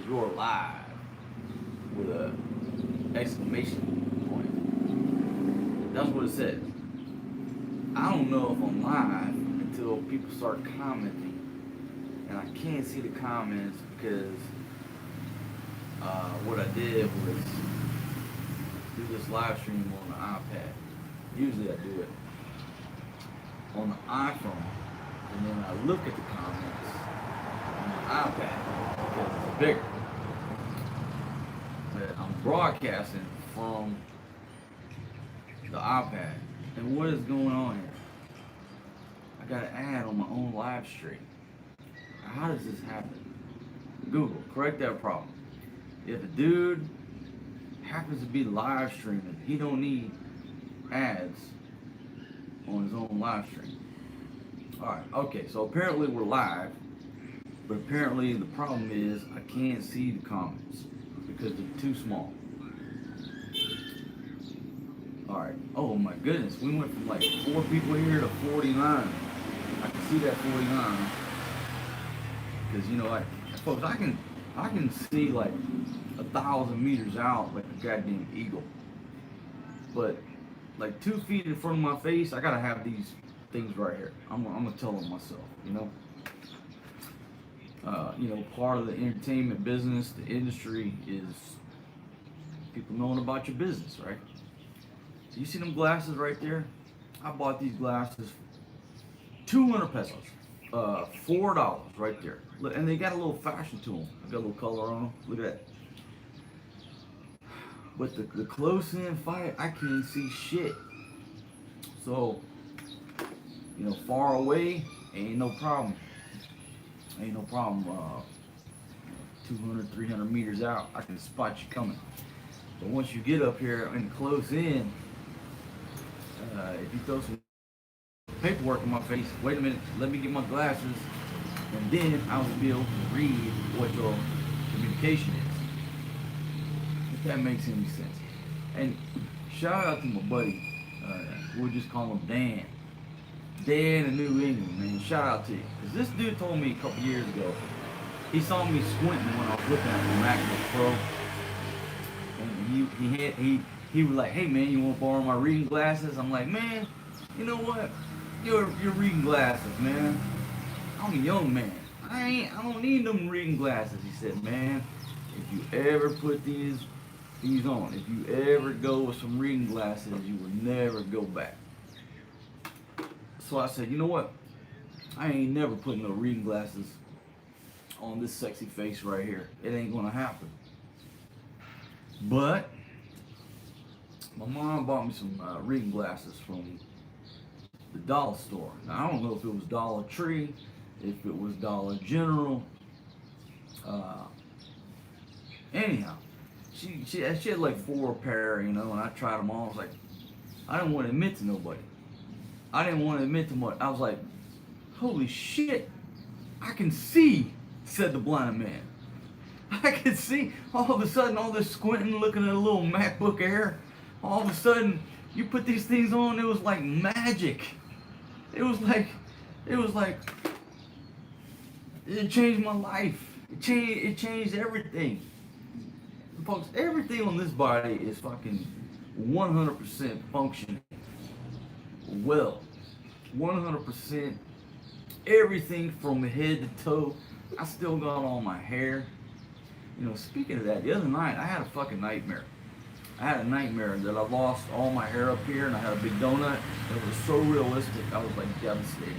you're live with a exclamation point. That's what it says. I don't know if I'm live until people start commenting, and I can't see the comments because what I did was do this live stream on the iPad. Usually I do it on the iPhone, and then I look at the comments on the iPad because it's bigger. But I'm broadcasting from the iPad. And what is going on here? I got an ad on my own live stream. How does this happen? Google, correct that problem. If a dude happens to be live streaming, he don't need ads on his own live stream. Alright, okay, so apparently we're live, but apparently the problem is I can't see the comments because they're too small. Alright, oh my goodness, we went from like 4 people here to 49. I can see that 49. Because you know, like, folks, I can see like 1,000 meters out like a goddamn eagle. But like 2 feet in front of my face, I gotta have these things right here. I'm gonna tell them myself, you know. Part of the entertainment business, the industry is people knowing about your business, right? So you see them glasses right there? I bought these glasses 200 pesos, $4 right there. Look, and they got a little fashion to them. I got a little color on them. Look at that. But the close-in fight, I can't see shit. So, far away, ain't no problem. Ain't no problem. 200, 300 meters out, I can spot you coming. But once you get up here and close in, if you throw some paperwork in my face, wait a minute, let me get my glasses, and then I will be able to read what your communication is. If that makes any sense. And shout out to my buddy, we'll just call him Dan. Dan in New England, man. Shout out to you. Because this dude told me a couple years ago, he saw me squinting when I was looking at the MacBook Pro. And he was like, hey man, you want to borrow my reading glasses? I'm like, man, you know what? Your reading glasses, man. I'm a young man. I don't need them reading glasses. He said, man, if you ever put these on, if you ever go with some reading glasses, you will never go back. So I said, you know what? I ain't never putting no reading glasses on this sexy face right here. It ain't gonna happen. But my mom bought me some reading glasses from the dollar store. Now I don't know if it was Dollar Tree, if it was Dollar General. Anyhow, she had like 4 pair, and I tried them all. I was like, I didn't want to admit to nobody. I didn't want to admit to much. I was like, holy shit, I can see, said the blind man. I can see. All of a sudden, all this squinting, looking at a little MacBook Air, all of a sudden, you put these things on, it was like magic. It was like, it changed my life. It changed everything. Folks, everything on this body is fucking 100% functioning well. 100%. Everything from head to toe. I still got all my hair. Speaking of that, the other night I had a fucking nightmare. I had a nightmare that I lost all my hair up here and I had a big donut. It was so realistic, I was like devastated.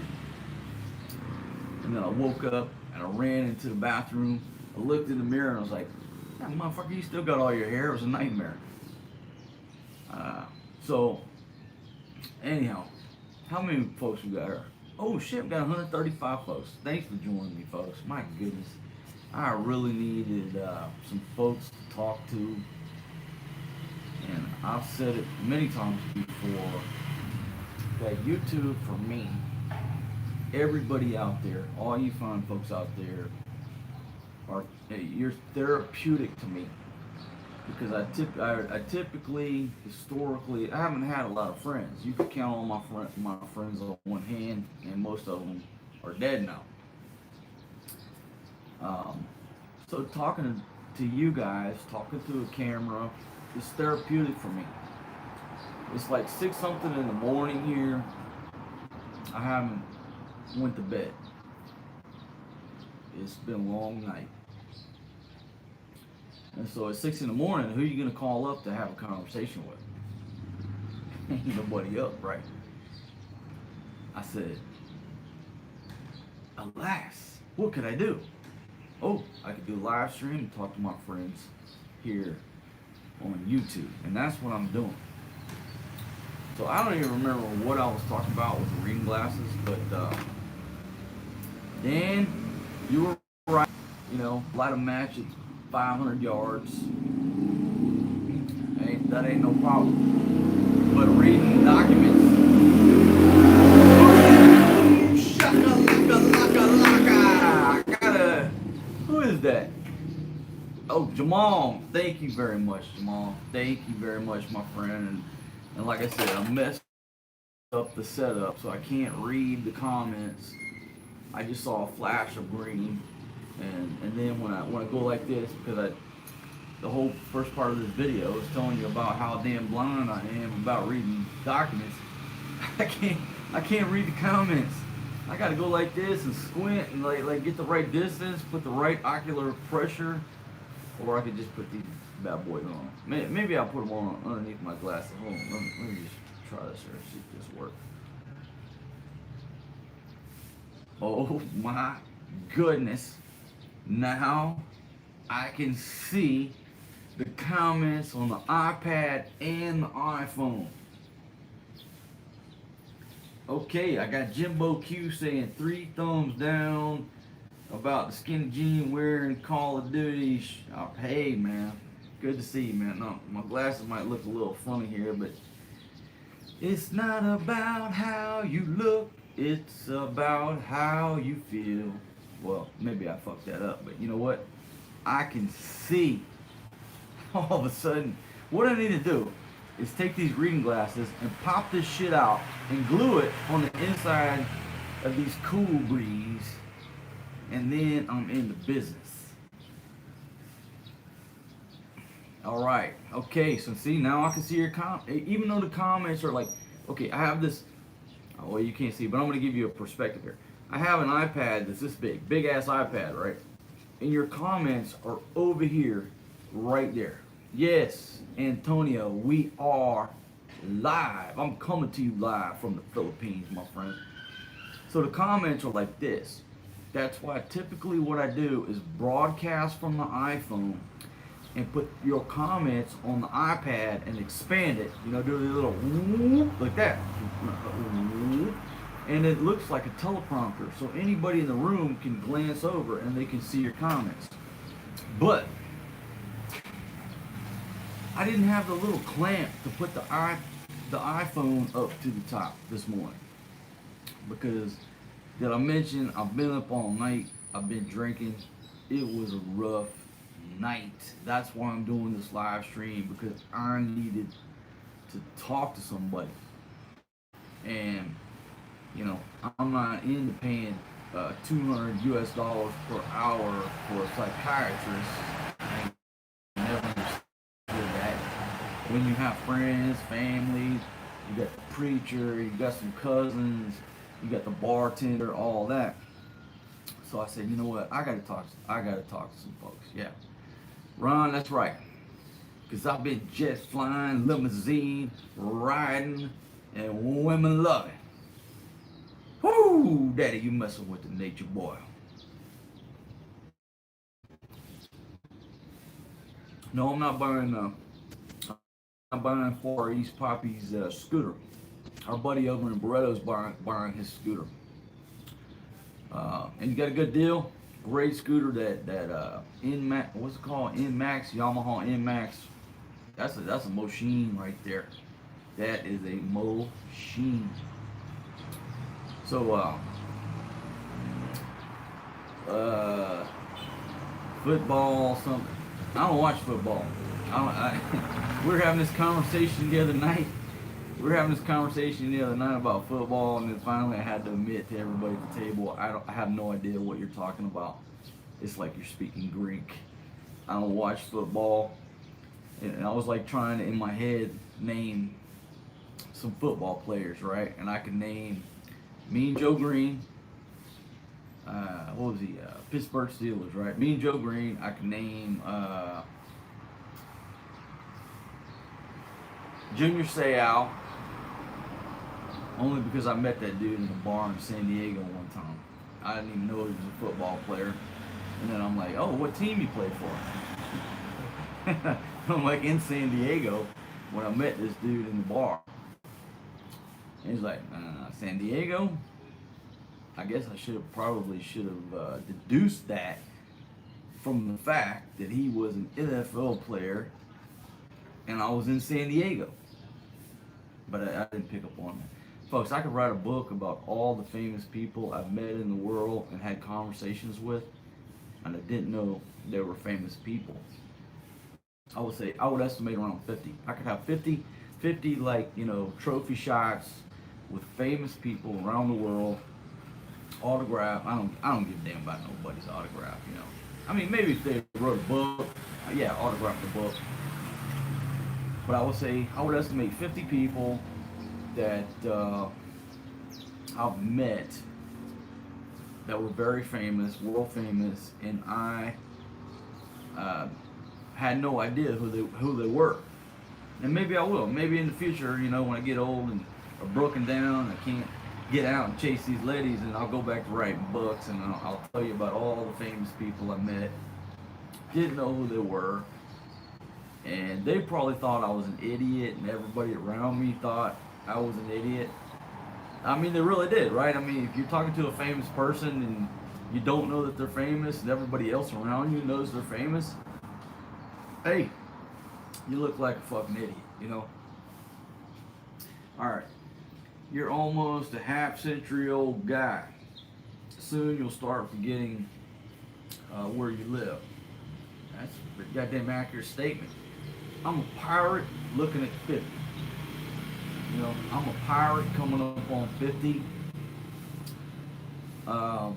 And then I woke up and I ran into the bathroom. I looked in the mirror and I was like, yeah, motherfucker, you still got all your hair. It was a nightmare. So, anyhow, how many folks we got here? Oh shit, we got 135 folks. Thanks for joining me, folks. My goodness. I really needed some folks to talk to. And I've said it many times before that YouTube for me, everybody out there, all you fine folks out there, you're therapeutic to me. Because I typically, historically, I haven't had a lot of friends. You can count on my friends on one hand, and most of them are dead now. So talking to you guys, talking to a camera, is therapeutic for me. It's like 6 something in the morning here. I haven't went to bed. It's been a long night. And so at 6 in the morning, who are you gonna call up to have a conversation with? Ain't nobody up, right? I said, alas, what could I do? Oh, I could do live stream and talk to my friends here on YouTube. And that's what I'm doing. So I don't even remember what I was talking about with the reading glasses, but Dan, you were right. You know, light a match at 500 yards. That ain't no problem. But reading documents. Who is that? Oh, Jamal. Thank you very much, Jamal. Thank you very much, my friend. And like I said, I messed up the setup, so I can't read the comments. I just saw a flash of green, and then when I go like this, because the whole first part of this video is telling you about how damn blind I am about reading documents. I can't read the comments. I gotta go like this and squint and like get the right distance, put the right ocular pressure, or I could just put these bad boys on. Maybe I'll put them on underneath my glasses. Hold on, let me just try this here, see if this works. Oh my goodness. Now I can see the comments on the iPad and the iPhone. Okay, I got Jimbo Q saying 3 thumbs down about the skinny jean wearing Call of Duty. Hey man, good to see you, man. No, my glasses might look a little funny here, but it's not about how you look, it's about how you feel. Well, maybe I fucked that up, but you know what? I can see all of a sudden. What I need to do is take these reading glasses and pop this shit out and glue it on the inside of these Cool Breeze, and then I'm in the business. Alright, okay, so see, now I can see your even though the comments are like, okay, I have this, well, you can't see, but I'm going to give you a perspective here. I have an iPad that's this big ass iPad, right? And your comments are over here, right there. Yes, Antonio, we are live. I'm coming to you live from the Philippines, my friend. So the comments are like this. That's why typically what I do is broadcast from the iPhone and put your comments on the iPad and expand it. You know, do a little whoop, like that. And it looks like a teleprompter. So anybody in the room can glance over and they can see your comments. But I didn't have the little clamp to put the iPhone up to the top this morning. Because, did I mention, I've been up all night. I've been drinking. It was a rough night. That's why I'm doing this live stream, because I needed to talk to somebody. And, you know, I'm not into paying $200 US per hour for a psychiatrist. I never understood that. When you have friends, family, you got the preacher, you got some cousins, you got the bartender, all that. So I said, you know what? I gotta talk to some folks. Yeah, Ron, that's right. Cause I've been jet flying, limousine riding, and women loving. Whoo, daddy, you messing with the nature boy. No, I'm not buying. I'm buying Far East Poppy's scooter. Our buddy over in Barretto's buying his scooter. And you got a good deal. Great scooter that Nmax, what's it called? Nmax, Yamaha Nmax. That's a machine right there. That is a machine. So football, something. I don't watch football. We were having this conversation the other night. About football, and then finally I had to admit to everybody at the table, I have no idea what you're talking about. It's like you're speaking Greek. I don't watch football. And I was like trying to, in my head, name some football players, right? And I could name Mean Joe Green. What was he? Pittsburgh Steelers, right? Mean Joe Green. I could name Junior Seau, only because I met that dude in the bar in San Diego one time. I didn't even know he was a football player. And then I'm like, oh, what team he played for? I'm like in San Diego when I met this dude in the bar. And he's like, San Diego? I guess I probably should have deduced that from the fact that he was an NFL player and I was in San Diego. But I didn't pick up on that. Folks, I could write a book about all the famous people I've met in the world and had conversations with, and I didn't know they were famous people. I would estimate around 50. I could have 50 like, trophy shots with famous people around the world, autograph. I don't give a damn about nobody's autograph, I mean, maybe if they wrote a book, yeah, autograph the book. But I would estimate 50 people that I've met that were very famous, world famous, and I had no idea who they were. And maybe I will. Maybe in the future, when I get old and are broken down, I can't get out and chase these ladies, and I'll go back to writing books, and I'll tell you about all the famous people I met. Didn't know who they were. And they probably thought I was an idiot, and everybody around me thought I was an idiot. I mean, they really did, right? I mean, if you're talking to a famous person and you don't know that they're famous, and everybody else around you knows they're famous, hey, you look like a fucking idiot, Alright, you're almost a half-century-old guy. Soon you'll start forgetting where you live. That's a goddamn accurate statement. I'm a pirate looking at 50. I'm a pirate coming up on 50. I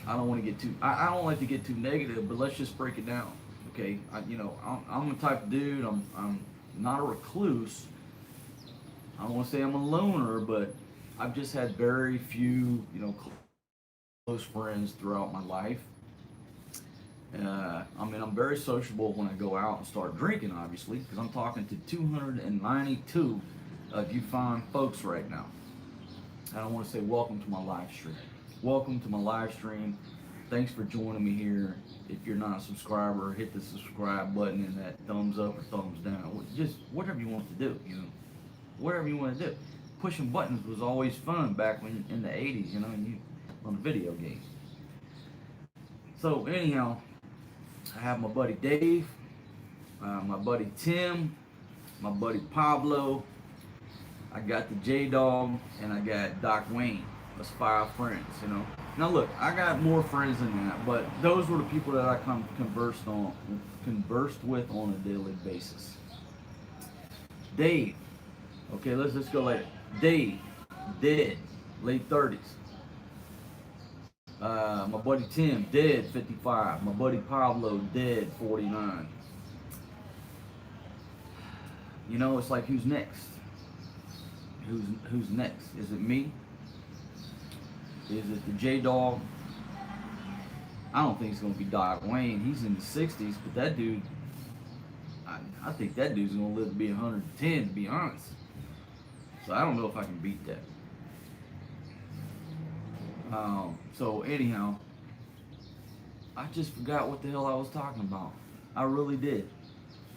don't want to get too. I don't like to get too negative, but let's just break it down. Okay, I'm the type of dude. I'm not a recluse. I don't want to say I'm a loner, but I've just had very few, close friends throughout my life. I'm very sociable when I go out and start drinking, obviously, because I'm talking to 292 of you fine folks right now. I don't want to say welcome to my live stream. Welcome to my live stream. Thanks for joining me here. If you're not a subscriber, hit the subscribe button and that thumbs up or thumbs down. Just whatever you want to do, Whatever you want to do. Pushing buttons was always fun back when in the 80s, on the video games. So anyhow, I have my buddy Dave, my buddy Tim, my buddy Pablo. I got the J-Dog, and I got Doc Wayne. That's 5 friends, Now look, I got more friends than that, but those were the people that I conversed with on a daily basis. Dave, okay, let's just go like Dave, dead, late 30s. My buddy Tim, dead, 55. My buddy Pablo, dead, 49. It's like, who's next? Who's next? Is it me? Is it the J-Dog? I don't think it's going to be Doc Wayne. He's in the 60s, but that dude, I think that dude's going to live to be 110, to be honest. So I don't know if I can beat that. So anyhow, I just forgot what the hell I was talking about. I really did.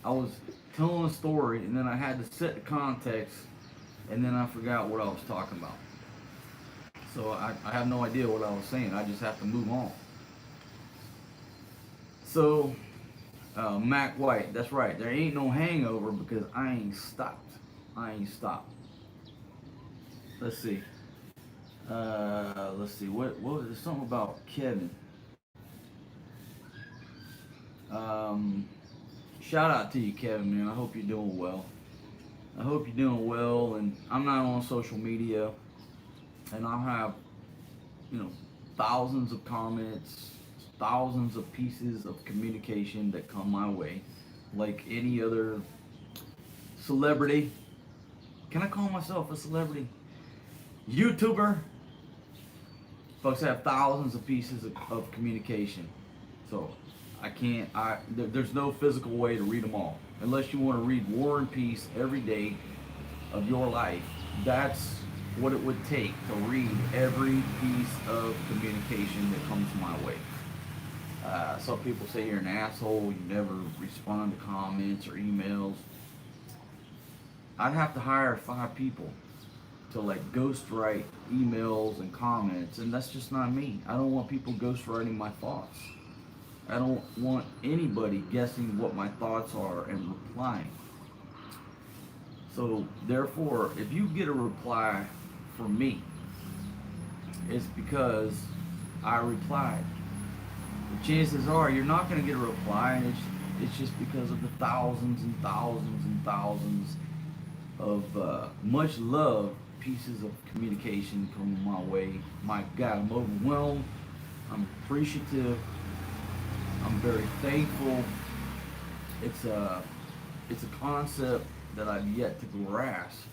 I was telling a story, and then I had to set the context, and then I forgot what I was talking about. So I have no idea what I was saying. I just have to move on. So, Mac White, that's right. There ain't no hangover because I ain't stopped. Let's see. What was it? Something about Kevin. Shout out to you, Kevin, man. I hope you're doing well. And I'm not on social media, and I'll have, thousands of comments, thousands of pieces of communication that come my way, like any other celebrity. Can I call myself a celebrity? YouTuber. Folks have thousands of pieces of communication. So there's no physical way to read them all. Unless you want to read War and Peace every day of your life. That's what it would take to read every piece of communication that comes my way. Some people say you're an asshole, you never respond to comments or emails. I'd have to hire 5 people to like ghostwrite emails and comments, and that's just not me. I don't want people ghostwriting my thoughts. I don't want anybody guessing what my thoughts are and replying. So therefore, if you get a reply from me, it's because I replied. The chances are you're not going to get a reply, and it's just because of the thousands and thousands and thousands of much love pieces of communication coming my way. My God, I'm overwhelmed. I'm appreciative. I'm very thankful. It's a concept that I've yet to grasp.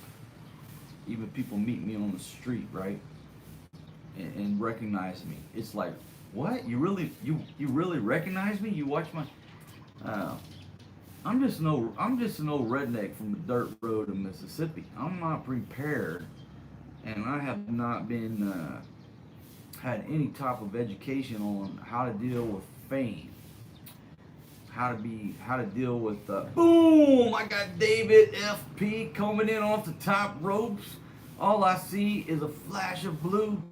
Even people meet me on the street, right, and recognize me. It's like, what? You really recognize me? You watch my? I'm just an old redneck from the dirt road of Mississippi. I'm not prepared, and I have not been had any type of education on how to deal with fame, how to deal with boom. I got David FP coming in off the top ropes. All I see is a flash of blue,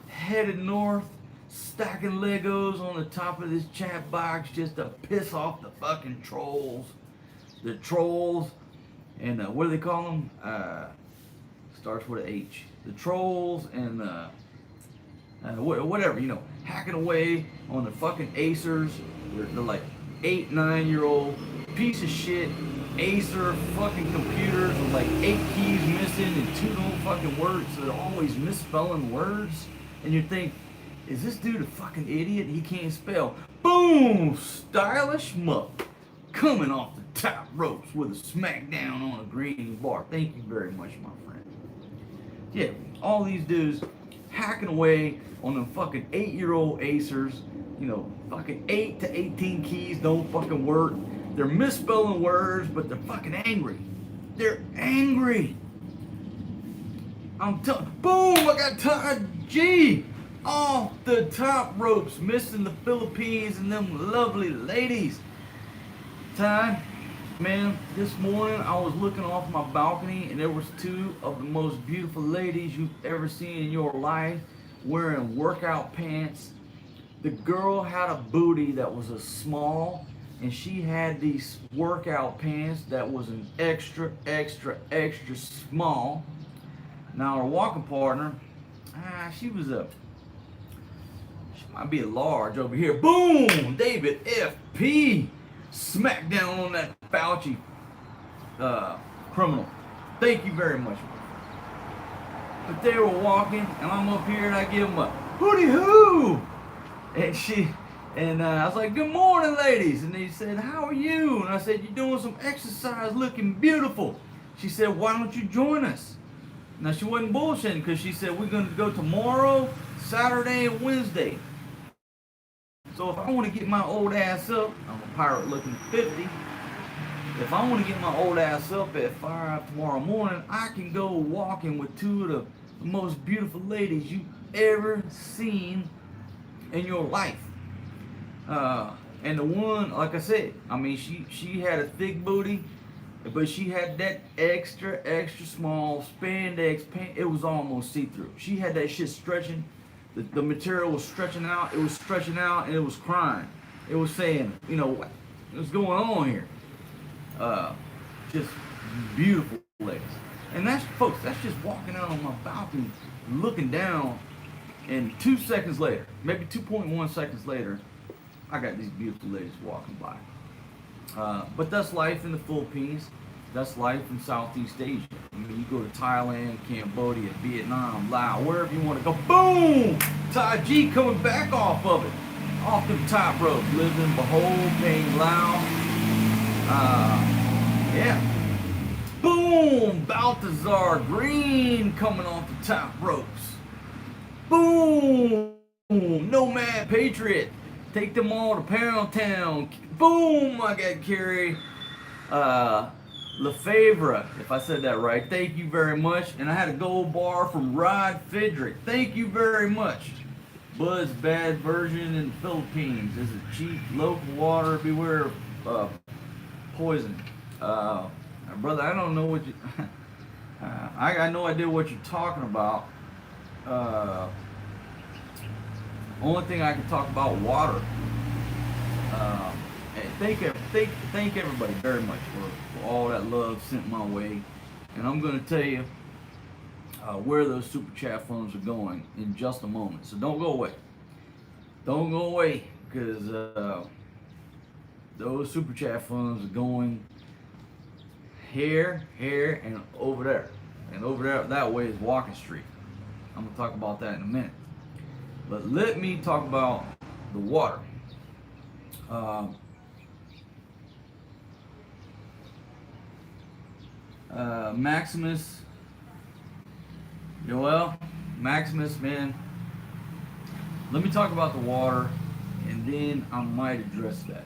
headed north, stacking Legos on the top of this chat box just to piss off the fucking trolls. The trolls, and what do they call them? Starts with an H. The trolls and whatever, hacking away on the fucking Acers. They're like 8, 9-year-old piece of shit Acer fucking computers with like 8 keys missing and 2 don't fucking work, so they're always misspelling words. And you think, is this dude a fucking idiot? He can't spell. Boom! Stylish muck coming off the top ropes with a smackdown on a green bar. Thank you very much, my friend. Yeah, all these dudes hacking away on them fucking 8-year-old Acers. Fucking 8 to 18 keys don't fucking work. They're misspelling words, but they're fucking angry. They're angry. I'm telling. Boom! I got Todd G off the top ropes, missing the Philippines and them lovely ladies. Todd, man, this morning I was looking off my balcony and there was 2 of the most beautiful ladies you've ever seen in your life wearing workout pants. The girl had a booty that was a small, and she had these workout pants that was an extra, extra, extra small. Now her walking partner, she might be a large over here. Boom! David FP smack down on that Fauci criminal. Thank you very much. But they were walking, and I'm up here, and I give them a hooty hoo. And I was like, good morning, ladies. And they said, how are you? And I said, you're doing some exercise, looking beautiful. She said, why don't you join us? Now, she wasn't bullshitting, because she said, we're going to go tomorrow, Saturday, and Wednesday. So if I want to get my old ass up, I'm a pirate looking 50. If I want to get my old ass up at 5 tomorrow morning, I can go walking with 2 of the most beautiful ladies you've ever seen in your life. And the one, like I said, she had a thick booty, but she had that extra, extra small spandex pant. It was almost see-through. She had that shit stretching. The material was stretching out. It was stretching out, and it was crying. It was saying, what's going on here? Just beautiful ladies. And that's just walking out on my balcony, looking down, and 2 seconds later, maybe 2.1 seconds later, I got these beautiful ladies walking by. But that's life in the Philippines. That's life in Southeast Asia. You go to Thailand, Cambodia, Vietnam, Laos, wherever you want to go. Boom! Ty G coming back off of it. Off them top ropes, living, behold, paying loud. Yeah. Boom! Balthazar Green coming off the top ropes. Boom! Nomad Patriot. Take them all to Pound Town. Boom! I got Kerry Lefevre, if I said that right. Thank you very much. And I had a gold bar from Rod Fidrick. Thank you very much. Bud's Bad Version in the Philippines. This is cheap local water. Beware of poison. Brother, I don't know what you... I got no idea what you're talking about. Only thing I can talk about water. Thank everybody very much for all that love sent my way. And I'm going to tell you where those super chat funds are going in just a moment. So don't go away. Don't go away, because those super chat funds are going here, and over there. And over there, that way is Walking Street. I'm going to talk about that in a minute. But let me talk about the water. Maximus, Joel, Maximus, man. Let me talk about the water, and then I might address that.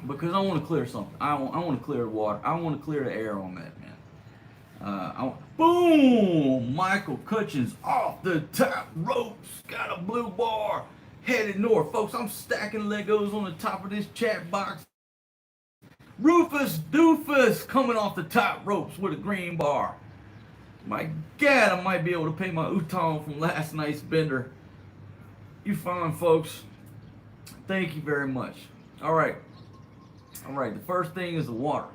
Because I want to clear something. I want to clear the water. I want to clear the air on that, man. Boom! Michael Cutchins off the top ropes. Got a blue bar. Headed north. Folks, I'm stacking Legos on the top of this chat box. Rufus Doofus coming off the top ropes with a green bar. My God, I might be able to pay my Utong from last night's bender. You fine, folks. Thank you very much. All right. The first thing is the water.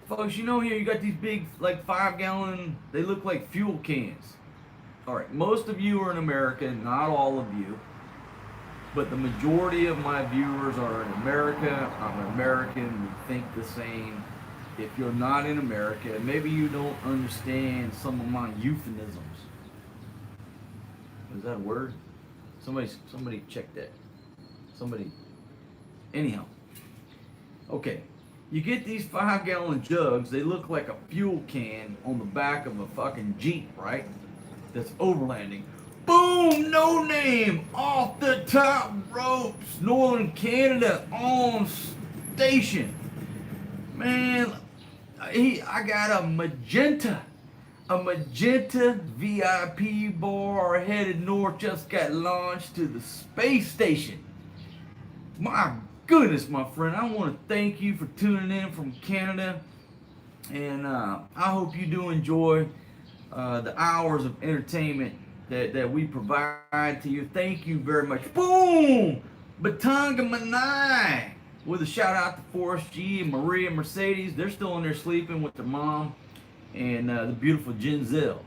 Folks, you know here you got these big, like 5-gallon, they look like fuel cans. All right, most of you are in America, not all of you, but the majority of my viewers are in America. I'm an American, we think the same. If you're not in America, maybe you don't understand some of my euphemisms. Is that a word? Somebody check that. Anyhow. Okay. You get these 5-gallon jugs, they look like a fuel can on the back of a fucking Jeep, right? That's overlanding. Boom! No name! Off the top ropes! Northern Canada on station. Man, I got a magenta VIP bar headed north, just got launched to the space station. My goodness, my friend, I want to thank you for tuning in from Canada, and I hope you do enjoy the hours of entertainment that we provide to you. Thank you very much. Boom! Batanga Manai! With a shout out to Forrest G and Maria Mercedes. They're still in there sleeping with their mom and the beautiful Ginzel.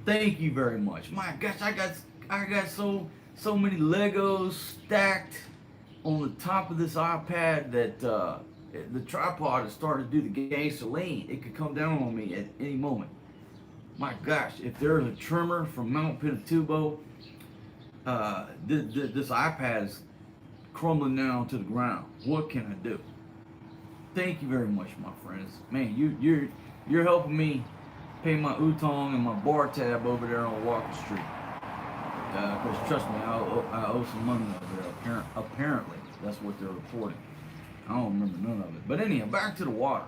Thank you very much. My gosh, I got so many Legos stacked on the top of this iPad that the tripod is starting to do the gasoline. It could come down on me at any moment. My gosh, if there's a tremor from Mount Pinatubo, this iPad is crumbling down to the ground. What can I do? Thank you very much, my friends. Man, you're helping me pay my Utong and my bar tab over there on Walker Street. Because trust me, I owe some money over there. Apparently, that's what they're reporting. I don't remember none of it. But anyhow, back to the water.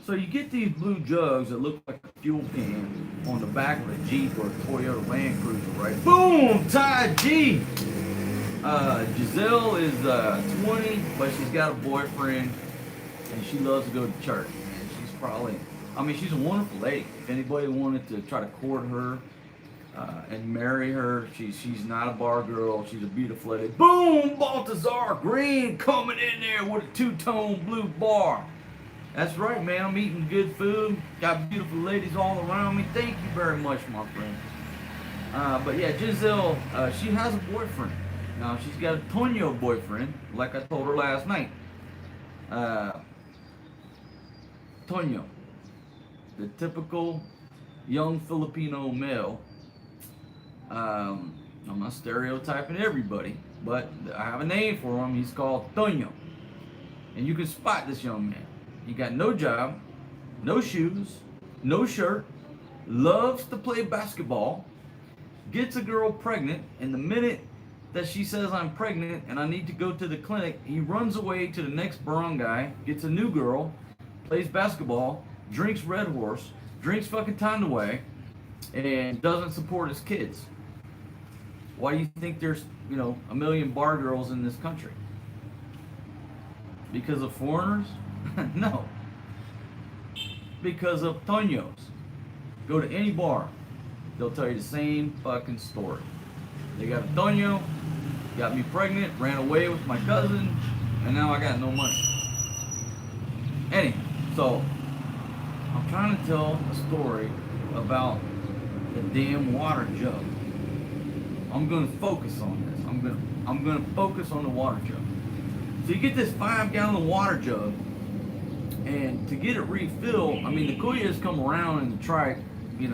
So you get these blue jugs that look like a fuel can on the back of a Jeep or a Toyota Land Cruiser, right? Boom! Ty G! Giselle is 20, but she's got a boyfriend, and she loves to go to church. And she's a wonderful lady. If anybody wanted to try to court her and marry her, she's not a bar girl. She's a beautiful lady. Boom! Balthazar Green coming in there with a two-tone blue bar. That's right, man. I'm eating good food. Got beautiful ladies all around me. Thank you very much, my friend. But yeah, Giselle, she has a boyfriend. Now, she's got a Tonyo boyfriend, like I told her last night. Tonyo, the typical young Filipino male. I'm not stereotyping everybody, but I have a name for him. He's called Toño. And you can spot this young man. He got no job, no shoes, no shirt, loves to play basketball, gets a girl pregnant, and the minute that she says I'm pregnant and I need to go to the clinic, he runs away to the next barangay, gets a new girl, plays basketball, drinks Red Horse, drinks fucking Tandaway, and doesn't support his kids. Why do you think there's, a million bar girls in this country? Because of foreigners? No. Because of Toños. Go to any bar, they'll tell you the same fucking story. They got a Toño, got me pregnant, ran away with my cousin, and now I got no money. Anyway, so I'm trying to tell a story about the damn water jug. I'm gonna focus on this. I'm gonna focus on the water jug. So you get this 5-gallon water jug, and to get it refilled, the cuyas come around in the trike, and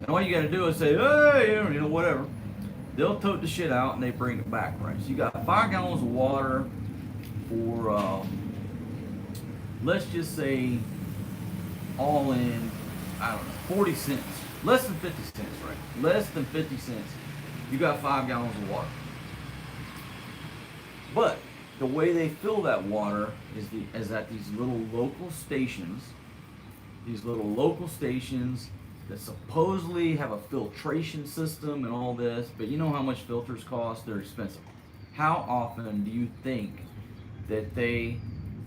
all you gotta do is say, hey, whatever. They'll tote the shit out and they bring it back, right? So you got 5 gallons of water for, let's just say, all in, 40 cents. Less than 50 cents, right? Less than 50 cents. You got 5 gallons of water. But the way they fill that water is at these little local stations. These little local stations that supposedly have a filtration system and all this, but you know how much filters cost? They're expensive. How often do you think that they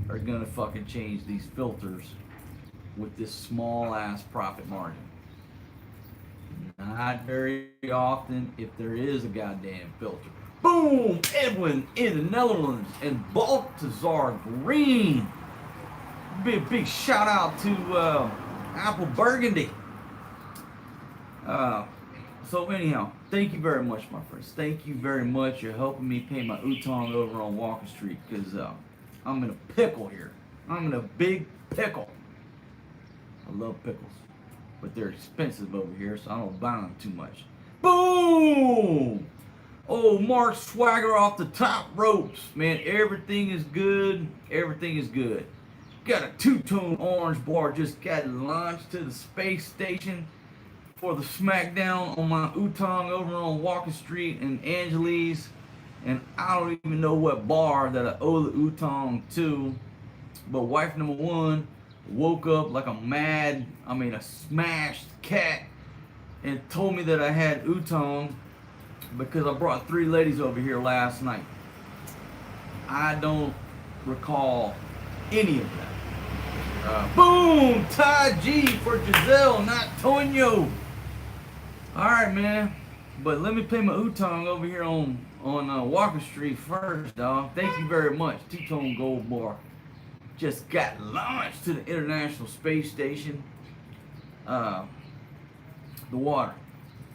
are gonna fucking change these filters with this small ass profit margin? Not very often, if there is a goddamn filter. Boom! Edwin in the Netherlands and Balthazar Green. Big shout out to Apple Burgundy. So anyhow, thank you very much, my friends. Thank you very much. You're helping me pay my utang over on Walker Street, because I'm in a pickle here. I'm in a big pickle. I love pickles, but they're expensive over here, so I don't buy them too much. Boom! Oh, Mark Swagger off the top ropes. Man, everything is good. Everything is good. Got a two-tone orange bar. Just got launched to the space station for the SmackDown on my utang over on Walker Street and Angeles. And I don't even know what bar that I owe the utang to. But wife number one woke up like a smashed cat and told me that I had utang because I brought 3 ladies over here last night. I don't recall any of that. Boom! Ty G for Giselle, not Toño. Alright, man. But let me pay my utang over here on Walker Street first, dog. Thank you very much. Two-tone gold bar. Just got launched to the International Space Station. The water.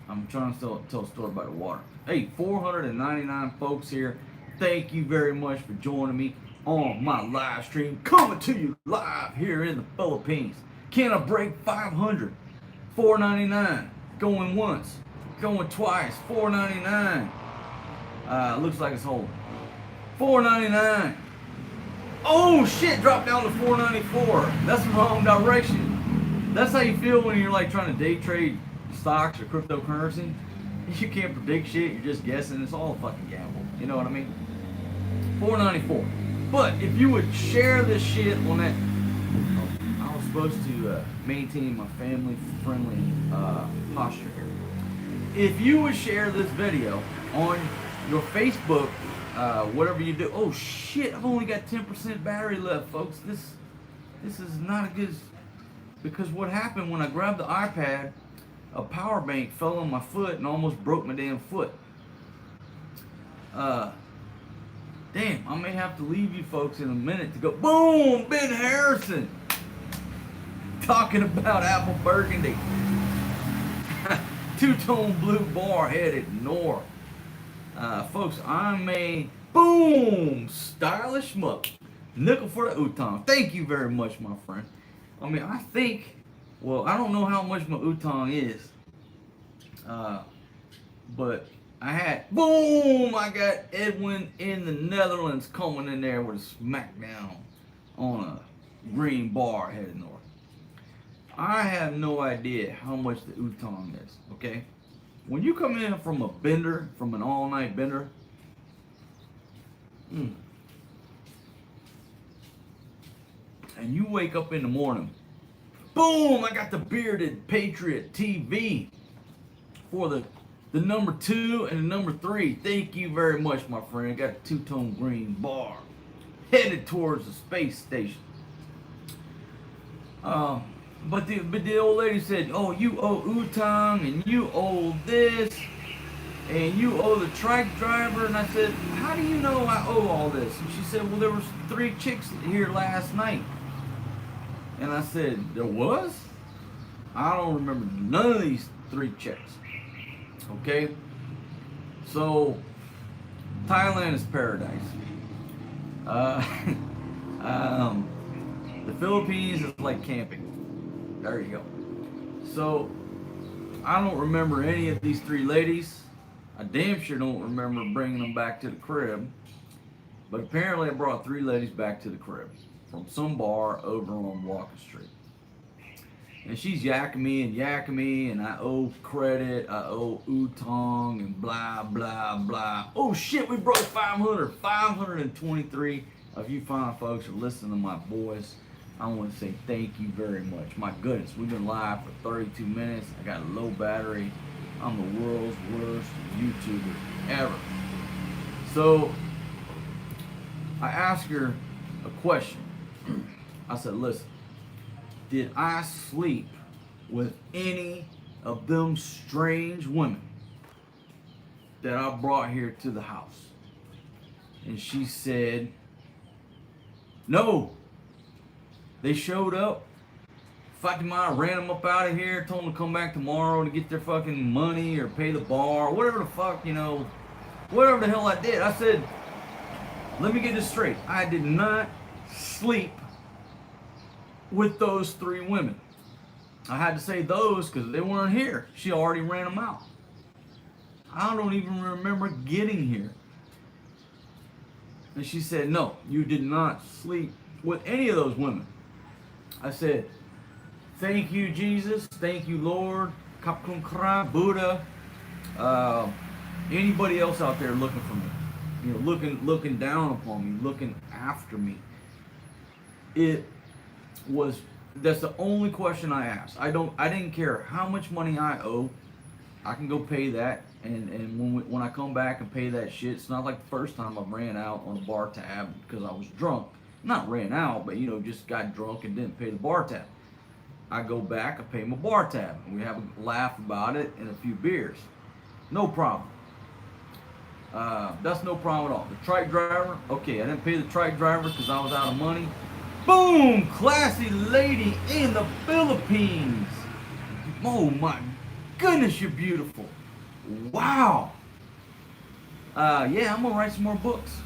I'm trying to tell a story about the water. Hey, 499 folks here. Thank you very much for joining me on my live stream. Coming to you live here in the Philippines. Can I break 500? $4.99. Going once. Going twice. $4.99. Looks like it's holding. $4.99. Oh shit, dropped down to $4.94. That's the wrong direction. That's how you feel when you're like trying to day trade stocks or cryptocurrency. You can't predict shit, you're just guessing. It's all a fucking gamble. You know what I mean? $4.94. But if you would share this shit on that, I was supposed to maintain my family-friendly posture here. If you would share this video on your Facebook, whatever you do. Oh shit! I've only got 10% battery left, folks. This is not a good. Because what happened when I grabbed the iPad, a power bank fell on my foot and almost broke my damn foot. Damn, I may have to leave you folks in a minute to go. Boom! Ben Harrison! Talking about Apple Burgundy. Two-tone blue bar headed north. Folks, I'm a boom! Stylish muck. Nickel for the utang. Thank you very much, my friend. I don't know how much my utang is. But Boom! I got Edwin in the Netherlands coming in there with a smackdown on a green bar headed north. I have no idea how much the Utong is, okay? When you come in from a bender, from an all-night bender, and you wake up in the morning, boom, I got the Bearded Patriot TV for the number 2 and the number 3. Thank you very much, my friend. Got a two-tone green bar headed towards the space station. But the old lady said, oh, you owe Utong, and you owe this, and you owe the trike driver. And I said, how do you know I owe all this? And she said, well, there was 3 chicks here last night. And I said, there was? I don't remember none of these 3 chicks. Okay? So, Thailand is paradise. The Philippines is like camping. There you go. So, I don't remember any of these 3 ladies. I damn sure don't remember bringing them back to the crib. But apparently I brought 3 ladies back to the crib from some bar over on Walker Street. And she's yakking me, and I owe credit, I owe Utong, and blah, blah, blah. Oh shit, we broke 500. 523 of you fine folks are listening to my voice. I want to say thank you very much. My goodness, we've been live for 32 minutes. I got a low battery. I'm the world's worst YouTuber ever. So, I asked her a question. I said, listen, did I sleep with any of them strange women that I brought here to the house? And she said, no. They showed up. Fatima ran them up out of here, told them to come back tomorrow to get their fucking money or pay the bar, whatever the fuck, you know, whatever the hell I did. I said, let me get this straight. I did not sleep with those 3 women. I had to say those because they weren't here. She already ran them out. I don't even remember getting here. And she said, no, you did not sleep with any of those women. I said, thank you, Jesus. Thank you, Lord. Kapkun Kra, Buddha. Anybody else out there looking for me? You know, looking down upon me, looking after me. That's the only question I asked. I didn't care how much money I owe. I can go pay that, and when I come back and pay that shit, it's not like the first time I ran out on a bar tab because I was drunk. Not ran out, but you know, just got drunk and didn't pay the bar tab. I go back, I pay my bar tab, and we have a laugh about it and a few beers. No problem. That's no problem at all. The trike driver, okay, I didn't pay the trike driver because I was out of money. Boom! Classy lady in the Philippines. Oh my goodness, you're beautiful. Wow. Yeah, I'm gonna write some more books.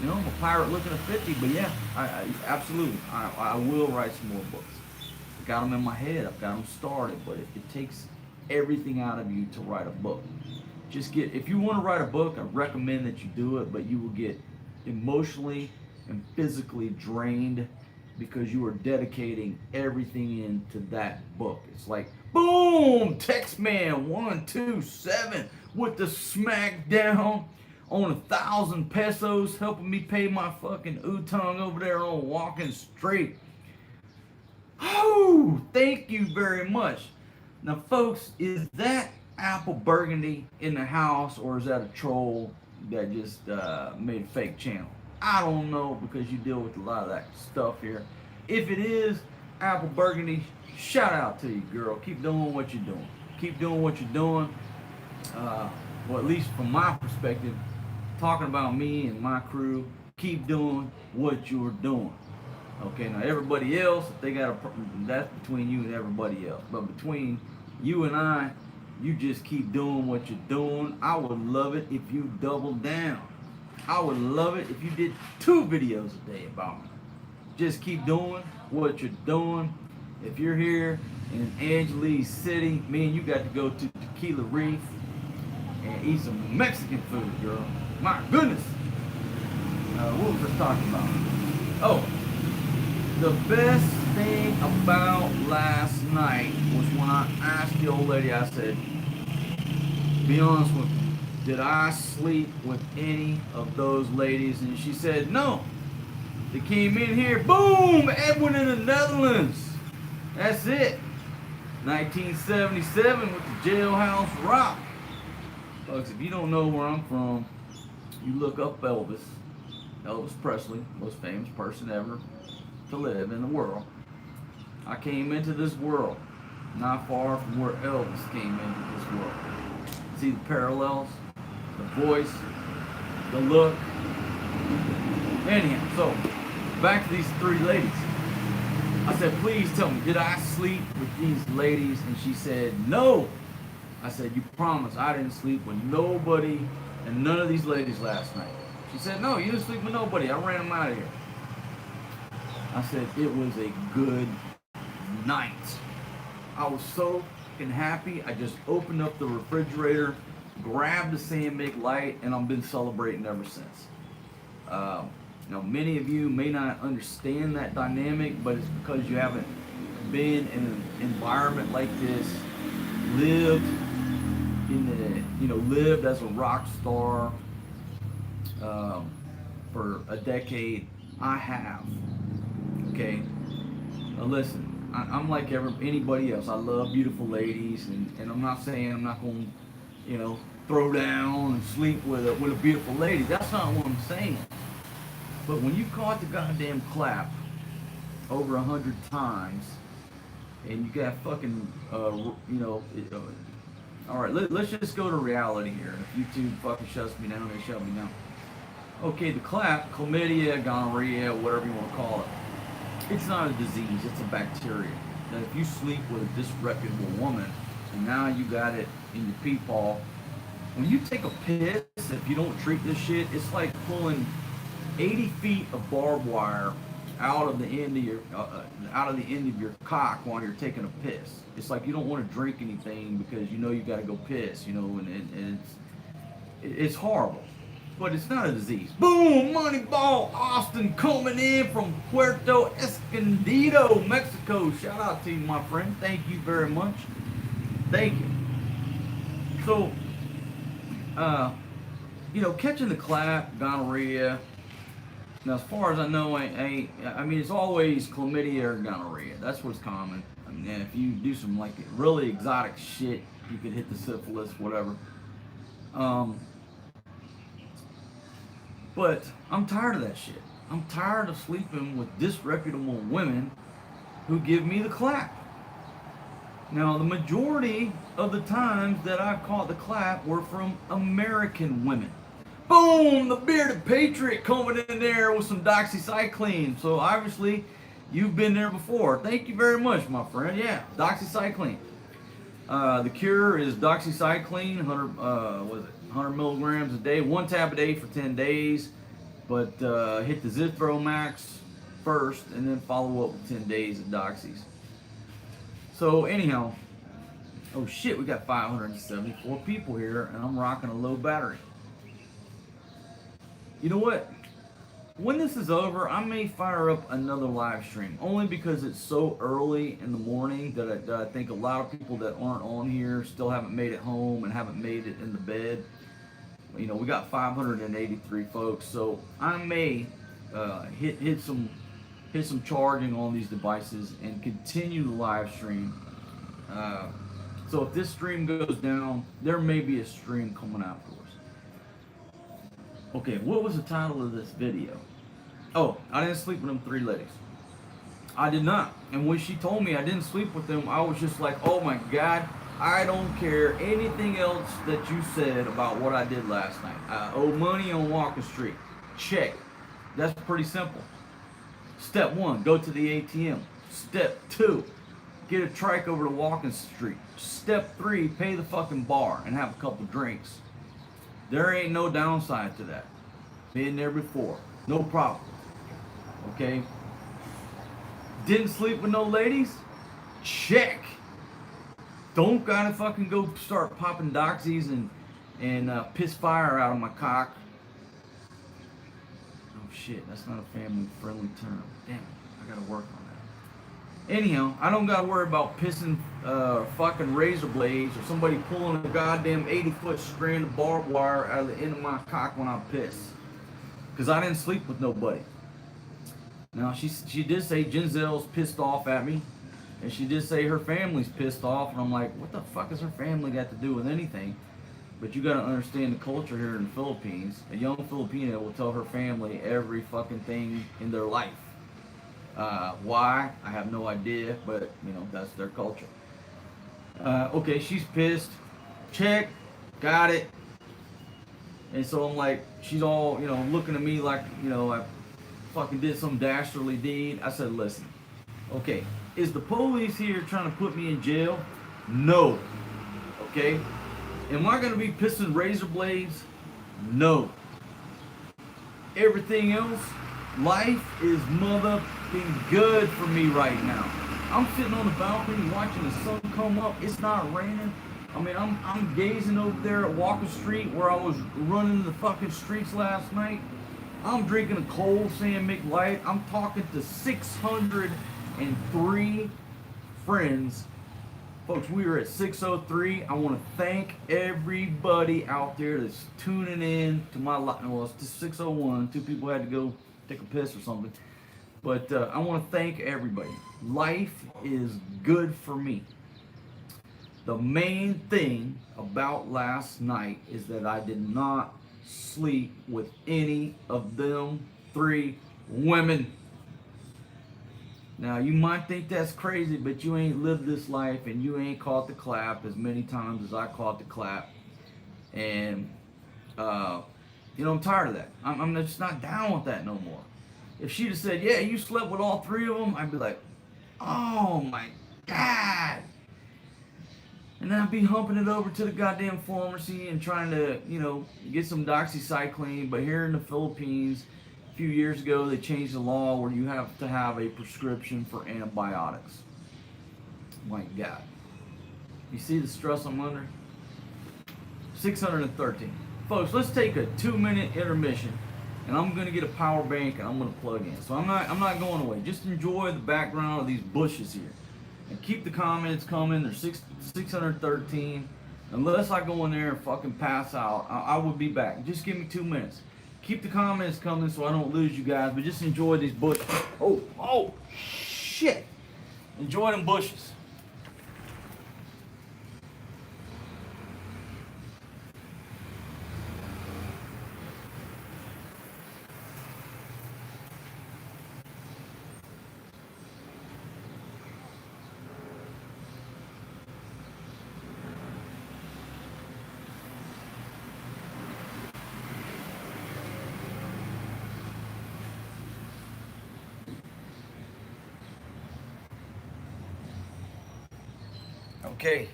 You know, I'm a pirate looking at 50, but yeah, I absolutely, I will write some more books. I got them in my head, I've got them started, but it takes everything out of you to write a book. If you want to write a book, I recommend that you do it, but you will get emotionally and physically drained because you are dedicating everything into that book. It's like, boom, Texman 127 with the smackdown on 1,000 pesos, helping me pay my fucking Utong over there on Walking Street. Oh, thank you very much. Now, folks, is that Apple Burgundy in the house, or is that a troll that just made a fake channel? I don't know, because you deal with a lot of that stuff here. If it is Apple Burgundy, shout out to you, girl. Keep doing what you're doing. Keep doing what you're doing. Well, at least from my perspective, talking about me and my crew, keep doing what you're doing. Okay, now everybody else, if they got that's between you and everybody else. But between you and I, you just keep doing what you're doing. I would love it if you doubled down. I would love it if you did 2 videos a day about me. Just keep doing what you're doing. If you're here in Angeles City, me and you got to go to Tequila Reef. and eat some Mexican food, girl. My goodness. What was I talking about? Oh, the best thing about last night was when I asked the old lady, I said, be honest with me, did I sleep with any of those ladies? And she said, no. They came in here, boom, Edwin in the Netherlands. That's it. 1977 with the Jailhouse Rock. Folks, if you don't know where I'm from, you look up Elvis. Elvis Presley, most famous person ever to live in the world. I came into this world not far from where Elvis came into this world. See the parallels, the voice, the look. Anyhow, so back to these three ladies. I said, please tell me, did I sleep with these ladies? And she said, no. I said, you promise I didn't sleep with nobody and none of these ladies last night. She said, no, you didn't sleep with nobody. I ran them out of here. I said, it was a good night. I was so fucking happy. I just opened up the refrigerator, grabbed the Sandvik light, and I've been celebrating ever since. Now, many of you may not understand that dynamic, but it's because you haven't been in an environment like this, lived lived as a rock star for a decade. I have. Okay. Now listen, I'm like anybody else. I love beautiful ladies, and I'm not saying I'm not going to, throw down and sleep with a beautiful lady. That's not what I'm saying. But when you caught the goddamn clap over 100 times, and you got fucking, all right, let's just go to reality here. If YouTube fucking shuts me down, they shut me down. Okay, the clap, chlamydia, gonorrhea, whatever you want to call it, it's not a disease, it's a bacteria. Now, if you sleep with a disreputable woman, and now you got it in your peepaw, when you take a piss, if you don't treat this shit, it's like pulling 80 feet of barbed wire out of the end of your cock while you're taking a piss. It's like you don't want to drink anything because you got to go piss, and it's horrible. But it's not a disease. Boom! Moneyball Austin coming in from Puerto Escondido, Mexico. Shout out to you, my friend. Thank you very much. Thank you. So, catching the clap, gonorrhea. Now, as far as I know, it's always chlamydia or gonorrhea. That's what's common. I mean, if you do some like really exotic shit, you could hit the syphilis, whatever. But I'm tired of that shit. I'm tired of sleeping with disreputable women who give me the clap. Now, the majority of the times that I caught the clap were from American women. Boom! The bearded patriot coming in there with some doxycycline. So obviously, you've been there before. Thank you very much, my friend. Yeah, doxycycline. The cure is doxycycline, 100 milligrams a day, 1 tab a day for 10 days. But hit the Zithromax first, and then follow up with 10 days of doxies. So anyhow, oh shit, we got 574 people here, and I'm rocking a low battery. You know what? When this is over, I may fire up another live stream, only because it's so early in the morning that I think a lot of people that aren't on here still haven't made it home and haven't made it in the bed. We got 583 folks, so I may hit some charging on these devices and continue the live stream. So if this stream goes down, there may be a stream coming out for us. Okay, what was the title of this video? Oh, I didn't sleep with them 3 ladies. I did not. And when she told me I didn't sleep with them, I was just like, oh my God, I don't care anything else that you said about what I did last night. I owe money on Walking Street. Check. That's pretty simple. Step 1, go to the ATM. Step 2, get a trike over to Walking Street. Step 3, pay the fucking bar and have a couple drinks. There ain't no downside to that. Been there before. No problem. Okay? Didn't sleep with no ladies? Check. Don't gotta fucking go start popping doxies and piss fire out of my cock. Oh shit, that's not a family friendly term. Damn it, I gotta work on that. Anyhow, I don't gotta worry about pissing fucking razor blades or somebody pulling a goddamn 80-foot strand of barbed wire out of the end of my cock when I piss. Because I didn't sleep with nobody. Now, she did say Ginzelle's pissed off at me. And she did say her family's pissed off. And I'm like, what the fuck has her family got to do with anything? But you gotta understand the culture here in the Philippines. A young Filipino will tell her family every fucking thing in their life. Why? I have no idea, but you know, that's their culture. Okay, she's pissed. Check. Got it. And so I'm like, she's all, you know, looking at me like, you know, I fucking did some dastardly deed. I said, listen, okay, is the police here trying to put me in jail? No. Okay? Am I going to be pissing razor blades? No. Everything else, life is motherfucking good for me right now. I'm sitting on the balcony watching the sun come up. It's not raining. I mean, I'm gazing over there at Walker Street where I was running the fucking streets last night. I'm drinking a cold Sam McLight. I'm talking to 603 friends. Folks, we are at 603. I want to thank everybody out there that's tuning in to my live. Well, it's just 601. 2 people had to go take a piss or something. But I want to thank everybody. Life is good for me. The main thing about last night is that I did not sleep with any of them 3 women. Now, you might think that's crazy, but you ain't lived this life and you ain't caught the clap as many times as I caught the clap. And, you know, I'm tired of that. I'm just not down with that no more. If she'd have said, yeah, you slept with all 3 of them, I'd be like, oh my God. And then I'd be humping it over to the goddamn pharmacy and trying to, you know, get some doxycycline. But here in the Philippines, a few years ago, they changed the law where you have to have a prescription for antibiotics. My God. You see the stress I'm under? 613. Folks, let's take a 2-minute intermission. And I'm going to get a power bank and I'm going to plug in. So I'm not going away. Just enjoy the background of these bushes here. And keep the comments coming. They're 613. Unless I go in there and fucking pass out, I will be back. Just give me 2 minutes. Keep the comments coming so I don't lose you guys. But just enjoy these bushes. Oh, shit. Enjoy them bushes. Okay,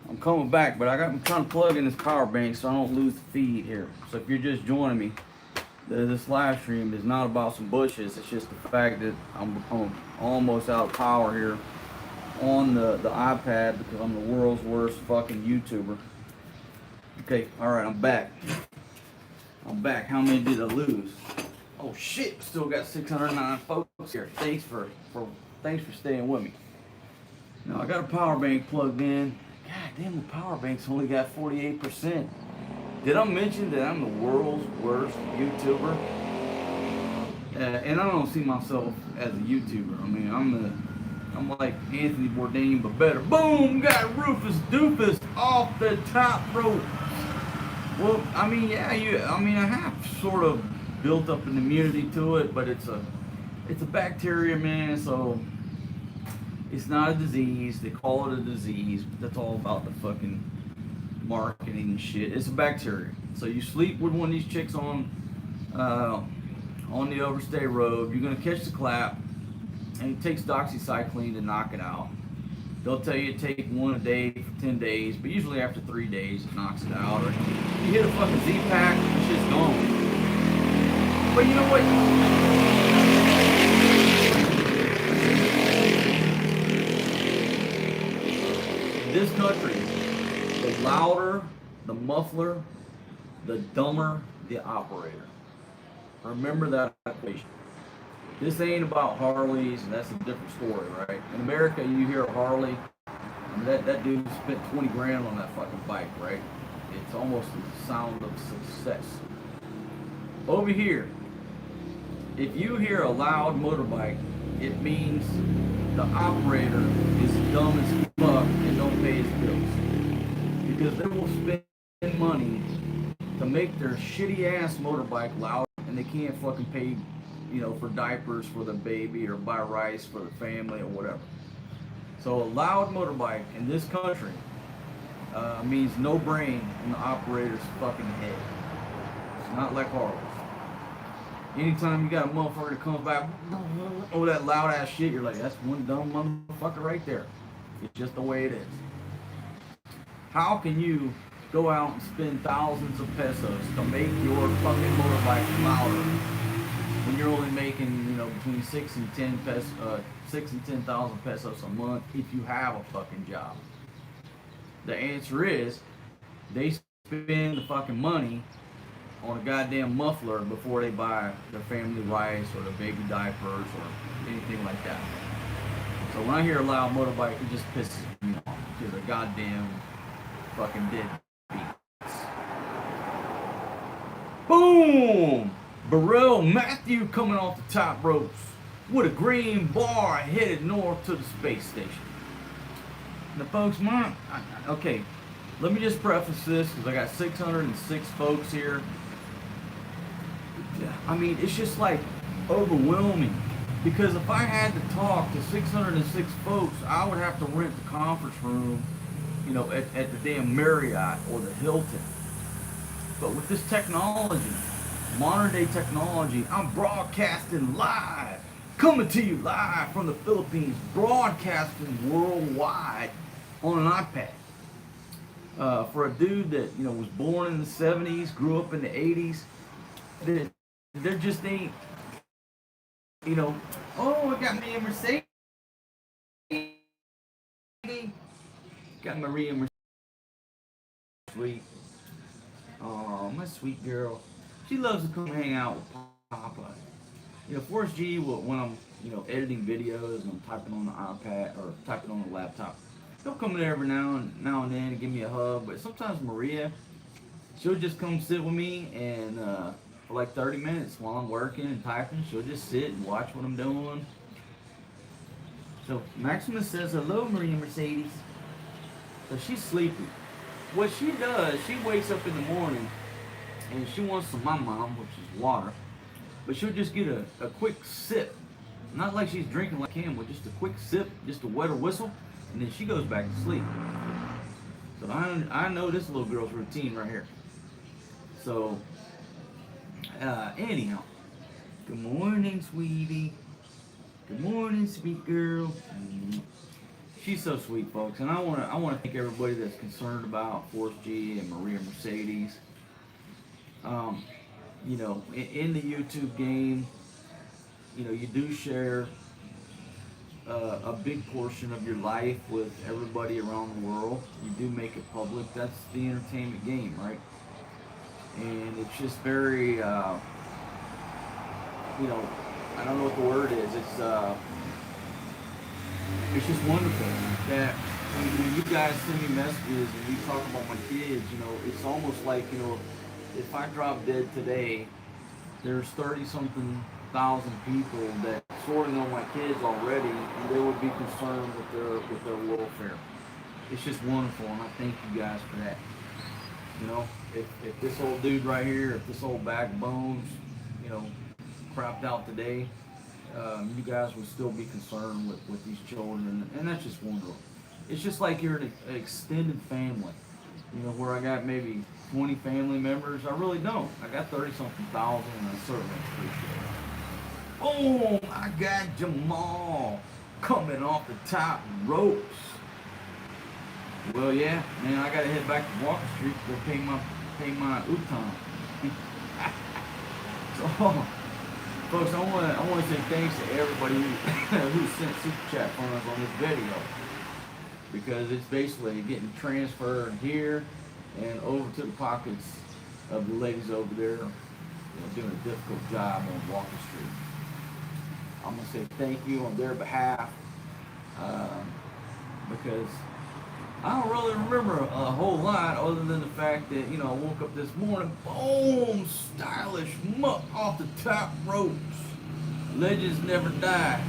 I'm coming back, but I'm trying to plug in this power bank so I don't lose the feed here. So if you're just joining me, this live stream is not about some bushes. It's just the fact that I'm almost out of power here on the iPad because I'm the world's worst fucking YouTuber. Okay, all right, I'm back. How many did I lose? Oh shit, still got 609 folks here. Thanks for staying with me. Now I got a power bank plugged in. God damn, the power bank's only got 48%. Did I mention that I'm the world's worst YouTuber? And I don't see myself as a YouTuber. I mean, I'm like Anthony Bourdain, but better. Boom! Got Rufus Doofus off the top rope. Well, I mean, yeah, I have sort of built up an immunity to it, but it's a bacteria, man. So. It's not a disease. They call it a disease, but that's all about the fucking marketing and shit. It's a bacteria. So you sleep with one of these chicks on the Overstay Road, you're gonna catch the clap, and it takes doxycycline to knock it out. They'll tell you to take 1 a day for 10 days, but usually after 3 days it knocks it out. Or you hit a fucking Z-Pack, the shit's gone. But you know what? This country, the louder, the muffler, the dumber the operator. Remember that equation. This ain't about Harleys, and that's a different story, right? In America, you hear Harley, and that dude spent 20 grand on that fucking bike, right? It's almost the sound of success. Over here, if you hear a loud motorbike, it means the operator is dumb as fuck and don't pay his bills. Because they will spend money to make their shitty ass motorbike loud, and they can't fucking pay, you know, for diapers for the baby or buy rice for the family or whatever. So a loud motorbike in this country means no brain in the operator's fucking head. It's not like Harley. Anytime you got a motherfucker that comes back over that loud ass shit, you're like, that's one dumb motherfucker right there. It's just the way it is. How can you go out and spend thousands of pesos to make your fucking motorbike louder when you're only making, you know, between 6 and 10,000 pesos a month if you have a fucking job? The answer is they spend the fucking money on a goddamn muffler before they buy their family rice or their baby diapers or anything like that. So when I hear a loud motorbike, it just pisses me off because they're goddamn fucking deadbeats. Boom! Burrell Matthew coming off the top ropes with a green bar headed north to the space station. Now, folks, okay, let me just preface this because I got 606 folks here. I mean, it's just like overwhelming. Because if I had to talk to 606 folks, I would have to rent the conference room, you know, at the damn Marriott or the Hilton. But with this technology, modern day technology, I'm broadcasting live, coming to you live from the Philippines, broadcasting worldwide on an iPad. For a dude that, you know, was born in the 70s, grew up in the 80s, there just ain't, you know, oh, I got me a Mercedes. Got Maria Mercedes. Sweet. Oh, my sweet girl. She loves to come hang out with Papa. You know, Forrest G, when I'm, you know, editing videos and I'm typing on the iPad or typing on the laptop, he'll come in every now and then and give me a hug. But sometimes Maria, she'll just come sit with me and for like 30 minutes while I'm working and typing, she'll just sit and watch what I'm doing. So Maximus says, hello, Maria Mercedes. So she's sleepy. What she does, she wakes up in the morning and she wants some mom, which is water, but she'll just get a quick sip. Not like she's drinking like him, but just a quick sip, just to wet her whistle, and then she goes back to sleep. So I know this little girl's routine right here. So, anyhow, good morning, sweetie. Good morning, sweet girl. She's so sweet, folks, and I want to thank everybody that's concerned about Forrest G and Maria Mercedes. You know, in the YouTube game, you know, you do share a big portion of your life with everybody around the world. You do make it public. That's the entertainment game, right? And it's just very, you know, I don't know what the word is. It's just wonderful that when you guys send me messages and you talk about my kids, you know, it's almost like, you know, if I drop dead today, there's 30-something thousand people that sort of know my kids already, and they would be concerned with their welfare. It's just wonderful, and I thank you guys for that. You know, if this old dude right here, if this old backbone's, you know, crapped out today, you guys would still be concerned with these children, and that's just wonderful. It's just like you're an extended family, you know, where I got maybe 20 family members. I really don't. I got 30-something thousand, and I certainly appreciate it. Oh, I got Jamal coming off the top ropes. Well, yeah, man, I gotta head back to Walker Street to go pay my Uton. So, folks, I want to say thanks to everybody who sent super chat funds on this video, because it's basically getting transferred here, and over to the pockets of the ladies over there, doing a difficult job on Walker Street. I'm gonna say thank you on their behalf, because I don't really remember a whole lot other than the fact that, I woke up this morning, boom, stylish muck off the top ropes. Legends never die.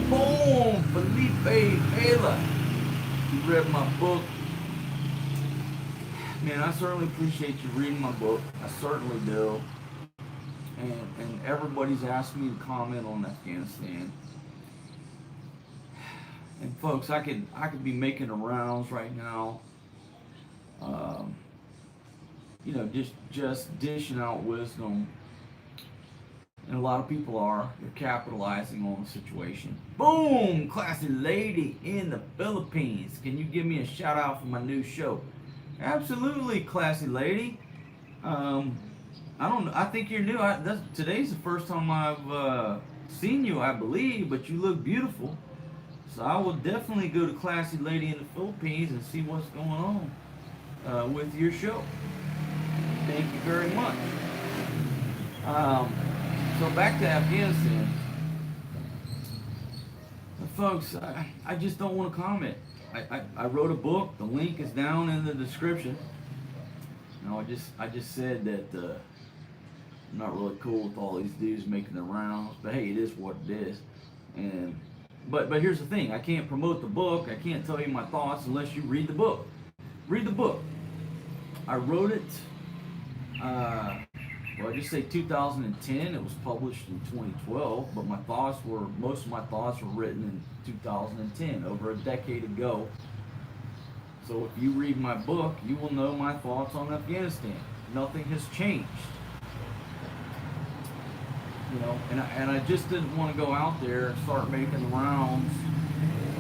Boom, Felipe Vela. You read my book. Man, I certainly appreciate you reading my book. I certainly do. And everybody's asked me to comment on Afghanistan. And folks, I could be making the rounds right now, just dishing out wisdom, and a lot of people are. They're capitalizing on the situation. Boom, classy lady in the Philippines. Can you give me a shout out for my new show? Absolutely, classy lady. I don't know. I think you're new. Today's the first time I've seen you, I believe, but you look beautiful. So I will definitely go to Classy Lady in the Philippines and see what's going on with your show. Thank you very much. So back to Afghanistan. Folks, I just don't want to comment. I wrote a book. The link is down in the description. I just said that I'm not really cool with all these dudes making the rounds, but hey, it is what it is. But here's the thing, I can't promote the book, I can't tell you my thoughts unless you read the book. Read the book. I wrote it, I just say 2010, it was published in 2012, but most of my thoughts were written in 2010, over a decade ago. So if you read my book, you will know my thoughts on Afghanistan. Nothing has changed. And I just didn't want to go out there and start making the rounds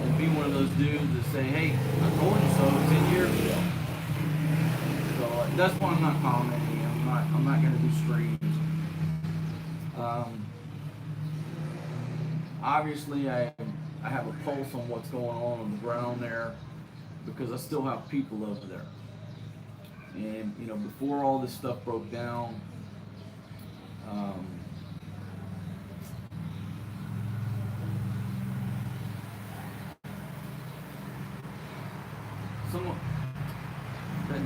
and be one of those dudes that say, hey, I told you so 10 years ago. So that's why I'm not commenting. I'm not going to do streams. Obviously, I have a pulse on what's going on the ground there because I still have people over there. And, before all this stuff broke down,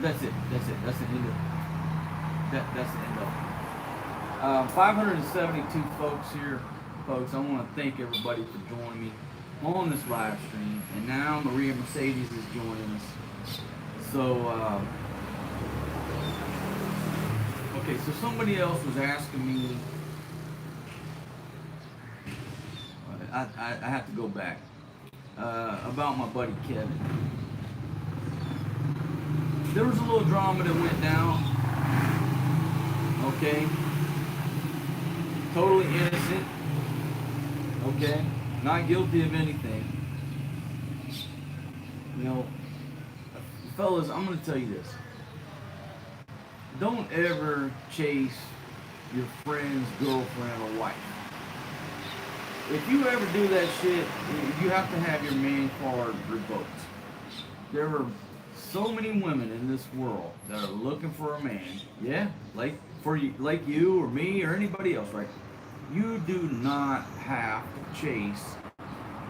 that's it. That's the end of it. That's the end of it. 572 folks here. Folks, I want to thank everybody for joining me on this live stream. And now Maria Mercedes is joining us. So, okay, so somebody else was asking me, I have to go back, about my buddy Kevin. There was a little drama that went down, okay? Totally innocent, okay? Not guilty of anything. Fellas, I'm going to tell you this. Don't ever chase your friend's girlfriend or wife. If you ever do that shit, you have to have your man card revoked. There are so many women in this world that are looking for a man. Yeah, like you or me or anybody else, right? You do not have to chase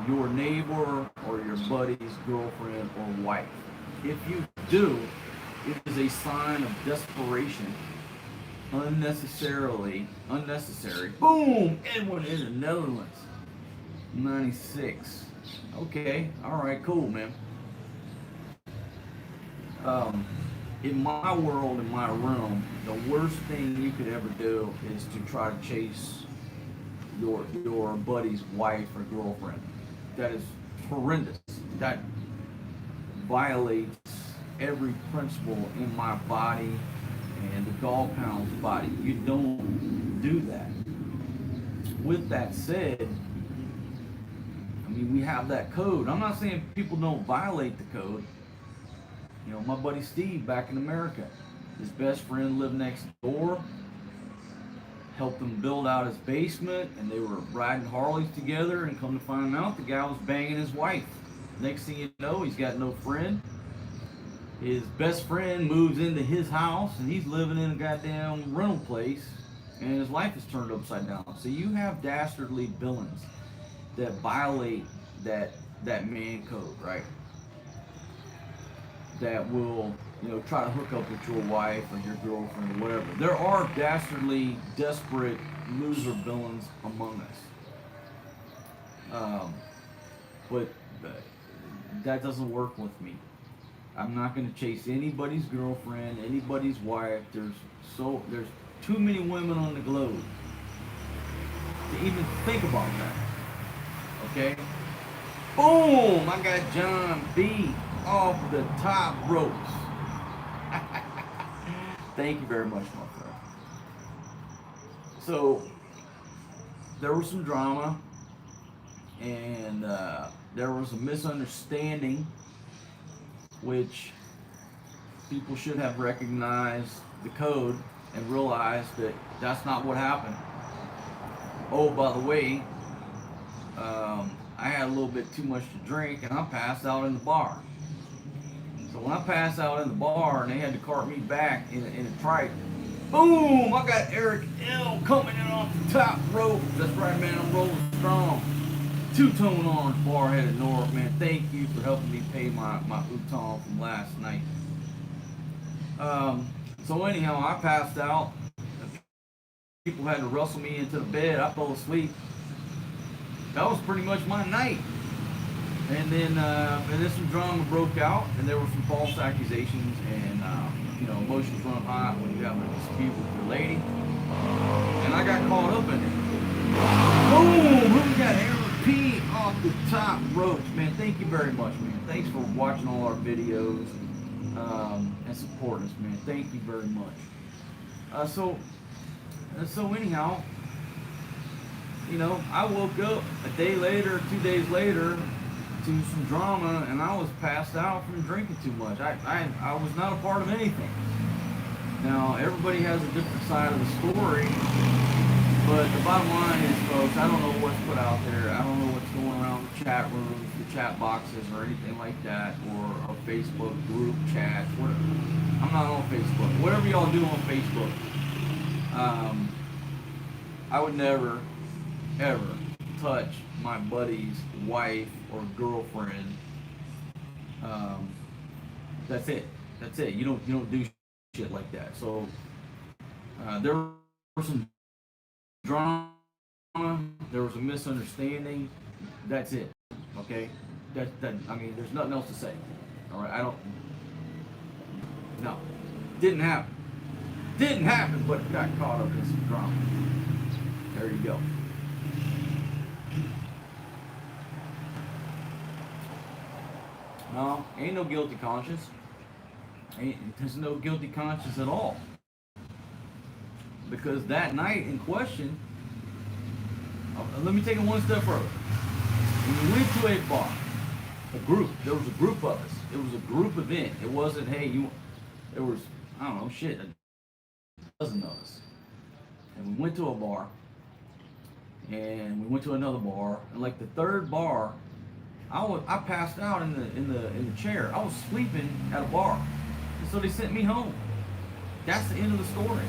your neighbor or your buddy's girlfriend or wife. If you do, it is a sign of desperation. Unnecessary. Boom! Edwin in the Netherlands. 96. Okay, alright, cool, man. In my world, in my realm, the worst thing you could ever do is to try to chase your buddy's wife or girlfriend. That is horrendous. That violates every principle in my body and the dog pound's body. You don't do that. With that said, we have that code. I'm not saying people don't violate the code. My buddy Steve back in America, his best friend lived next door, helped him build out his basement, and they were riding Harleys together, and come to find out the guy was banging his wife. Next thing you know, he's got no friend. His best friend moves into his house and he's living in a goddamn rental place and his life is turned upside down. So you have dastardly villains that violate that man code, right? That will, try to hook up with your wife or your girlfriend or whatever. There are dastardly, desperate loser villains among us. But that doesn't work with me. I'm not going to chase anybody's girlfriend, anybody's wife. There's too many women on the globe to even think about that. Okay? Boom! I got John B off the top ropes. Thank you very much, my friend. So there was some drama, and there was a misunderstanding, which people should have recognized the code and realized that that's not what happened. Oh, by the way, I had a little bit too much to drink and I passed out in the bar. So when I passed out in the bar and they had to cart me back in a trike, boom, I got Eric L coming in off the top rope. That's right, man, I'm rolling strong. Two-tone orange bar headed north, man. Thank you for helping me pay my Uton from last night. So anyhow, I passed out. People had to wrestle me into the bed. I fell asleep. That was pretty much my night. And then some drama broke out, and there were some false accusations, and emotions run hot when you have a dispute with your lady. And I got caught up in it. Boom! Who got Eric P off the top ropes, man? Thank you very much, man. Thanks for watching all our videos and supporting us, man. Thank you very much. So anyhow, I woke up a day later, 2 days later, to some drama, and I was passed out from drinking too much. I was not a part of anything. Now, everybody has a different side of the story, but the bottom line is, folks, I don't know what's put out there. I don't know what's going around the chat rooms, the chat boxes, or anything like that, or a Facebook group chat. I'm not on Facebook. Whatever y'all do on Facebook, I would never, ever touch my buddy's wife or girlfriend. That's it. You don't do shit like that. So there was some drama. There was a misunderstanding. That's it. Okay. That. I mean, there's nothing else to say. All right. No. Didn't happen. But got caught up in some drama. There you go. No, ain't no guilty conscience. There's no guilty conscience at all. Because that night in question, let me take it one step further. When we went to a bar, there was a group of us. It was a group event. It wasn't, there was, I don't know, shit, a dozen of us. And we went to a bar, and we went to another bar, and like the third bar, I passed out in the chair. I was sleeping at a bar, and so they sent me home. That's the end of the story.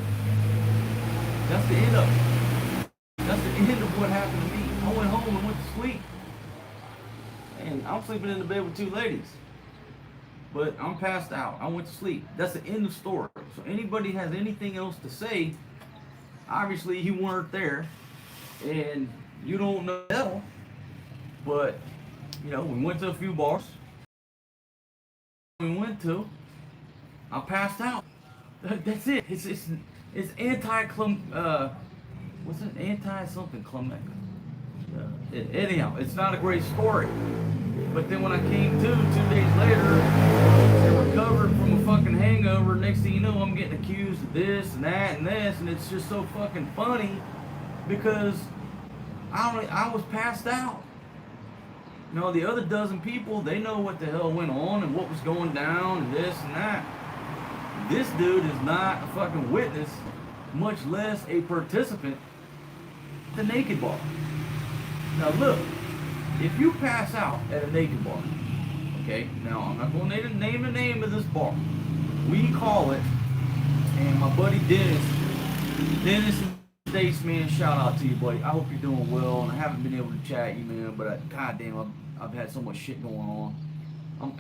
That's the end of it. That's the end of what happened to me. I went home and went to sleep, and I'm sleeping in the bed with two ladies. But I'm passed out. I went to sleep. That's the end of the story. So anybody has anything else to say, obviously you weren't there, and you don't know. But we went to a few bars. I passed out. That's it. It's anyhow, it's not a great story. But then when I came to 2 days later, I recovered from a fucking hangover. Next thing you know, I'm getting accused of this and that and this, and it's just so fucking funny because I was passed out. The other dozen people, they know what the hell went on and what was going down and this and that. This dude is not a fucking witness, much less a participant at the naked bar. Now look, if you pass out at a naked bar, Okay, now I'm not going to name the name of this bar. We call it, and my buddy Dennis and Stace, man, shout out to you, buddy. I hope you're doing well, and I haven't been able to chat you, man, but goddamn, I've had so much shit going on.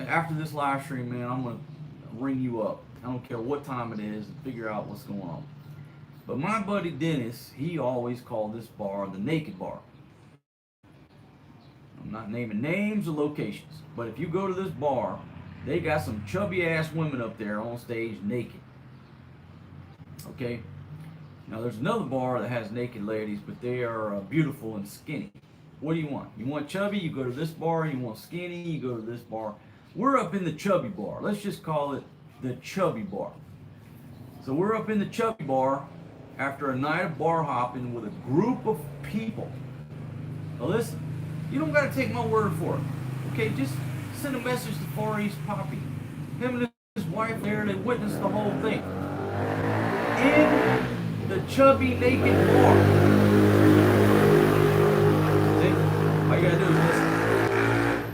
After this live stream, man, I'm gonna ring you up. I don't care what time it is, and figure out what's going on. But my buddy Dennis, he always called this bar the Naked Bar. I'm not naming names or locations, but if you go to this bar, they got some chubby ass women up there on stage naked. Okay? Now there's another bar that has naked ladies, but they are beautiful and skinny. What do you want? You want chubby, you go to this bar. You want skinny, you go to this bar. We're up in the chubby bar. Let's just call it the chubby bar. So we're up in the chubby bar after a night of bar hopping with a group of people. Now listen, you don't got to take my word for it. Okay, just send a message to Far East Poppy. Him and his wife there, they witnessed the whole thing. In the chubby naked bar. See? All you gotta do is listen.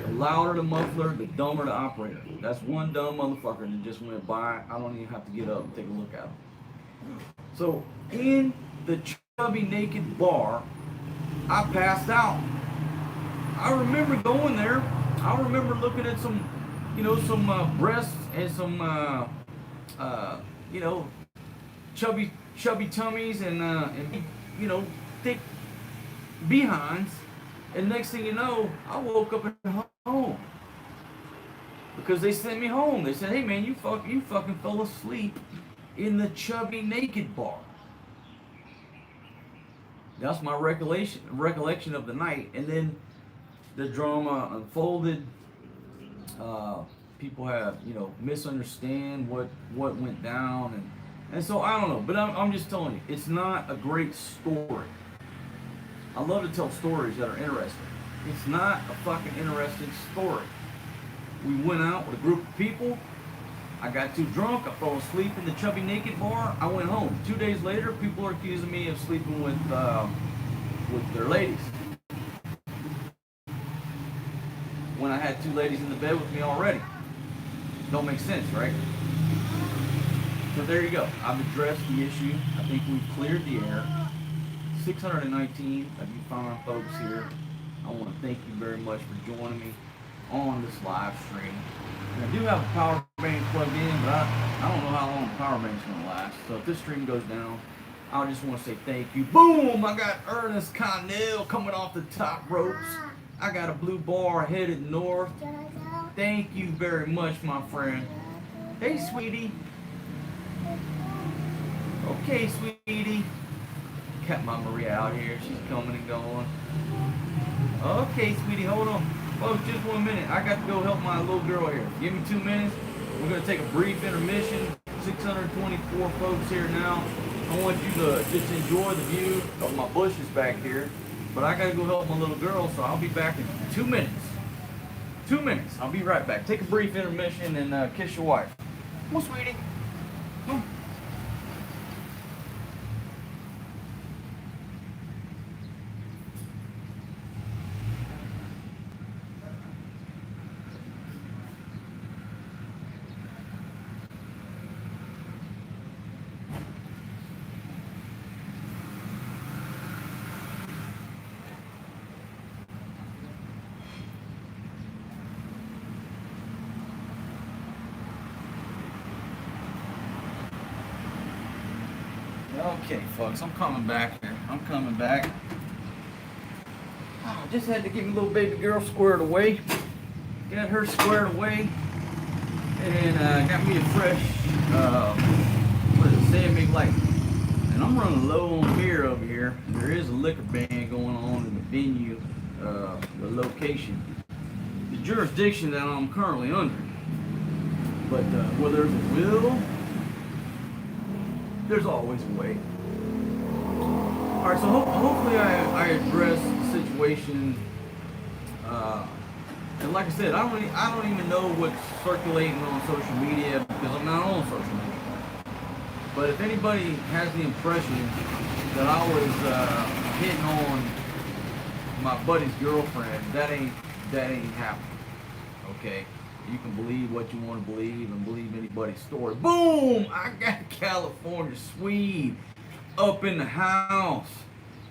The louder the muffler, the dumber the operator. That's one dumb motherfucker that just went by. I don't even have to get up and take a look at him. So, in the chubby naked bar, I passed out. I remember going there. I remember looking at some, some breasts and some, chubby tummies and thick behinds. And next thing you know, I woke up at home because they sent me home. They said, "Hey man, you fucking fell asleep in the chubby naked bar." That's my recollection of the night. And then the drama unfolded. People have, misunderstand what went down, and so I don't know. But I'm just telling you, it's not a great story. I love to tell stories that are interesting. It's not a fucking interesting story. We went out with a group of people. I got too drunk. I fell asleep in the chubby naked bar. I went home. 2 days later, people are accusing me of sleeping with their ladies. When I had two ladies in the bed with me already. Don't make sense, right? So there you go. I've addressed the issue. I think we've cleared the air. 619 of you fine folks here. I want to thank you very much for joining me on this live stream. And I do have a power bank plugged in, but I don't know how long the power bank's going to last. So if this stream goes down, I just want to say thank you. Boom! I got Ernest Connell coming off the top ropes. I got a blue bar headed north. Thank you very much, my friend. Hey, sweetie. Okay, sweetie. Got my Maria out here. She's coming and going. Okay, sweetie, hold on. Folks, just 1 minute. I got to go help my little girl here. Give me 2 minutes. We're going to take a brief intermission. 624 folks here now. I want you to just enjoy the view of my bushes back here. But I got to go help my little girl, so I'll be back in 2 minutes. 2 minutes. I'll be right back. Take a brief intermission and kiss your wife. Come on, sweetie. Come on. Okay, folks, I'm coming back here. I'm coming back. Oh, just had to get my little baby girl squared away. Got her squared away. And got me a fresh, Sam McLight. And I'm running low on beer over here. There is a liquor ban going on in the venue, the location, the jurisdiction that I'm currently under. But where there's a will, there's always a way. All right, so hopefully I address the situation. And like I said, I don't even know what's circulating on social media because I'm not on social media. But if anybody has the impression that I was hitting on my buddy's girlfriend, that ain't happening. Okay, You can believe what you want to believe and believe anybody's story. Boom! I got California Swede up in the house.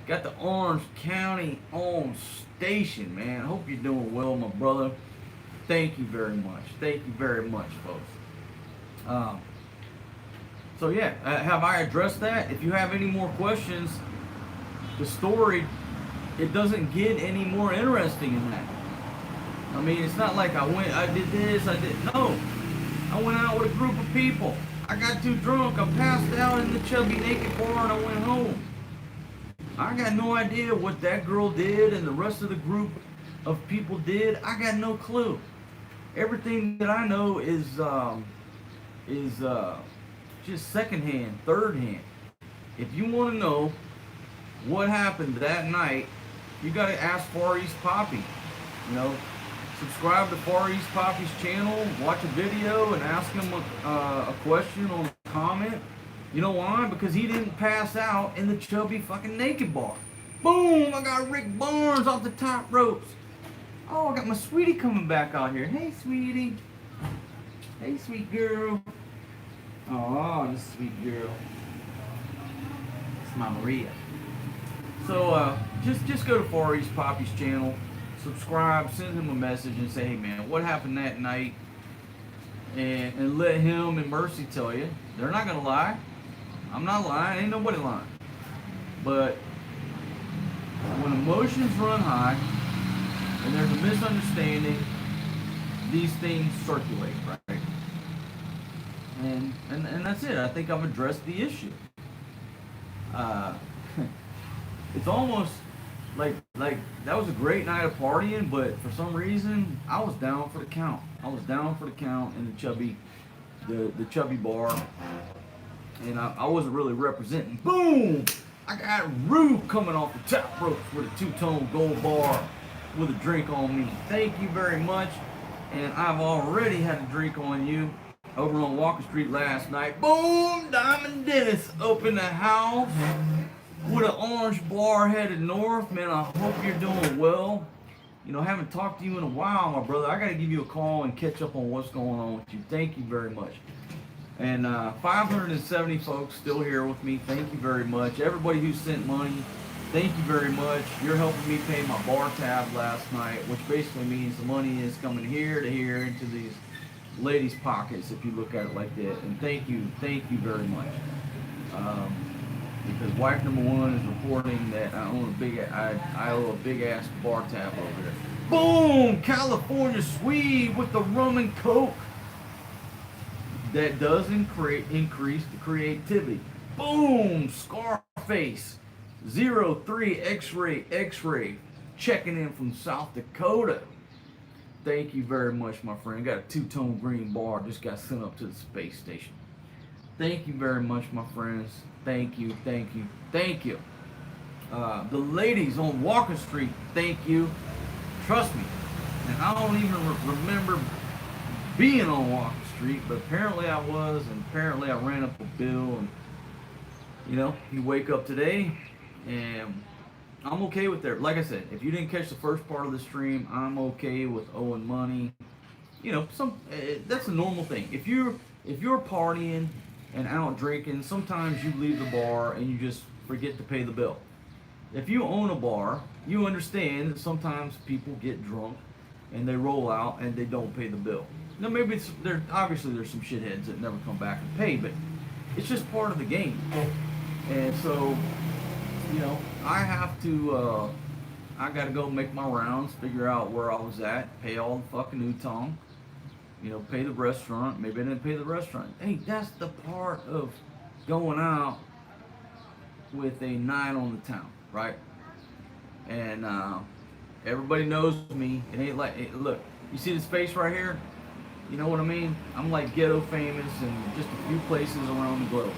Got the Orange County on station, man. I hope you're doing well, my brother. Thank you very much. Thank you very much, folks. So yeah, have I addressed that? If you have any more questions, the story, it doesn't get any more interesting than that. I mean, it's not like I did this, no. I went out with a group of people. I got too drunk. I passed out in the Chubby Naked bar and I went home. I got no idea what that girl did and the rest of the group of people did. I got no clue. Everything that I know is just secondhand, third hand. If you want to know what happened that night, you got to ask Far East Poppy. You know, subscribe to Far East Poppy's channel, watch a video, and ask him a question on a comment. You know why? Because he didn't pass out in the Chubby fucking Naked bar. Boom! I got Rick Barnes off the top ropes. Oh, I got my sweetie coming back out here. Hey, sweetie. Hey, sweet girl. Oh, this sweet girl. It's my Maria. So, just go to Far East Poppy's channel, subscribe, send him a message, and say, hey, man, what happened that night? And let him and Mercy tell you. They're not gonna lie. I'm not lying. Ain't nobody lying. But when emotions run high and there's a misunderstanding, these things circulate, right? And that's it. I think I've addressed the issue. It's almost like that was a great night of partying, but for some reason I was down for the count. I was down for the count in the Chubby bar, and I wasn't really representing. Boom! I got Rue coming off the top ropes with a two-tone gold bar with a drink on me. Thank you very much. And I've already had a drink on you over on Walker Street last night. Boom! Diamond Dennis up in the house with an orange bar headed north. Man, I hope you're doing well. You know, I haven't talked to you in a while, my brother. I got to give you a call and catch up on what's going on with you. Thank you very much. And 570 folks still here with me. Thank you very much. Everybody who sent money, thank you very much. You're helping me pay my bar tab last night, which basically means the money is coming here to here into these ladies' pockets, if you look at it like that. And thank you very much. Because wife number one is reporting that I owe a big ass bar tab over there. Boom! California Swede with the rum and coke. That does increase the creativity. Boom! Scarface 03 X-ray checking in from South Dakota. Thank you very much, my friend. Got a two-tone green bar. Just got sent up to the space station. Thank you very much, my friends. Thank you. The ladies on Walker Street, thank you. Trust me. And I don't even remember being on Walker Street, but apparently I was, and apparently I ran up a bill, and you know, you wake up today, and I'm okay with that. Like I said, if you didn't catch the first part of the stream, I'm okay with owing money. You know, that's a normal thing. If you're partying and out drinking, sometimes you leave the bar and you just forget to pay the bill. If you own a bar, you understand that sometimes people get drunk and they roll out and they don't pay the bill. Now maybe obviously there's some shitheads that never come back and pay, but it's just part of the game. And so, you know, I gotta go make my rounds, figure out where I was at, pay all the fucking Utong, you know, pay the restaurant. Maybe I didn't pay the restaurant. Hey, that's the part of going out with a night on the town, right? And everybody knows me. It ain't like, look, you see this face right here? You know what I mean? I'm like ghetto famous in just a few places around the globe.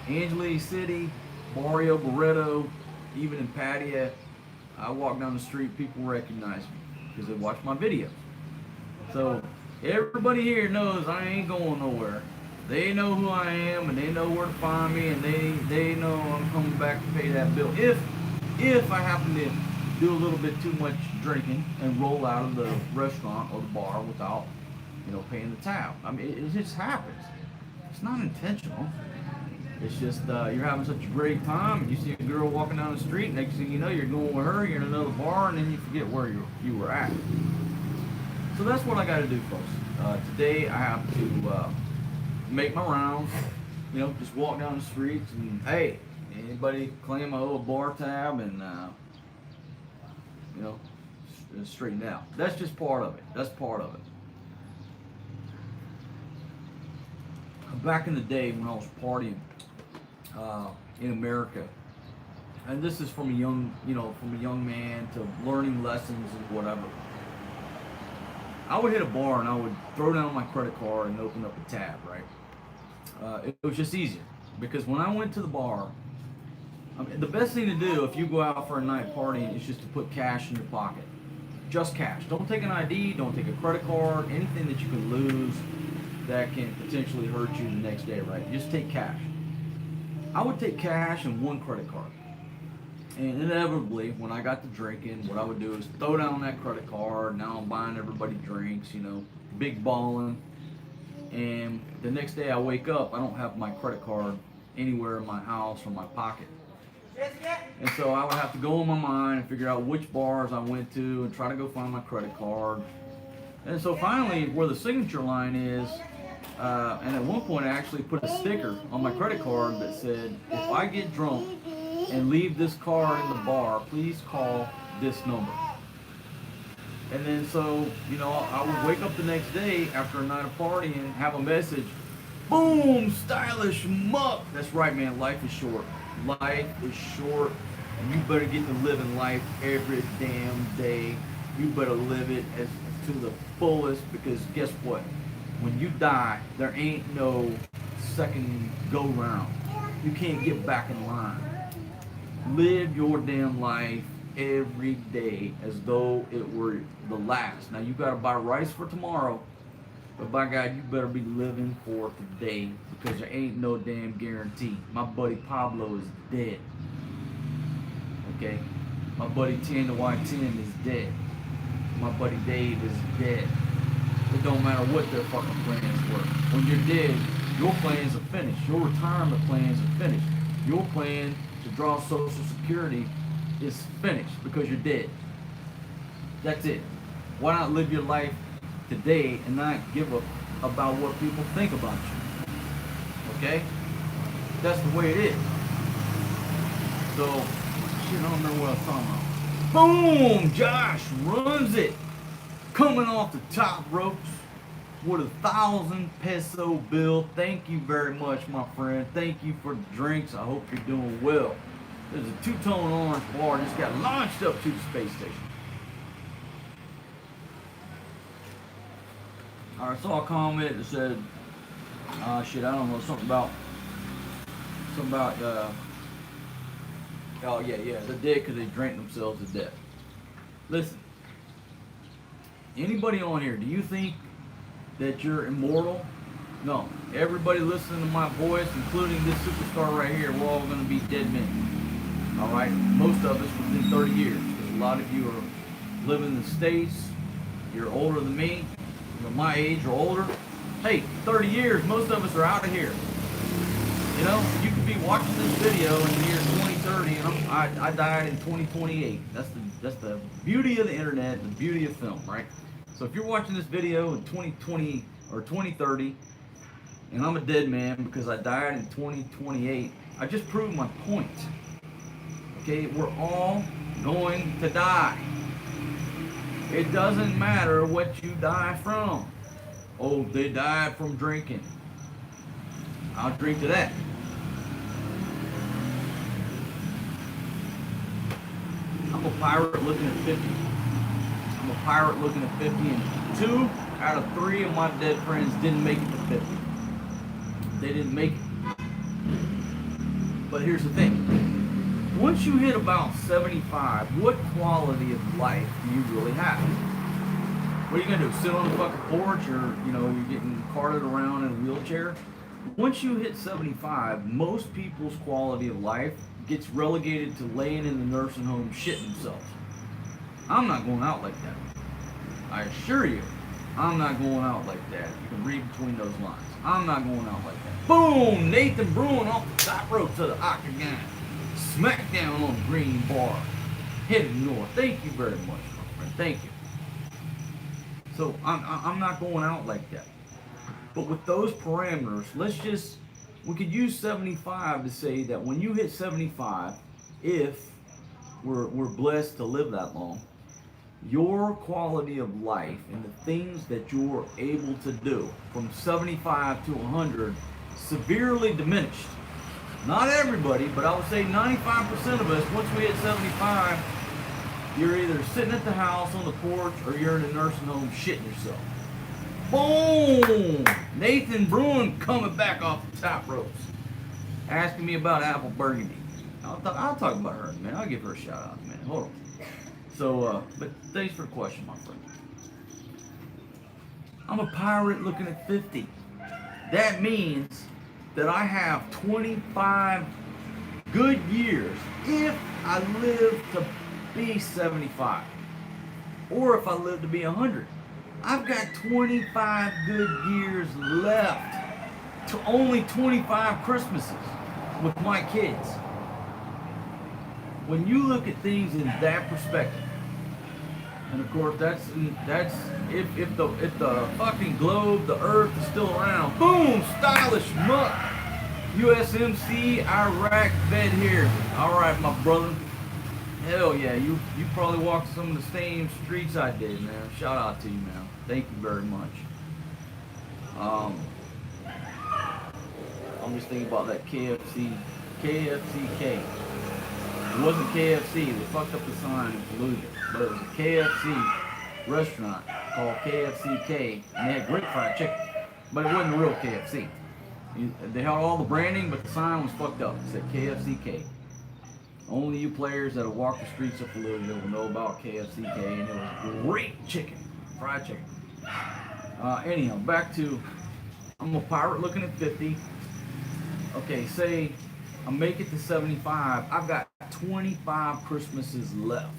Angeles City, Barrio Barreto, even in Patia. I walk down the street, people recognize me because they watch my videos. So everybody here knows I ain't going nowhere. They know who I am, and they know where to find me, and they know I'm coming back to pay that bill. If I happen to do a little bit too much drinking and roll out of the restaurant or the bar without paying the tab. I mean, it just happens. It's not intentional. It's just you're having such a great time, and you see a girl walking down the street. Next thing you know, you're going with her. You're in another bar, and then you forget where you were at. So that's what I got to do, folks. Today I have to make my rounds. Just walk down the streets and hey, anybody claim my little bar tab and straighten out. That's just part of it. That's part of it. Back in the day when I was partying in America, and this is from a young man to learning lessons and whatever. I would hit a bar and I would throw down my credit card and open up a tab, right? It was just easier because when I went to the bar, the best thing to do if you go out for a night partying is just to put cash in your pocket. Just cash. Don't take an ID, don't take a credit card, anything that you can lose that can potentially hurt you the next day, right? Just take cash. I would take cash and one credit card. And inevitably, when I got to drinking, what I would do is throw down that credit card. Now I'm buying everybody drinks, big balling. And the next day I wake up, I don't have my credit card anywhere in my house or my pocket. And so I would have to go in my mind and figure out which bars I went to and try to go find my credit card. And so finally, where the signature line is, and at one point I actually put a sticker on my credit card that said, if I get drunk and leave this card in the bar, please call this number. And then so, I would wake up the next day after a night of partying and have a message, boom, stylish muck. That's right, man, life is short. Life is short, and you better get to living life every damn day. You better live it as to the fullest, because guess what? When you die, there ain't no second go round. You can't get back in line. Live your damn life every day as though it were the last. Now you gotta buy rice for tomorrow, but by God, you better be living for today, because there ain't no damn guarantee. My buddy Pablo is dead. Okay? My buddy 10 to Y10 is dead. My buddy Dave is dead. It don't matter what their fucking plans were. When you're dead, your plans are finished. Your retirement plans are finished. Your plan to draw Social Security is finished because you're dead. That's it. Why not live your life today and not give a about what people think about you? Okay? That's the way it is. So, shit, I don't remember what I was talking about. Boom! Josh runs it. Coming off the top ropes with a 1,000 peso bill. Thank you very much, my friend. Thank you for the drinks. I hope you're doing well. There's a two-tone orange bar just got launched up to the space station. I saw a comment that said, shit, I don't know, something about, oh yeah, they're dead because they drank themselves to death. Listen, anybody on here, do you think that you're immortal? No. Everybody listening to my voice, including this superstar right here, we're all going to be dead men. Alright? Most of us within 30 years. Because a lot of you are living in the States. You're older than me. You're my age or older. Hey, 30 years, most of us are out of here. You could be watching this video in the year 2030, and I died in 2028. That's the beauty of the internet, the beauty of film, right? So if you're watching this video in 2020 or 2030, and I'm a dead man because I died in 2028, I just proved my point. Okay, we're all going to die. It doesn't matter what you die from. Oh, they died from drinking. I'll drink to that. I'm a pirate looking at 50. I'm a pirate looking at 50, and 2 out of 3 of my dead friends didn't make it to 50. They didn't make it. But here's the thing. Once you hit about 75, what quality of life do you really have? What are you gonna do? Sit on the fucking porch, or you're getting carted around in a wheelchair? Once you hit 75, most people's quality of life gets relegated to laying in the nursing home shitting themselves. I'm not going out like that. I assure you. I'm not going out like that. You can read between those lines. I'm not going out like that. Boom! Nathan Bruin off the top rope to the octagon. Smackdown on the green bar. Heading north. Thank you very much, my friend. Thank you. So I'm not going out like that. But with those parameters, we could use 75 to say that when you hit 75, if we're blessed to live that long, your quality of life and the things that you're able to do from 75 to 100 severely diminished. Not everybody, but I would say 95% of us, once we hit 75, you're either sitting at the house on the porch or you're in a nursing home shitting yourself. Boom! Nathan Bruin coming back off the top ropes. Asking me about Apple Burgundy. I'll talk about her, man. I'll give her a shout out, man. Hold on. So, but thanks for the question, my friend. I'm a pirate looking at 50. That means that I have 25 good years if I live to be 75. Or if I live to be 100. I've got 25 good years left to only 25 Christmases with my kids. When you look at things in that perspective, and of course that's if the fucking globe, the earth is still around, boom, stylish muck, USMC Iraq vet here. All right, my brother. Hell yeah, you probably walked some of the same streets I did, man. Shout out to you, man. Thank you very much. I'm just thinking about that KFCK. It wasn't KFC. They fucked up the sign in Fallujah. But it was a KFC restaurant called KFCK. And they had great fried chicken. But it wasn't a real KFC. They had all the branding, but the sign was fucked up. It said KFCK. Only you players that have walked the streets of Fallujah will know about KFCK. And it was great chicken. Fried chicken. Anyhow, back to, I'm a pirate looking at 50. Okay, say I make it to 75. I've got 25 Christmases left.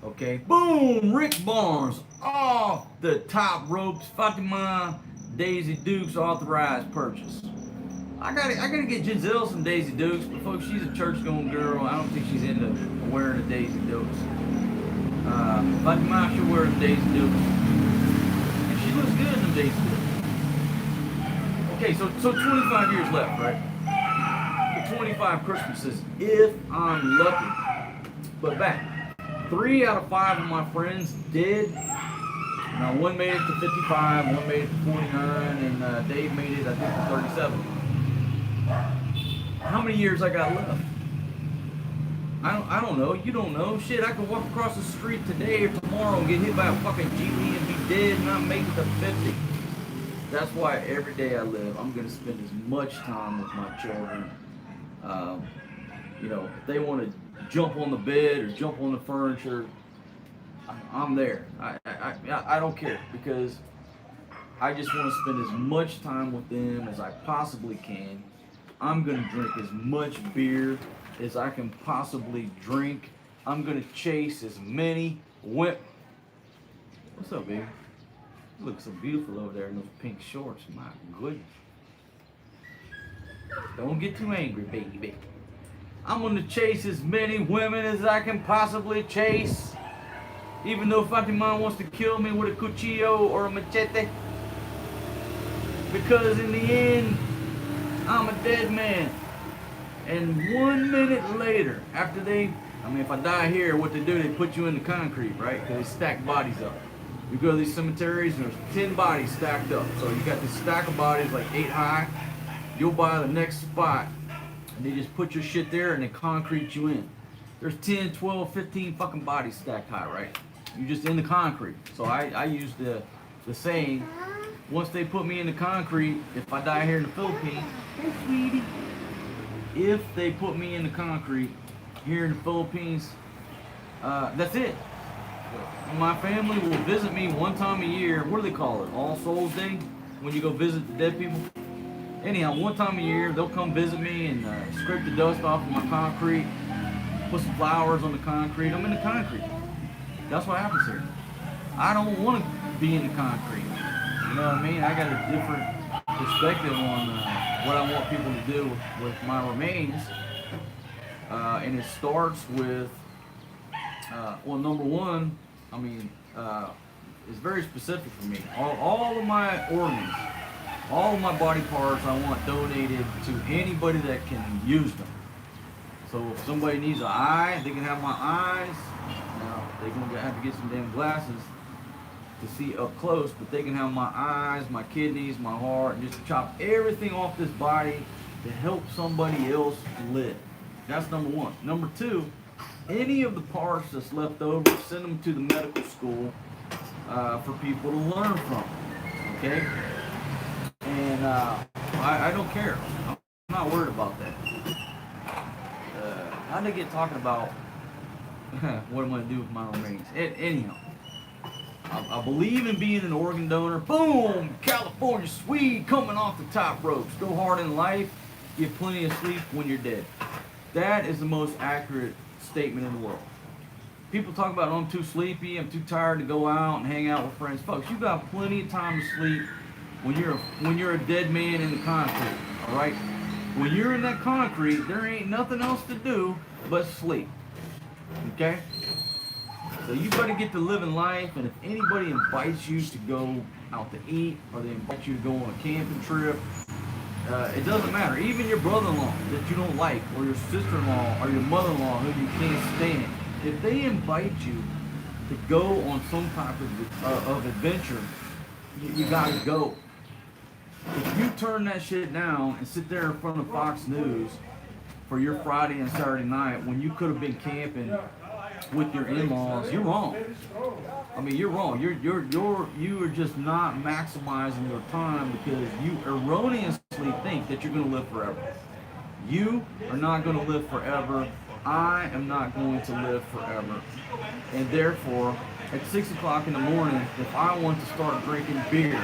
Okay, boom, Rick Barnes off the top ropes. Fatima Daisy Dukes authorized purchase. I gotta get Giselle some Daisy Dukes, but folks, she's a church-going girl. I don't think she's into wearing the Daisy Dukes. Fatima should wear the Daisy Dukes. And she looks good in the Daisy Dukes. Okay, so 25 years left, right? 25 Christmases if I'm lucky. But back, 3 out of 5 of my friends did. Now one made it to 55, one made it to 49, and Dave made it, I think, to 37. How many years I got left? I don't know. You don't know. Shit, I could walk across the street today or tomorrow and get hit by a fucking GV and be dead and not make it to 50. That's why every day I live, I'm going to spend as much time with my children. You know, if they want to jump on the bed or jump on the furniture, I'm there. I don't care, because I just want to spend as much time with them as I possibly can. I'm going to drink as much beer as I can possibly drink. I'm going to chase as many women. What's up, baby? You look so beautiful over there in those pink shorts. My goodness. Don't get too angry, baby. I'm gonna chase as many women as I can possibly chase. Even though Fatima wants to kill me with a cuchillo or a machete. Because in the end, I'm a dead man. And 1 minute later, after if I die here, what they do, they put you in the concrete, right? Because they stack bodies up. You go to these cemeteries and there's 10 bodies stacked up. So you got this stack of bodies like 8 high. You'll buy the next spot and they just put your shit there and they concrete you in. There's 10, 12, 15 fucking bodies stacked high, right? You're just in the concrete. So I use the saying, once they put me in the concrete, if I die here in the Philippines, hey sweetie, if they put me in the concrete here in the Philippines, that's it. My family will visit me one time a year. What do they call it? All Souls Day? When you go visit the dead people? Anyhow, one time a year, they'll come visit me and scrape the dust off of my concrete, put some flowers on the concrete. I'm in the concrete. That's what happens here. I don't want to being in concrete. You know what I mean? I got a different perspective on what I want people to do with my remains. And it starts with, well, number one, I mean, it's very specific for me. All of my organs, all of my body parts I want donated to anybody that can use them. So if somebody needs an eye, they can have my eyes. Now, they're going to have to get some damn glasses to see up close, but they can have my eyes, my kidneys, my heart, and just chop everything off this body to help somebody else live. That's number one. Number two, any of the parts that's left over, send them to the medical school for people to learn from. Okay? And I don't care. I'm not worried about that. How did I get talking about what I'm going to do with my remains? Anyhow, I believe in being an organ donor. Boom! California Swede coming off the top ropes. Go hard in life, get plenty of sleep when you're dead. That is the most accurate statement in the world. People talk about, oh, I'm too sleepy, I'm too tired to go out and hang out with friends. Folks, you got plenty of time to sleep when you're a dead man in the concrete, all right? When you're in that concrete, there ain't nothing else to do but sleep, okay? So you better get to living life, and if anybody invites you to go out to eat, or they invite you to go on a camping trip, it doesn't matter. Even your brother-in-law that you don't like, or your sister-in-law, or your mother-in-law who you can't stand, if they invite you to go on some type of adventure, you gotta go. If you turn that shit down and sit there in front of Fox News for your Friday and Saturday night when you could have been camping with your in-laws, you're wrong. I mean, you're wrong. You are just not maximizing your time because you erroneously think that you're going to live forever. You are not going to live forever. I am not going to live forever. And therefore, at 6 o'clock in the morning, if I want to start drinking beer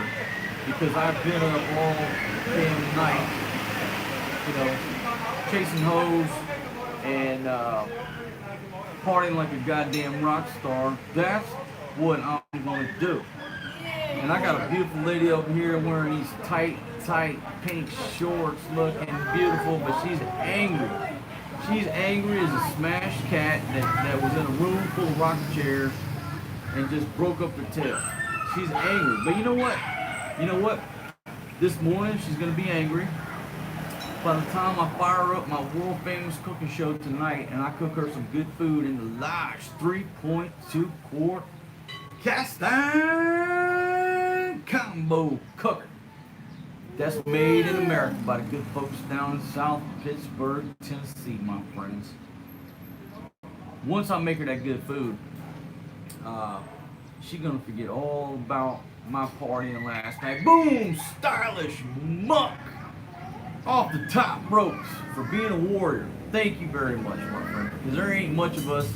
because I've been up all damn night, you know, chasing hoes and partying like a goddamn rock star, that's what I'm going to do. And I got a beautiful lady over here wearing these tight pink shorts, looking beautiful, but she's angry. She's angry as a smashed cat that was in a room full of rocking chairs and just broke up her tail. She's angry. But you know what? This morning she's going to be angry. By the time I fire up my world famous cooking show tonight and I cook her some good food in the large 3.2 quart cast iron combo cooker. That's made in America by the good folks down in South Pittsburgh, Tennessee, my friends. Once I make her that good food, she's gonna forget all about my partying last night. Boom! Stylish muck off the top ropes for being a warrior. Thank you very much, my friend. Because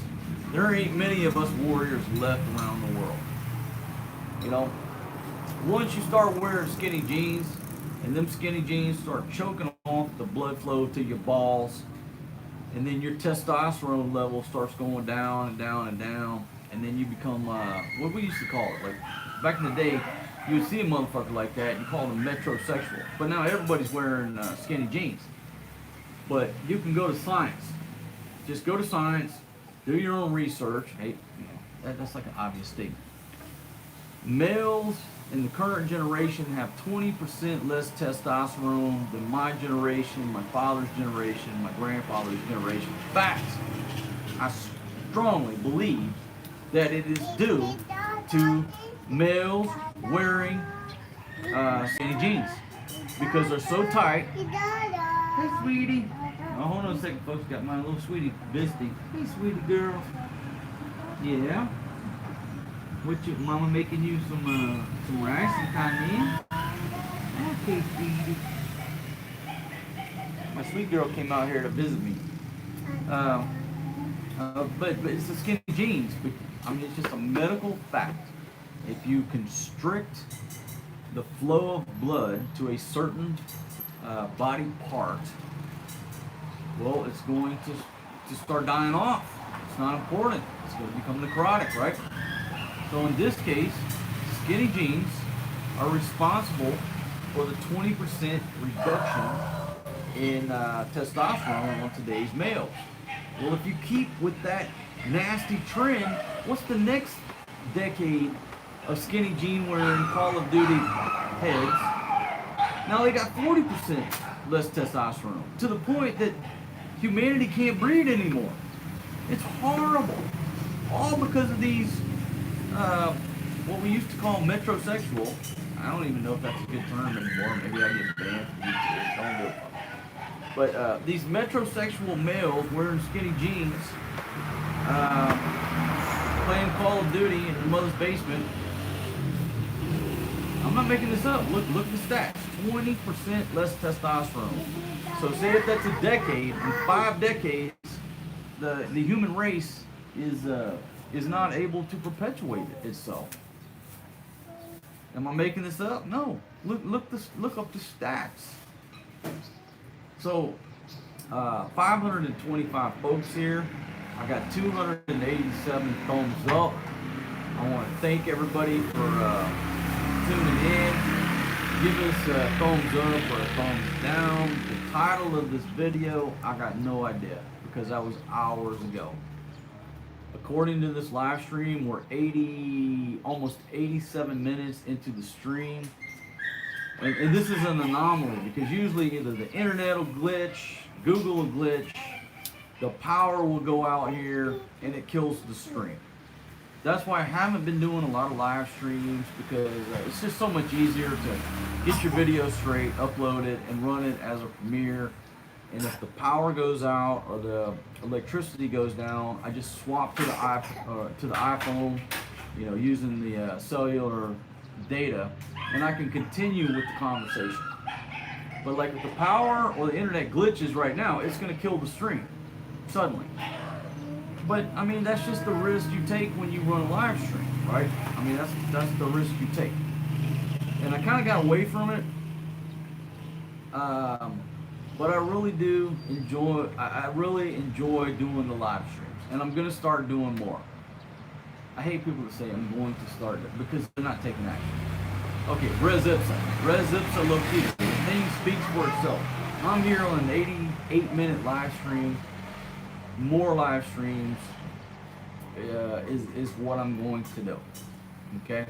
there ain't many of us warriors left around the world. You know, once you start wearing skinny jeans, and them skinny jeans start choking off the blood flow to your balls, and then your testosterone level starts going down and down and down, and then you become, what we used to call it, like, back in the day, you would see a motherfucker like that, and you call them metrosexual. But now everybody's wearing skinny jeans. But you can go to science. Just go to science, do your own research. Hey, you know, that's like an obvious statement. Males in the current generation have 20% less testosterone than my generation, my father's generation, my grandfather's generation. Facts. I strongly believe that it is due to males wearing skinny jeans because they're so tight. Hey, sweetie. Oh, hold on a second, folks. Got my little sweetie Misty. Hey, sweetie girl. Yeah. What you, mama making you some rice and cayenne? Okay, sweetie. My sweet girl came out here to visit me. But it's the skinny jeans. But I mean, it's just a medical fact. If you constrict the flow of blood to a certain body part, well, it's going to start dying off. It's not important. It's going to become necrotic, right? So in this case, skinny jeans are responsible for the 20% reduction in testosterone on today's males. Well, if you keep with that nasty trend, what's the next decade of skinny jean wearing Call of Duty heads? Now they got 40% less testosterone, to the point that humanity can't breed anymore. It's horrible. All because of these, what we used to call metrosexual. I don't even know if that's a good term anymore. Maybe I get banned from YouTube. Don't do it. But these metrosexual males wearing skinny jeans, playing Call of Duty in their mother's basement. I'm not making this up. Look at the stats. 20% less testosterone. So say if that's a decade, in 5 decades, the human race is not able to perpetuate itself. Am I making this up? No. Look up the stats. So 525 folks here. I got 287 thumbs up. I want to thank everybody for tuning in. Give us a thumbs up or a thumbs down. The title of this video, I got no idea because that was hours ago. According to this live stream, we're almost 87 minutes into the stream. And this is an anomaly because usually either the internet will glitch, Google will glitch, the power will go out here, and it kills the stream. That's why I haven't been doing a lot of live streams, because it's just so much easier to get your video straight, upload it, and run it as a Premiere. And if the power goes out or the electricity goes down, I just swap to the iPhone, using the cellular data, and I can continue with the conversation. But like if the power or the internet glitches right now, it's going to kill the stream suddenly. But I mean, that's just the risk you take when you run a live stream, right? I mean, that's the risk you take. And I kind of got away from it, but I really do enjoy. I really enjoy doing the live streams, and I'm gonna start doing more. I hate people that say I'm going to start it because they're not taking action. Okay, Res Ipsa located. The thing speaks for itself. I'm here on an 88-minute live stream. More live streams is what I'm going to do. Okay,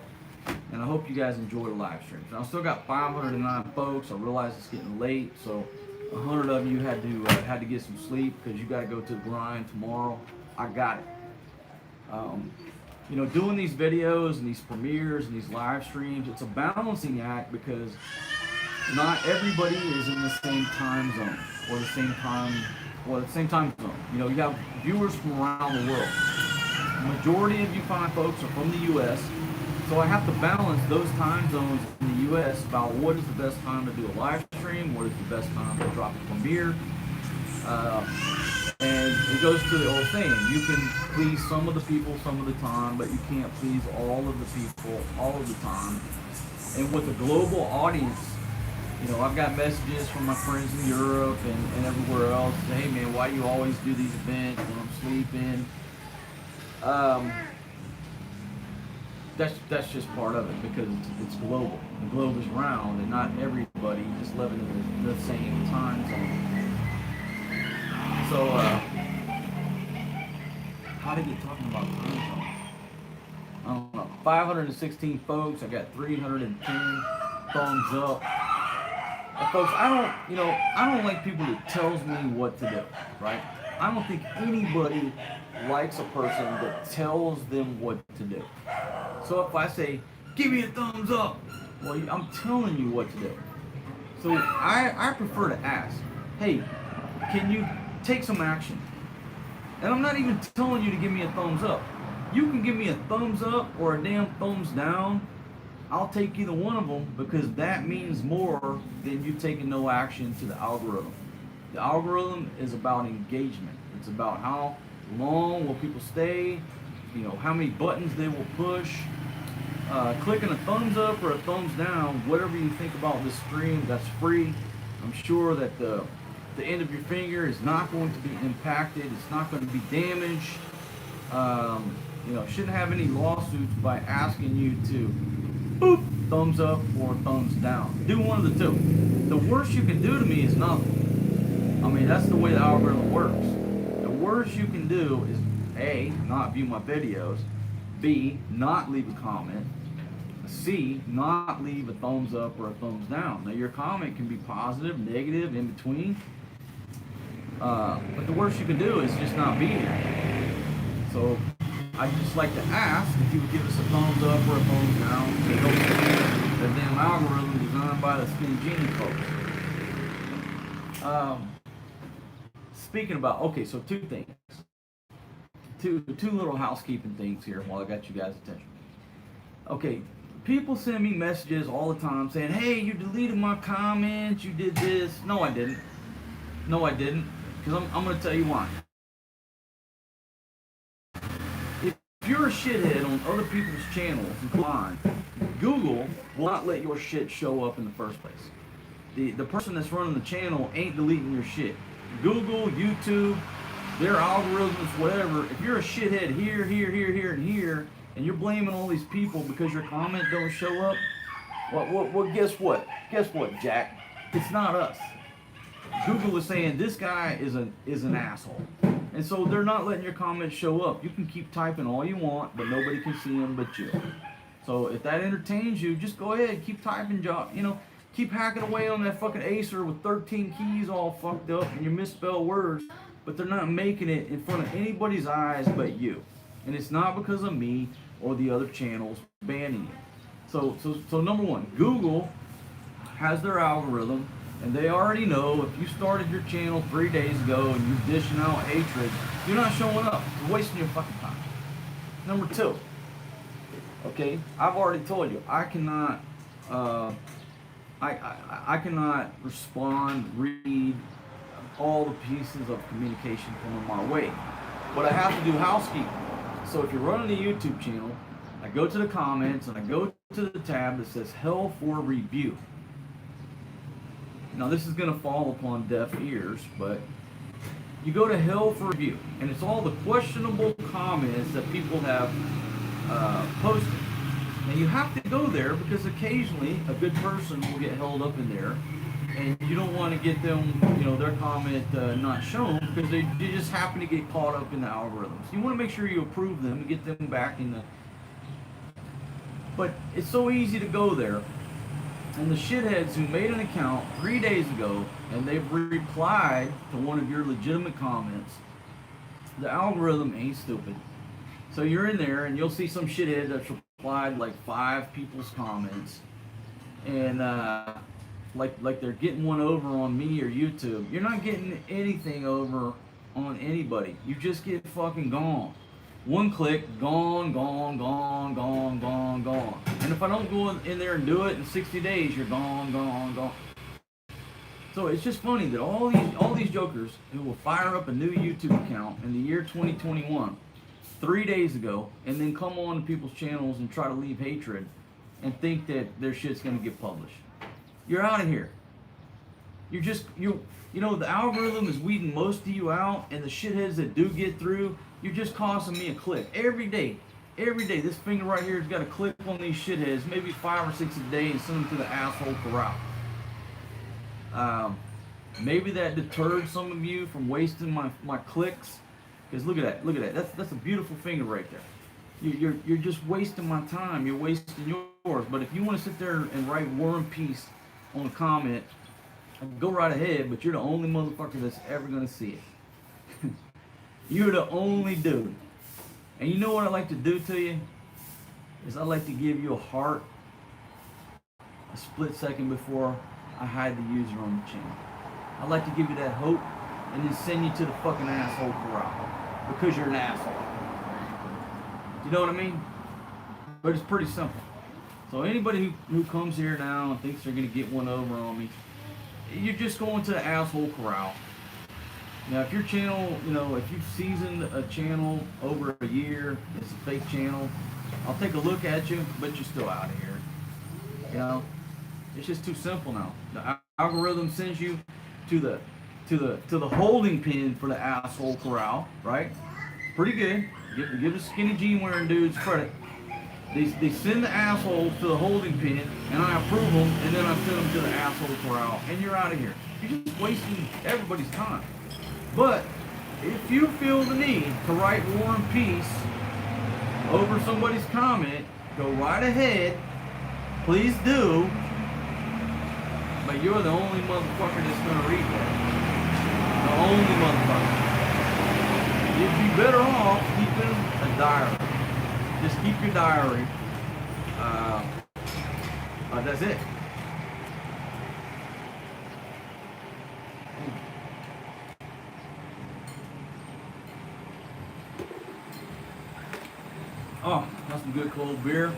and I hope you guys enjoy the live streams. Now, I still got 509 folks. I realize it's getting late, so 100 of you had to get some sleep because you got to go to the grind tomorrow. I got it. Doing these videos and these premieres and these live streams, it's a balancing act because not everybody is in the same time zone or the same time zone. You have viewers from around the world. The majority of you fine folks are from the U.S., so I have to balance those time zones in the U.S. about what is the best time to do a live stream, what is the best time to drop a premiere. And it goes to the old saying, you can please some of the people some of the time, but you can't please all of the people all of the time. And with a global audience, I've got messages from my friends in Europe and everywhere else. Say, hey man, why do you always do these events when I'm sleeping? That's just part of it because it's global. The globe is round, and not everybody is living in the same time zone. So, how to get talking about time zone? I don't know. 516 folks. I got 310 thumbs up. Folks, I don't like people that tells me what to do, right? I don't think anybody likes a person that tells them what to do. So if I say, give me a thumbs up, well, I'm telling you what to do. So I prefer to ask, hey, can you take some action? And I'm not even telling you to give me a thumbs up. You can give me a thumbs up or a damn thumbs down. I'll take either one of them because that means more than you taking no action to the algorithm. The algorithm is about engagement. It's about how long will people stay, how many buttons they will push. Clicking a thumbs up or a thumbs down, whatever you think about this stream, that's free. I'm sure that the end of your finger is not going to be impacted. It's not going to be damaged. Shouldn't have any lawsuits by asking you to boop, thumbs up or thumbs down. Do one of the two. The worst you can do to me is nothing. I mean, that's the way the algorithm works. The worst you can do is A, not view my videos, B, not leave a comment, C, not leave a thumbs up or a thumbs down. Now your comment can be positive, negative, in between, but the worst you can do is just not be here. So I'd just like to ask if you would give us a thumbs up or a thumbs down to help the damn algorithm designed by the Skinny Genie folks. Speaking about, okay, so two things. Two little housekeeping things here while I got you guys' attention. Okay, people send me messages all the time saying, hey, you deleted my comments, you did this. No, I didn't. No, I didn't. Because I'm going to tell you why. If you're a shithead on other people's channels, including Google will not let your shit show up in the first place. The person that's running the channel ain't deleting your shit. Google, YouTube, their algorithms, whatever. If you're a shithead here, and here, and you're blaming all these people because your comment don't show up, well, guess what? Guess what, Jack? It's not us. Google is saying this guy is an asshole, and so they're not letting your comments show up. You can keep typing all you want, but nobody can see them but you. So if that entertains you, just go ahead, keep typing, keep hacking away on that fucking Acer with 13 keys all fucked up and you misspell words, but they're not making it in front of anybody's eyes but you. And it's not because of me or the other channels banning you. So number one, Google has their algorithm, and they already know if you started your channel 3 days ago and you're dishing out hatred, you're not showing up. You're wasting your fucking time. Number two, okay, I've already told you, I cannot I cannot respond, read all the pieces of communication coming my way. But I have to do housekeeping. So if you're running a YouTube channel, I go to the comments and I go to the tab that says Hell for Review. Now this is going to fall upon deaf ears, but you go to Hell for Review, and it's all the questionable comments that people have posted. Now you have to go there because occasionally a good person will get held up in there, and you don't want to get them, their comment not shown because they just happen to get caught up in the algorithms. You want to make sure you approve them and get them back in the. But it's so easy to go there, and the shitheads who made an account 3 days ago and they've replied to one of your legitimate comments, the algorithm ain't stupid. So you're in there and you'll see some shithead that's replied like 5 people's comments, and like they're getting one over on me or YouTube. You're not getting anything over on anybody. You just get fucking gone. One click, gone, gone, gone, gone, gone, gone. And if I don't go in there and do it in 60 days, you're gone, gone, gone. So it's just funny that all these jokers who will fire up a new YouTube account in the year 2021, 3 days ago, and then come on to people's channels and try to leave hatred and think that their shit's gonna get published. You're out of here. You're just, the algorithm is weeding most of you out, and the shitheads that do get through, you're just costing me a click. Every day, this finger right here has got to click on these shitheads, maybe 5 or 6 a day, and send them to the asshole corral. Maybe that deterred some of you from wasting my clicks, because look at that. That's a beautiful finger right there. You're just wasting my time. You're wasting yours. But if you want to sit there and write War and Peace on a comment, go right ahead, but you're the only motherfucker that's ever gonna see it. You're the only dude. And you know what I like to do to you? Is I like to give you a heart a split second before I hide the user on the channel. I like to give you that hope and then send you to the fucking asshole corral because you're an asshole. You know what I mean? But it's pretty simple. So anybody who comes here now and thinks they're gonna get one over on me, you're just going to the asshole corral. Now, if your channel, if you've seasoned a channel over a year, it's a fake channel, I'll take a look at you, but you're still out of here. It's just too simple now. The algorithm sends you to the holding pen for the asshole corral, right? Pretty good. Give the skinny jean wearing dudes credit. They send the assholes to the holding pen, and I approve them, and then I send them to the asshole corral, and you're out of here. You're just wasting everybody's time. But if you feel the need to write War and Peace over somebody's comment, go right ahead. Please do. But you're the only motherfucker that's gonna read that. The only motherfucker. You'd be better off keeping a diary. Just keep your diary. That's it. Oh, that's some good cold beer.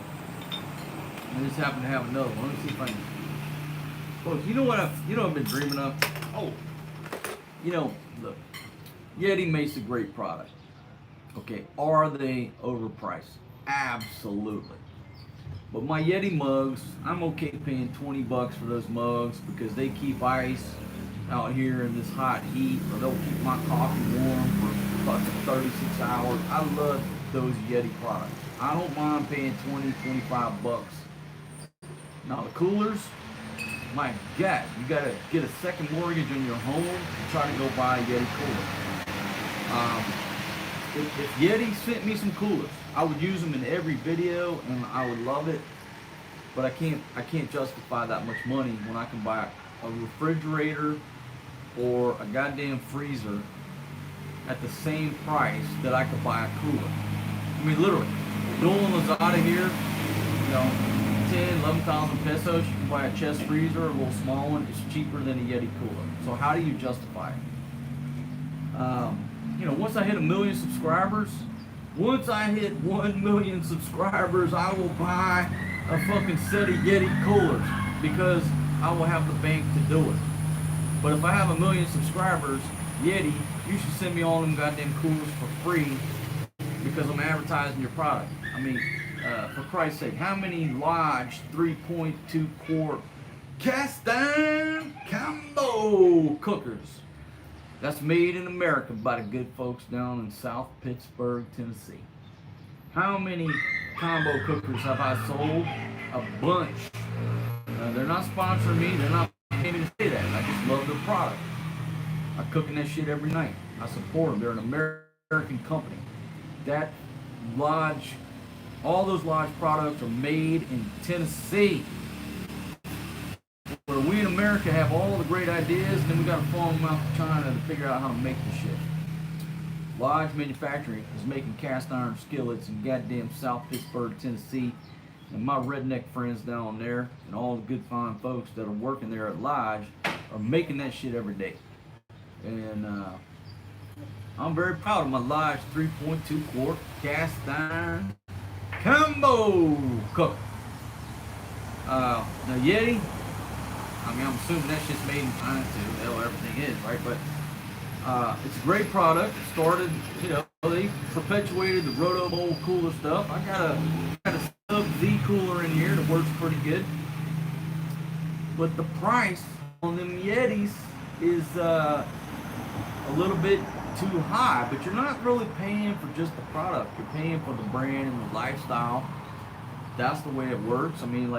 I just happen to have another one. Let me see if I can. Folks, you know what I've been dreaming of? Oh, look, Yeti makes a great product. Okay, are they overpriced? Absolutely. But my Yeti mugs, I'm okay paying 20 bucks for those mugs because they keep ice out here in this hot heat, or they'll keep my coffee warm for about 36 hours. I love those Yeti products. I don't mind paying 20, 25 bucks. Now the coolers, my God, you gotta get a second mortgage on your home and try to go buy a Yeti cooler. If Yeti sent me some coolers, I would use them in every video and I would love it. But I can't justify that much money when I can buy a refrigerator or a goddamn freezer at the same price that I could buy a cooler. I mean, literally, Nolan Lazada here, 10, 11,000 pesos, you can buy a chest freezer, a little small one. It's cheaper than a Yeti cooler. So how do you justify it? Once I hit 1 million subscribers, once I hit 1 million subscribers, I will buy a fucking set of Yeti coolers because I will have the bank to do it. But if I have 1 million subscribers, Yeti, you should send me all them goddamn coolers for free because I'm advertising your product. I mean, for Christ's sake, how many Lodge 3.2 quart cast iron combo cookers that's made in America by the good folks down in South Pittsburgh, Tennessee? How many combo cookers have I sold? A bunch. They're not sponsoring me. They're not paying me to say that. I just love their product. I'm cooking that shit every night. I support them. They're an American company. That Lodge, all those Lodge products are made in Tennessee. Where we in America have all the great ideas, and then we got to follow them out to China to figure out how to make the shit. Lodge Manufacturing is making cast iron skillets in goddamn South Pittsburgh, Tennessee. And my redneck friends down there and all the good fine folks that are working there at Lodge are making that shit every day. And I'm very proud of my Lodge 3.2 quart cast iron combo cooker. Now Yeti, I mean, I'm assuming that shit's made in China too. Hell, everything is, right? But it's a great product. It started, they perpetuated the Roto Bowl cooler stuff. I got a Sub-Z cooler in here that works pretty good. But the price on them Yetis is a little bit too high. But you're not really paying for just the product. You're paying for the brand and the lifestyle. That's the way it works. I mean,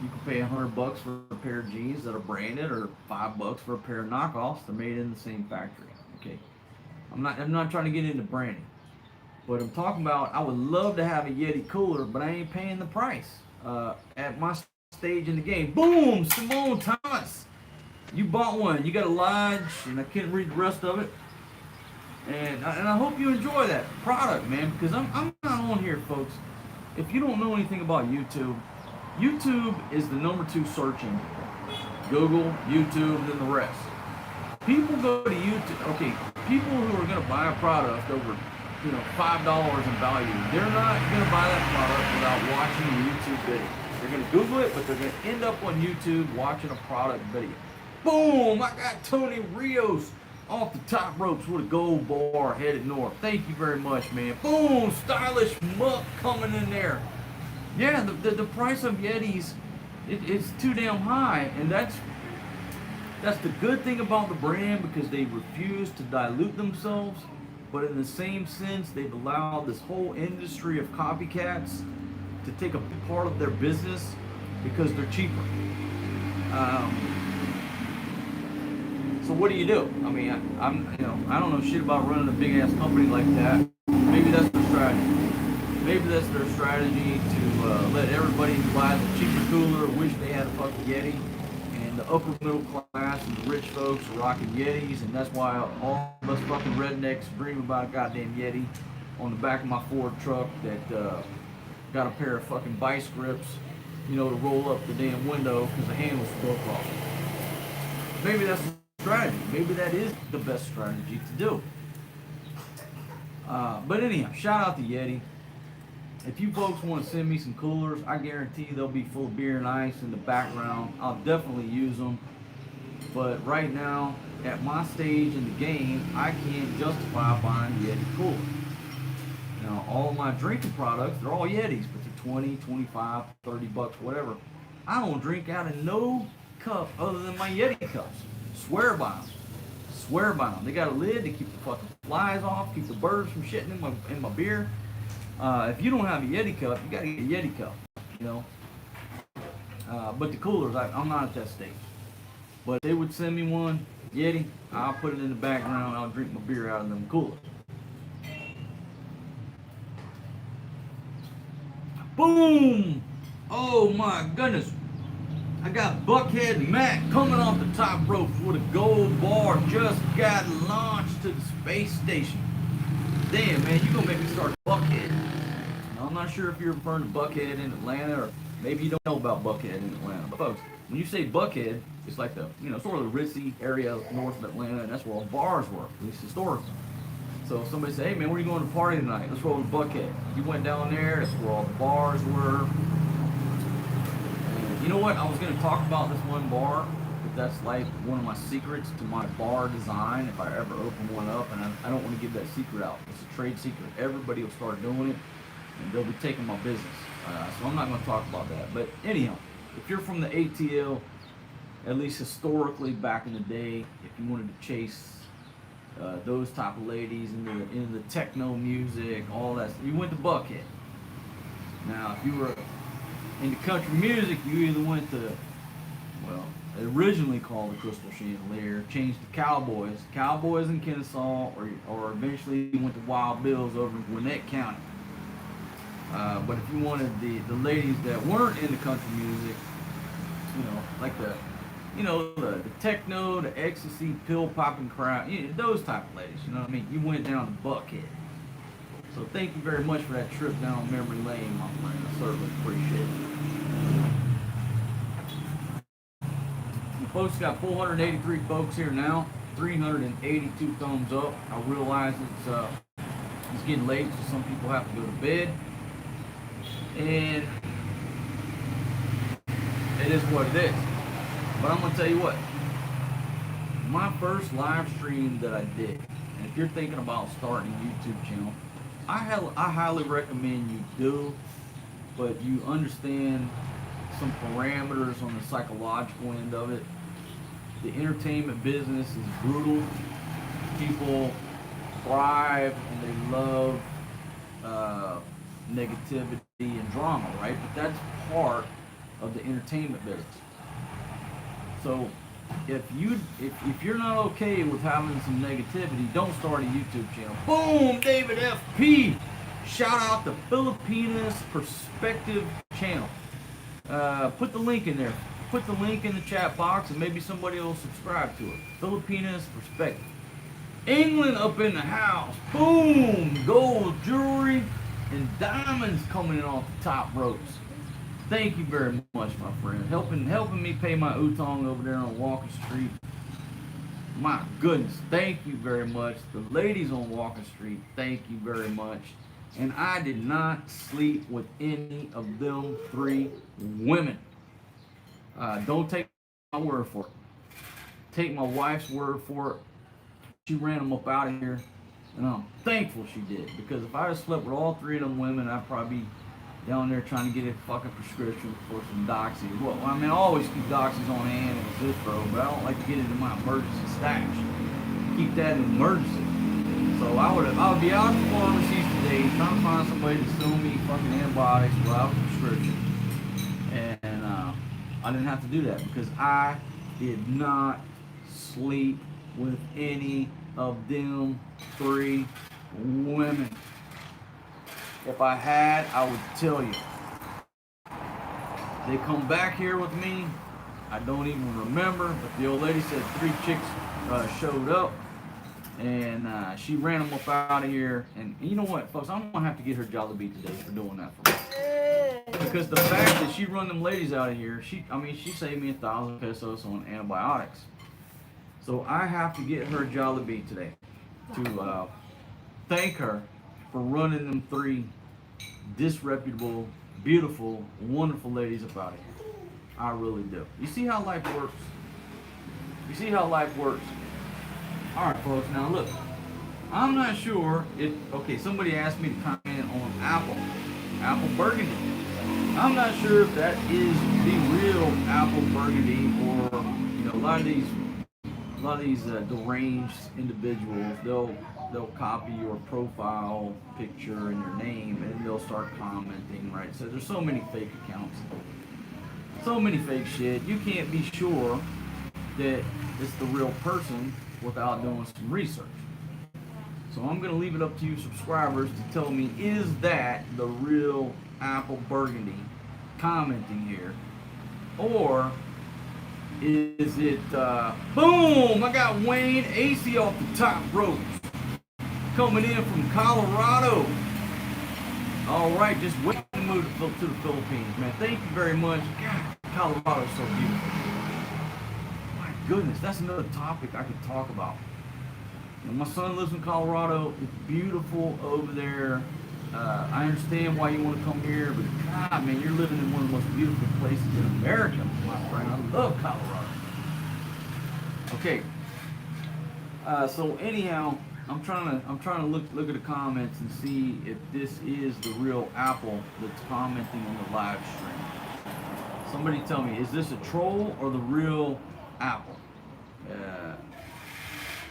you can pay $100 for a pair of jeans that are branded, or $5 for a pair of knockoffs. They're made in the same factory. Okay, I'm not trying to get into branding, but I'm talking about I would love to have a Yeti cooler, but I ain't paying the price. At my stage in the game, boom, Simone Thomas, you bought one. You got a Lodge, and I can't read the rest of it. And I hope you enjoy that product, man, because I'm not on here, folks. If you don't know anything about YouTube. YouTube is the #2 search engine. Google, YouTube, and then the rest. People go to YouTube. Okay, people who are going to buy a product over, $5 in value, they're not going to buy that product without watching a YouTube video. They're going to Google it, but they're going to end up on YouTube watching a product video. Boom! I got Tony Rios off the top ropes with a gold bar headed north. Thank you very much, man. Boom! Stylish muck coming in there. Yeah, the price of Yetis, it's too damn high, and that's the good thing about the brand, because they refuse to dilute themselves, but in the same sense, they've allowed this whole industry of copycats to take a part of their business because they're cheaper. So what do you do? I mean, I don't know shit about running a big ass company like that. Maybe that's their strategy. Maybe that's their strategy to let everybody who buys a cheaper cooler wish they had a fucking Yeti. And the upper middle class and the rich folks are rocking Yetis, and that's why all of us fucking rednecks dream about a goddamn Yeti on the back of my Ford truck that got a pair of fucking vice grips, to roll up the damn window because the handles broke off. Maybe that's the strategy. Maybe that is the best strategy to do. But anyhow, shout out to Yeti. If you folks want to send me some coolers, I guarantee they'll be full of beer and ice in the background. I'll definitely use them. But right now, at my stage in the game, I can't justify buying Yeti coolers. Now, all my drinking products, they're all Yetis, but they're 20, 25, 30 bucks, whatever. I don't drink out of no cup other than my Yeti cups. Swear by them. Swear by them. They got a lid to keep the fucking flies off, keep the birds from shitting in my beer. If you don't have a Yeti cup, you gotta get a Yeti cup, But the coolers, I'm not at that stage. But if they would send me one, Yeti, I'll put it in the background, I'll drink my beer out of them coolers. Boom! Oh my goodness. I got Buckhead Matt coming off the top ropes with a gold bar, just got launched to the space station. Damn, man, you gonna make me start Buckhead. Now, I'm not sure if you're referring to Buckhead in Atlanta, or maybe you don't know about Buckhead in Atlanta. But folks, when you say Buckhead, it's like the, sort of the ritzy area north of Atlanta, and that's where all bars were, at least historically. So if somebody say, hey man, where are you going to party tonight? Let's roll to Buckhead. You went down there, that's where all the bars were. And you know what? I was going to talk about this one bar, but that's like one of my secrets to my bar design if I ever open one up, and I don't want to give that secret out. It's a trade secret. Everybody will start doing it, and they'll be taking my business. So I'm not going to talk about that. But anyhow, if you're from the ATL, at least historically back in the day, if you wanted to chase those type of ladies in the techno music, all that, you went to Buckhead. Now, if you were into country music, you either went to, well, originally called the Crystal Chandelier, changed to Cowboys in Kennesaw, or eventually you went to Wild Bill's over in Gwinnett County. But if you wanted the ladies that weren't into country music, like the techno, the ecstasy, pill popping crowd, those type of ladies, you know what I mean? You went down to Buckhead. So thank you very much for that trip down memory lane, my friend. I certainly appreciate it. The folks got 483 folks here now, 382 thumbs up. I realize it's getting late, so some people have to go to bed. And it is what it is. But I'm going to tell you what, my first live stream that I did, and if you're thinking about starting a YouTube channel, I highly recommend you do, but you understand some parameters on the psychological end of it. The entertainment business is brutal. People thrive and they love negativity and drama, right? But that's part of the entertainment business. So if you're not okay with having some negativity, don't start a YouTube channel. Boom, David FP. Shout out the Filipinas Perspective channel. Put the link in there. Put the link in the chat box, and maybe somebody will subscribe to it. Filipinas Perspective. England up in the house. Boom, gold jewelry and diamonds coming in off the top ropes. Thank you very much, my friend. Helping me pay my utong over there on Walker Street. My goodness, thank you very much. The ladies on Walker Street, thank you very much. And I did not sleep with any of them 3 women. Don't take my word for it. Take my wife's word for it. She ran them up out of here, and I'm thankful she did, because if I had slept with all 3 of them women, I'd probably be down there trying to get a fucking prescription for some doxy. Well, I mean, I always keep doxies on hand and a Zithro, but I don't like to get it in my emergency stash. Keep that in emergency. So I would be out at the pharmacies today day trying to find somebody to sell me fucking antibiotics without a prescription. And I didn't have to do that because I did not sleep with any of them 3 women. If I had, I would tell you. They come back here with me. I don't even remember, but the old lady said 3 chicks showed up, and she ran them up out of here. And you know what, folks? I'm gonna have to get her Jollibee today for doing that for me. Because the fact that she run them ladies out of here, she saved me 1,000 pesos on antibiotics. So I have to get her Jollibee today to thank her for running them 3 disreputable, beautiful, wonderful ladies up out of here. I really do. You see how life works? You see how life works? Alright, folks, now look. I'm not sure if, okay, somebody asked me to comment on Apple Burgundy. I'm not sure if that is the real Apple Burgundy, or, you know, a lot of these deranged individuals, they'll copy your profile picture and your name, and they'll start commenting, right? So there's so many fake accounts, so many fake shit. You can't be sure that it's the real person without doing some research. So I'm going to leave it up to you subscribers to tell me, is that the real Apple Burgundy commenting here? Or is it, boom, I got Wayne AC off the top ropes, coming in from Colorado. All right, just waiting to move to the Philippines, man. Thank you very much. God, Colorado's so beautiful. My goodness, that's another topic I could talk about. You know, my son lives in Colorado. It's beautiful over there. I understand why you want to come here, but God, man, you're living in one of the most beautiful places in America, my friend. I love Colorado. Okay. So anyhow, I'm trying to look at the comments and see if this is the real Apple that's commenting on the live stream. Somebody tell me, is this a troll or the real Apple?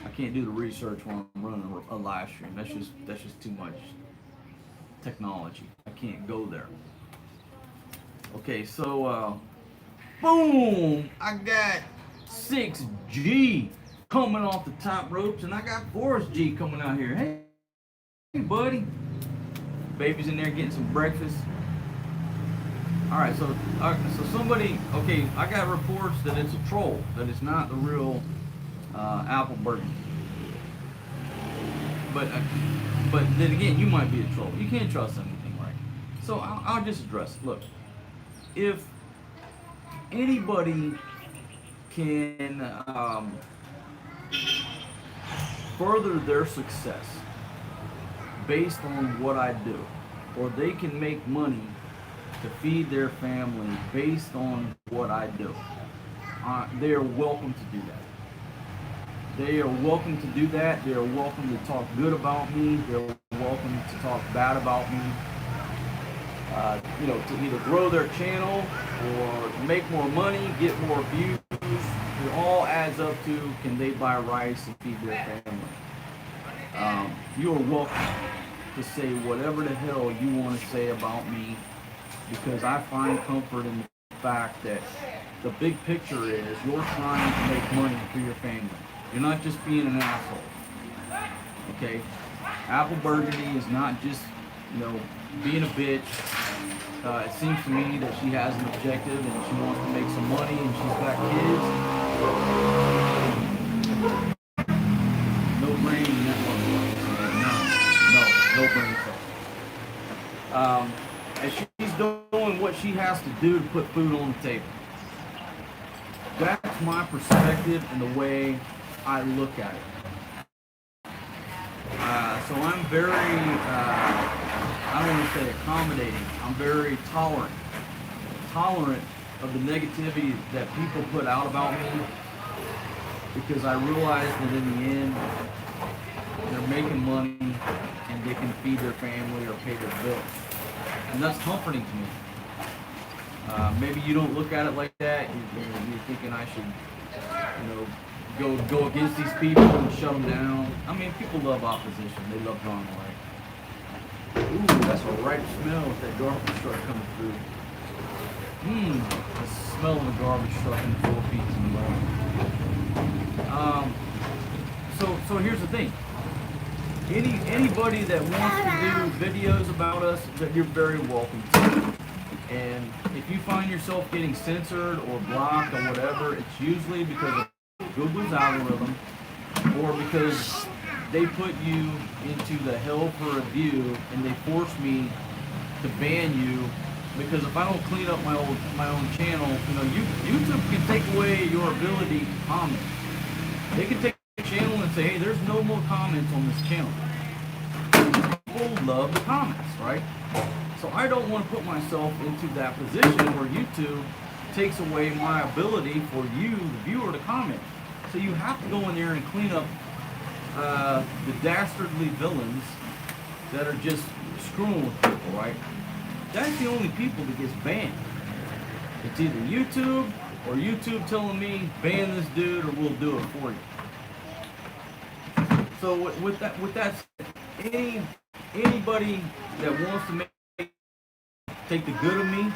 I can't do the research when I'm running a live stream. That's just too much technology. I can't go there. Okay, so boom! I got 6G coming off the top ropes, and I got Forrest G coming out here. Hey, buddy. Baby's in there getting some breakfast. All right, so somebody, okay, I got reports that it's a troll, that it's not the real Apple Burgundy. But then again, you might be a troll. You can't trust anything, right? So I'll just address it. Look, if anybody can further their success based on what I do, or they can make money to feed their family based on what I do, they are welcome to do that. They are welcome to do that. They are welcome to talk good about me. They're welcome to talk bad about me. You know, to either grow their channel or make more money, get more views. It all adds up to, can they buy rice and feed their family? You are welcome to say whatever the hell you want to say about me, because I find comfort in the fact that the big picture is you're trying to make money for your family. You're not just being an asshole. Okay? Apple Burgundy is not just, you know, being a bitch. It seems to me that she has an objective and she wants to make some money and she's got kids. No brain in that one. No brain cell. And she's doing what she has to do to put food on the table. That's my perspective and the way I look at it. So I'm very, I don't want to say accommodating, I'm very tolerant of the negativity that people put out about me, because I realize that in the end, they're making money and they can feed their family or pay their bills. And that's comforting to me. Maybe you don't look at it like that. You're thinking I should, you know, go against these people and shut them down. I mean, people love opposition. They love drawing away. Ooh, that's a ripe smell with that garbage truck coming through. The smell of the garbage truck in the Philippines in the morning. So here's the thing. Anybody that wants to do videos about us, that you're very welcome to. And if you find yourself getting censored or blocked or whatever, it's usually because of Google's algorithm or because they put you into the hell for review and they force me to ban you, because if I don't clean up my own channel, YouTube can take away your ability to comment. They can take the channel and say, hey, there's no more comments on this channel. People love the comments, right? So I don't want to put myself into that position where YouTube takes away my ability for you, the viewer, to comment. So you have to go in there and clean up the dastardly villains that are just screwing with people, right? That's the only people that gets banned. It's either YouTube or YouTube telling me ban this dude or we'll do it for you. So with that said, anybody that wants to take the good of me,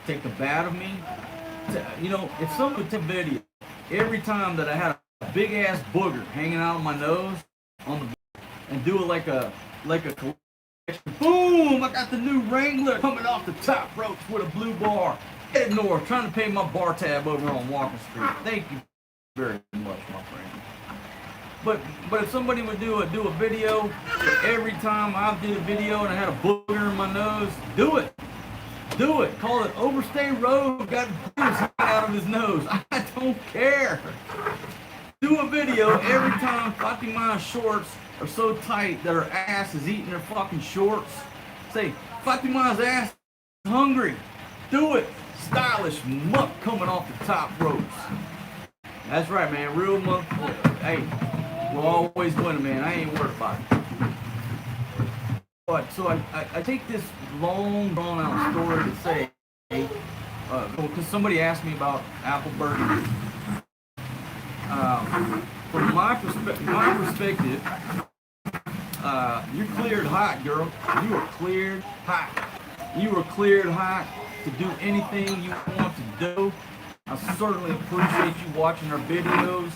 take the bad of me, if someone would take a video every time that I had a big ass booger hanging out of my nose and do it like a collection. Boom! I got the new Wrangler coming off the top ropes with a blue bar. Headed north, trying to pay my bar tab over on Walker Street. Thank you very much, my friend. But if somebody would do a video every time I did a video and I had a booger in my nose, do it. Do it. Call it Overstay Road. Got boogers hanging out of his nose. I don't care. Do a video every time Fatima's shorts are so tight that her ass is eating her fucking shorts. Say, Fatima's ass is hungry. Do it. Stylish muck coming off the top ropes. That's right, man. Real muck. Hey, we're always winning, man. I ain't worried about it. But so I take this long, drawn out story to say, because somebody asked me about apple burgundy. From my perspective, you're cleared hot, girl. You are cleared hot. You are cleared hot to do anything you want to do. I certainly appreciate you watching our videos.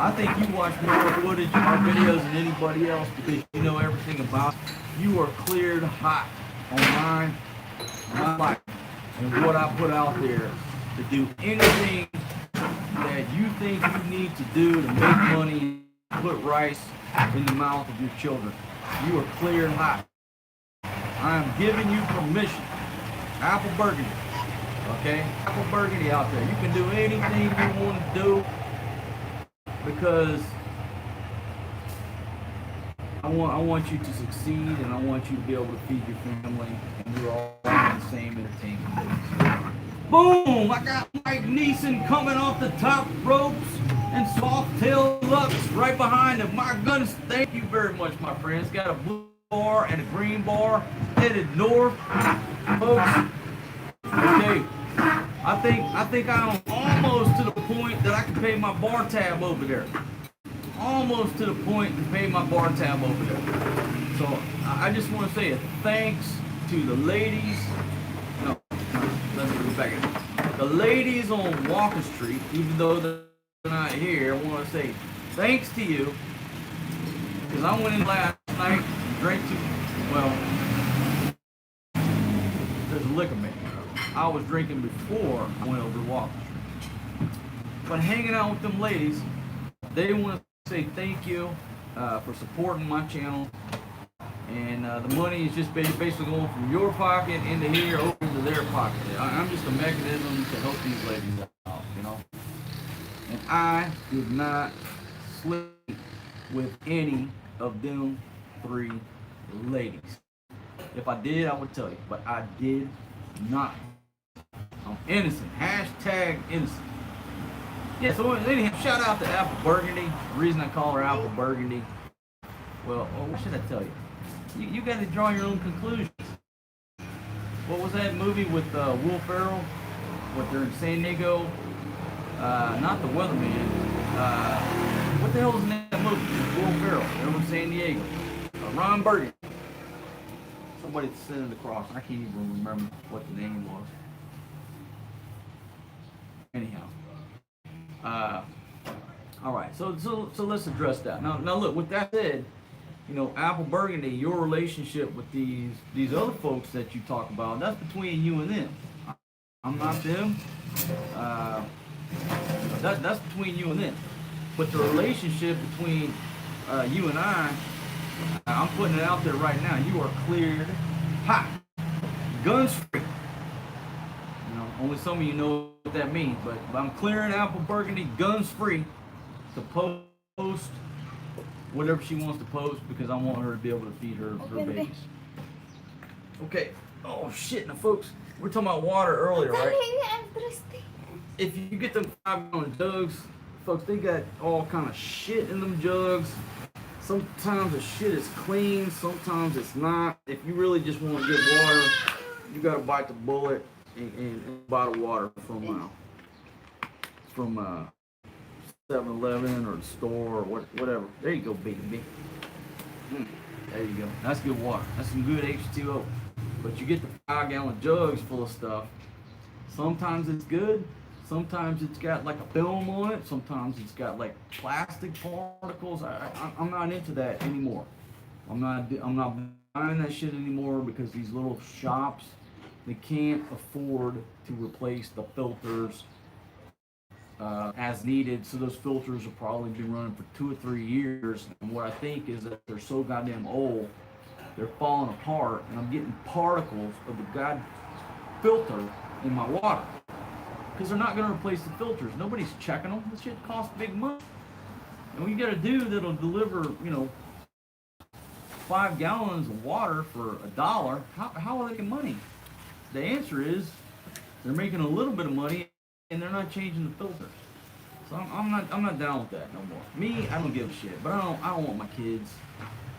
I think you watch more footage of our videos than anybody else because you know everything about it. You are cleared hot on my life and what I put out there to do anything that you think you need to do to make money and put rice in the mouth of your children. You are cleared hot. I am giving you permission. Apple burgundy. Okay? Apple burgundy out there. You can do anything you want to do because I want you to succeed and I want you to be able to feed your family, and we're all in the same entertainment business. Boom! I got Mike Neeson coming off the top ropes and soft tail Lux right behind him. My guns, thank you very much, my friends. Got a blue bar and a green bar headed north, folks. Okay, I think I'm almost to the point that I can pay my bar tab over there. Almost to the point to pay my bar tab over there. So I just want to say a thanks to the ladies. No, let's go back in. The ladies on Walker Street, even though they're not here, I want to say thanks to you. Because I went in last night and drank there's a liquor man. I was drinking before I went over to Walker Street. But hanging out with them ladies, they want to say thank you for supporting my channel, and the money is just basically going from your pocket into here over into their pocket. I'm just a mechanism to help these ladies out, and I did not sleep with any of them 3 ladies. If I did, I would tell you, but I did not. I'm innocent. Hashtag innocent. Yeah, so anyhow, shout out to Apple Burgundy. The reason I call her Apple Burgundy, well, what should I tell you? You got to draw your own conclusions. What was that movie with Will Ferrell? What, they're in San Diego? Not The Weatherman. What the hell was in that movie? Will Ferrell. They're in San Diego. Ron Burgundy. So somebody to send it across. I can't even remember what the name was. Anyhow, all right. So let's address that. Now look. With that said, you know, Apple Burgundy, your relationship with these other folks that you talk about, that's between you and them. I'm not them. That's between you and them. But the relationship between you and I'm putting it out there right now. You are cleared hot, guns free. You know, only some of you know what that means. But I'm clearing Apple Burgundy guns free to post whatever she wants to post because I want her to be able to feed her babies. Okay. Oh shit! Now, folks, we're talking about water earlier, right? If you get them 5-gallon jugs, folks, they got all kind of shit in them jugs. Sometimes the shit is clean, sometimes it's not. If you really just want good water, you gotta bite the bullet and buy the water from 7-Eleven or the store or whatever. There you go, baby. There you go. That's good water. That's some good H2O. But you get the 5-gallon jugs full of stuff. Sometimes it's good. Sometimes it's got like a film on it. Sometimes it's got like plastic particles. I'm not into that anymore. I'm not buying that shit anymore because these little shops, they can't afford to replace the filters as needed. So those filters will probably be running for 2 or 3 years. And what I think is that they're so goddamn old, they're falling apart, and I'm getting particles of the filter in my water. Because they're not going to replace the filters. Nobody's checking them. This shit costs big money. And when you got a dude that'll deliver, you know, 5 gallons of water for $1, how are they making money? The answer is they're making a little bit of money and they're not changing the filters. So I'm not down with that no more. Me, I don't give a shit. But I don't want my kids.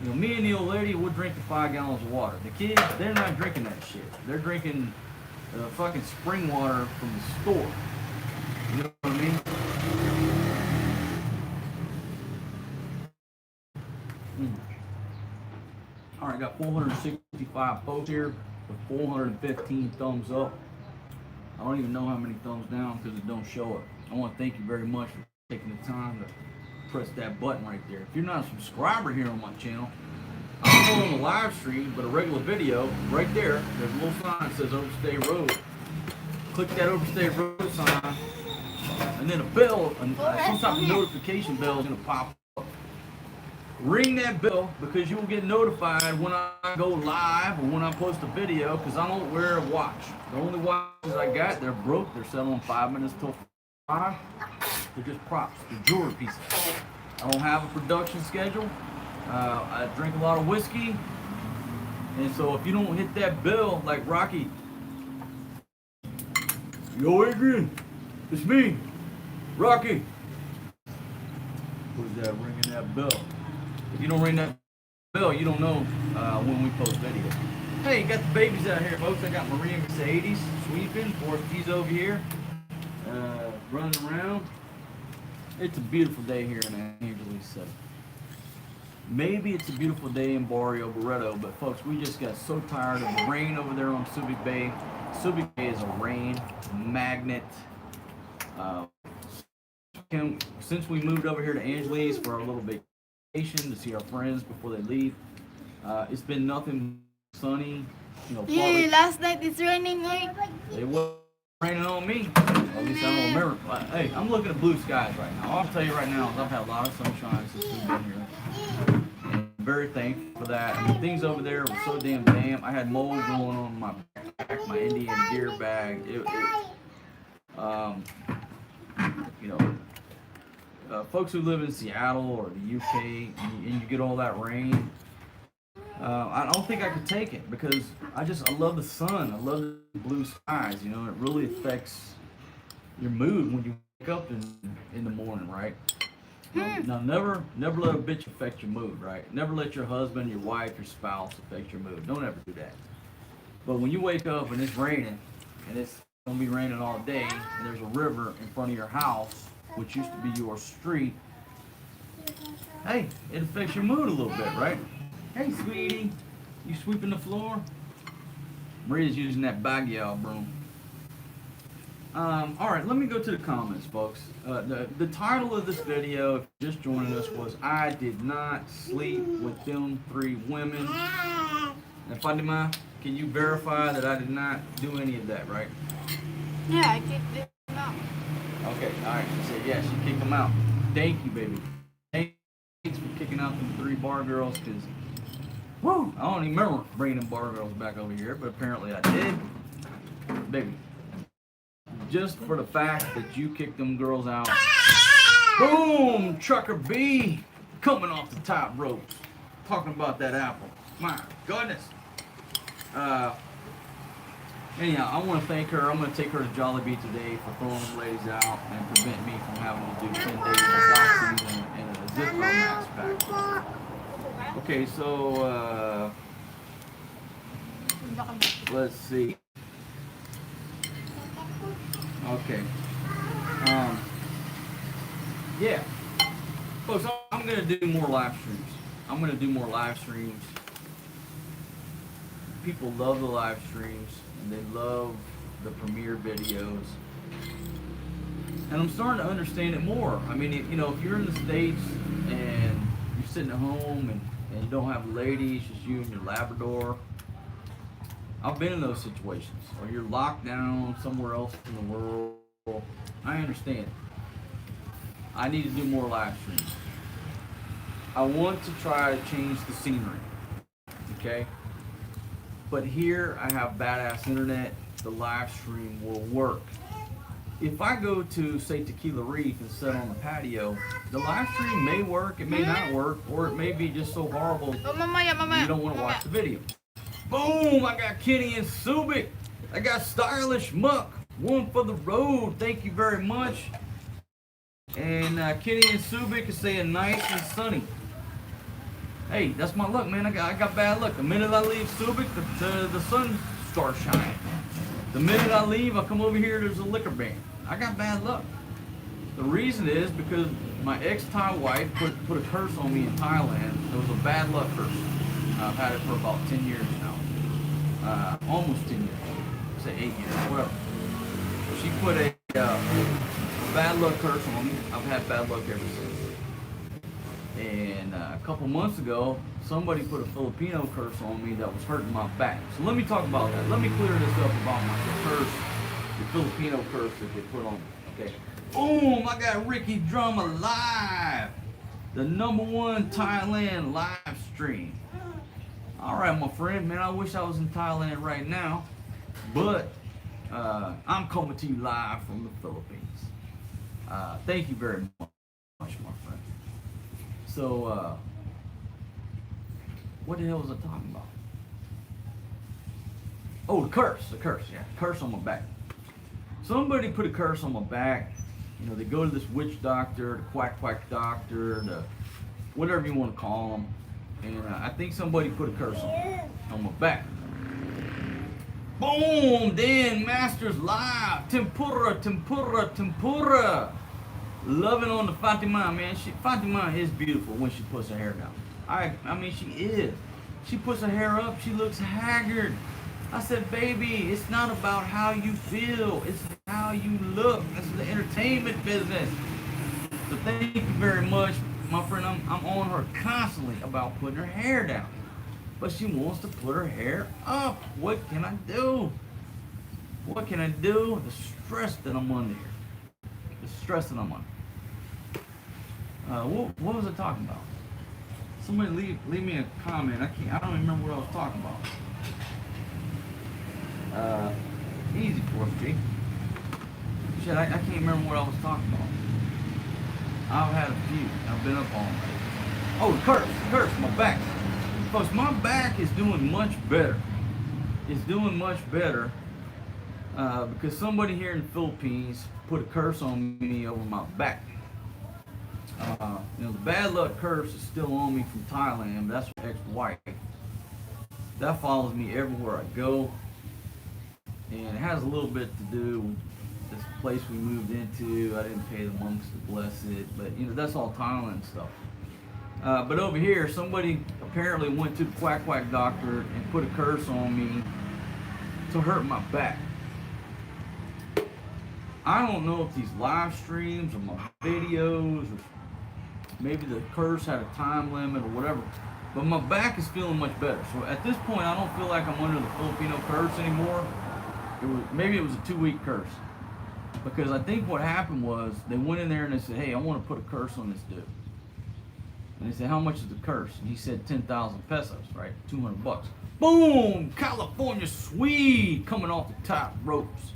You know, me and the old lady would drink the 5 gallons of water. The kids, they're not drinking that shit. They're drinking the fucking spring water from the store. You know what I mean? Alright, got 465 folks here with 415 thumbs up. I don't even know how many thumbs down because it don't show up. I want to thank you very much for taking the time to press that button right there. If you're not a subscriber here on my channel, I'm on the live stream, but a regular video, right there, there's a little sign that says Overstay Road. Click that Overstay Road sign, and then a bell, some type of notification bell is going to pop up. Ring that bell because you will get notified when I go live or when I post a video because I don't wear a watch. The only watches I got, they're broke. They're selling 5 minutes till 5. They're just props. They're jewelry pieces. I don't have a production schedule. I drink a lot of whiskey, and so if you don't hit that bell like Rocky, yo Adrian, it's me, Rocky. Who's that ringing that bell? If you don't ring that bell, you don't know when we post videos. Hey, got the babies out here, folks. I got Maria Mercedes sweeping. Porky's over here, running around. It's a beautiful day here in Angeles City. Maybe it's a beautiful day in Barrio Barreto, but folks, we just got so tired of the rain over there on Subic Bay. Subic Bay is a rain magnet. Since we moved over here to Angeles for our little vacation to see our friends before they leave, it's been nothing sunny. You know, yeah, last night it's raining. It was raining on me. At least I don't remember. Hey, I'm looking at blue skies right now. I'll tell you right now, I've had a lot of sunshine since we've been here. Very thankful for that. I mean, things over there were so damn damp. I had mold growing on my back, my Indian gear bag. You know, folks who live in Seattle or the UK and you get all that rain, I don't think I could take it because I love the sun. I love the blue skies. You know, it really affects your mood when you wake up in the morning, right? Now, never let a bitch affect your mood, right? Never let your husband, your wife, your spouse affect your mood. Don't ever do that. But when you wake up and it's raining, and it's gonna be raining all day, and there's a river in front of your house, which used to be your street, hey, it affects your mood a little bit, right? Hey, sweetie, you sweeping the floor? Maria's using that Baguio broom. All right, let me go to the comments, folks. The title of this video, if you're just joining us, was "I did not sleep with them 3 women." Now, Fatima, can you verify that I did not do any of that, right? Yeah, I kicked them out. Okay, all right. She said yes. You kicked them out. Thank you, baby. Thanks for kicking out them 3 bar girls, cause woo, I don't even remember bringing them bar girls back over here, but apparently I did, baby. Just for the fact that you kicked them girls out. Boom! Trucker B coming off the top rope. Talking about that apple. My goodness. Anyhow, I want to thank her. I'm going to take her to Jollibee today for throwing them ladies out and prevent me from having to do 10 days of oxy and a zipper max pack. Okay, so let's see. Okay. Yeah. Folks, I'm going to do more live streams. I'm going to do more live streams. People love the live streams, and they love the premiere videos. And I'm starting to understand it more. I mean, you know, if you're in the States and you're sitting at home and you don't have ladies, just you and your Labrador, I've been in those situations. Or you're locked down somewhere else in the world. I understand. I need to do more live streams. I want to try to change the scenery. Okay? But here I have badass internet. The live stream will work. If I go to, say, Tequila Reef and sit on the patio, the live stream may work, it may not work, or it may be just so horrible you don't want to watch the video. Boom! I got Kenny and Subic. I got Stylish Muck. One for the road. Thank you very much. And Kenny and Subic is saying nice and sunny. Hey, that's my luck, man. I got bad luck. The minute I leave Subic, the sun starts shining. The minute I leave, I come over here, there's a liquor ban. I got bad luck. The reason is because my ex-Thai wife put a curse on me in Thailand. It was a bad luck curse. I've had it for about 10 years now. Almost 10 years. Say 8 years, whatever. She put a bad luck curse on me. I've had bad luck ever since. And a couple months ago, somebody put a Filipino curse on me that was hurting my back. So let me talk about that. Let me clear this up about my curse, the Filipino curse that they put on me. Okay. Boom! I got Ricky Drama live. The #1 Thailand live stream. Alright, my friend, man, I wish I was in Thailand right now. But I'm coming to you live from the Philippines. Thank you very much, my friend. So, what the hell was I talking about? Oh, the curse, yeah, curse on my back. Somebody put a curse on my back. You know, they go to this witch doctor, the quack doctor, the whatever you want to call them. And I think somebody put a curse on my back. Boom! Dan Masters live. Tempura. Loving on the Fatima, man. Fatima is beautiful when she puts her hair down. I mean, she is. She puts her hair up, she looks haggard. I said, baby, it's not about how you feel. It's how you look. This is the entertainment business. So thank you very much, my friend. I'm on her constantly about putting her hair down. But she wants to put her hair up. What can I do? What can I do? The stress that I'm under here. The stress that I'm under. What was I talking about? Somebody leave me a comment. I don't remember what I was talking about. Easy for us, G. Shit, I can't remember what I was talking about. I've had a few. I've been up all night. Oh, curse, my back. Folks, my back is doing much better. It's doing much better because somebody here in the Philippines put a curse on me over my back. You know, the bad luck curse is still on me from Thailand. But that's my ex-wife. That follows me everywhere I go. And it has a little bit to do with this place we moved into. I didn't pay the monks to bless it. But, you know, that's all Thailand stuff. But over here, somebody apparently went to the quack doctor and put a curse on me to hurt my back. I don't know if these live streams or my videos or maybe the curse had a time limit or whatever, but my back is feeling much better. So at this point, I don't feel like I'm under the Filipino curse anymore. Maybe it was a 2-week curse, because I think what happened was they went in there and they said, "Hey, I want to put a curse on this dude." And they said, "How much is the curse?" And he said 10,000 pesos, right? $200. Boom! California Swede coming off the top ropes.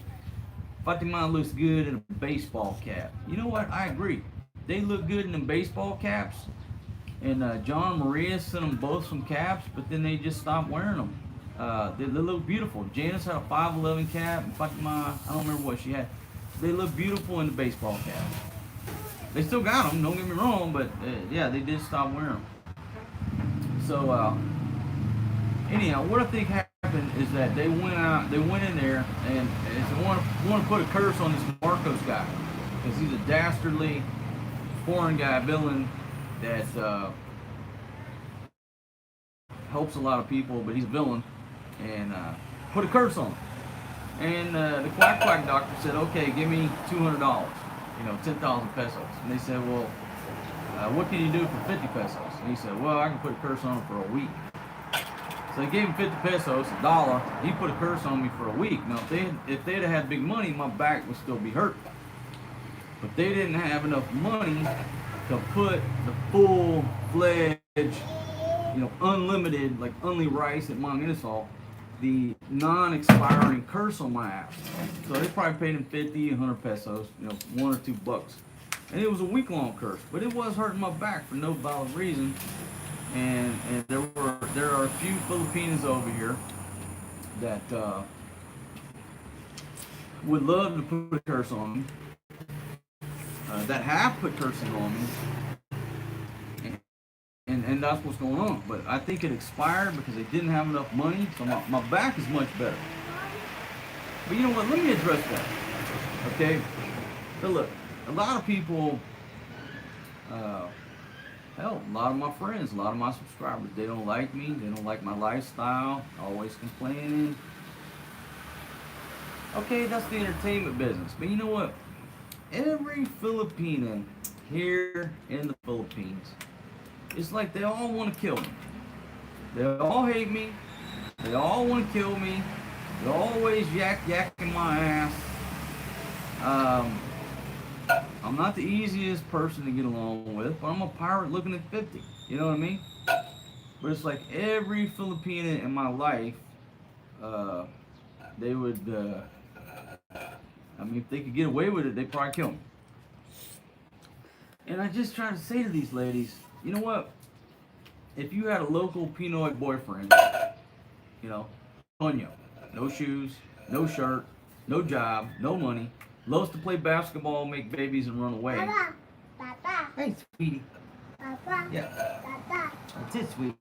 Fatima looks good in a baseball cap. You know what? I agree. They look good in them baseball caps. And John Maria sent them both some caps, but then they just stopped wearing them. They look beautiful. Janice had a 5'11" cap, and Fatima, I don't remember what she had. They look beautiful in the baseball caps. They still got them, don't get me wrong, but yeah, they did stop wearing them. So, anyhow, what I think happened is that they went in there, and they want to put a curse on this Marcos guy, because he's a dastardly foreign guy villain that helps a lot of people, but he's a villain, and put a curse on him. And the quack doctor said, "Okay, give me $200, 10,000 pesos." And they said, "Well, what can you do for 50 pesos?" And he said, "Well, I can put a curse on him for a week." So they gave him 50 pesos, $1. He put a curse on me for a week. Now, if they'd have had big money, my back would still be hurt. But they didn't have enough money to put the full-fledged, unlimited, like Only Rice at Mang Inasal, the non-expiring curse on my ass. So they probably paid him 50, 100 pesos, $1 or $2. And it was a week-long curse, but it was hurting my back for no valid reason. And there are a few Filipinos over here that would love to put a curse on me, that have put curses on me, and that's what's going on. But I think it expired because they didn't have enough money, so my back is much better. But you know what? Let me address that. Okay? So look, a lot of people, hell, a lot of my friends, a lot of my subscribers, they don't like me. They don't like my lifestyle. Always complaining. Okay, that's the entertainment business. But you know what? Every Filipino here in the Philippines, it's like they all want to kill me. They all hate me. They all want to kill me. They're always yakking my ass. I'm not the easiest person to get along with, but I'm a pirate looking at 50. You know what I mean? But it's like every Filipino in my life, they would, if they could get away with it, they'd probably kill me. And I just try to say to these ladies, you know what? If you had a local Pinoy boyfriend, Tonyo, no shoes, no shirt, no job, no money, loves to play basketball, make babies, and run away. Papa. Hey, sweetie. Papa. Yeah. Papa. That's it, sweetie.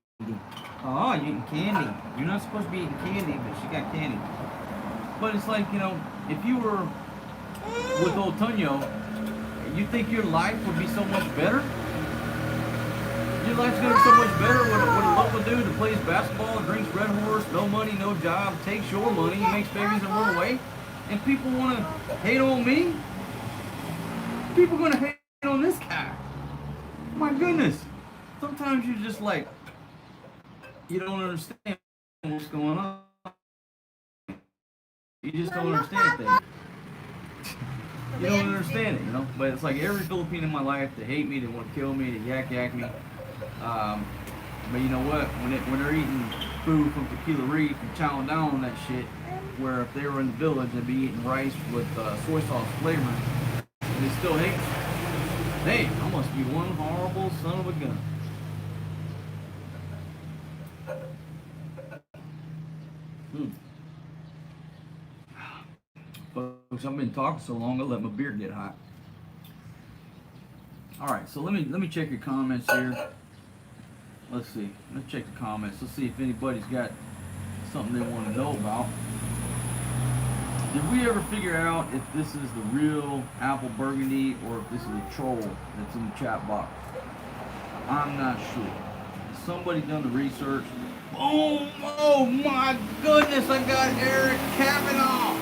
Oh, you're eating candy. You're not supposed to be eating candy, but she got candy. But it's like, if you were with old Tonyo, you think your life would be so much better? Your life's gonna be so much better with a local dude that plays basketball, drinks Red Horse, no money, no job, takes your money, makes babies and run away. And people want to hate on me? People gonna hate on this guy. My goodness. Sometimes you're just like, you don't understand what's going on. You just don't understand things. You don't understand it, But it's like every Filipino in my life, they hate me, they want to kill me, they yak me. But you know what? When they're eating food from Tequila Reef and chowing down on that shit, where if they were in the village, they'd be eating rice with soy sauce flavoring, and they still hate me. Hey, I must be one horrible son of a gun. Folks, I've been talking so long, I let my beard get hot. All right, so let me check your comments here. Let's see. Let's check the comments. Let's see if anybody's got something they want to know about. Did we ever figure out if this is the real Apple Burgundy or if this is a troll that's in the chat box? I'm not sure. Has somebody done the research? Boom! Oh my goodness, I got Eric Kavanaugh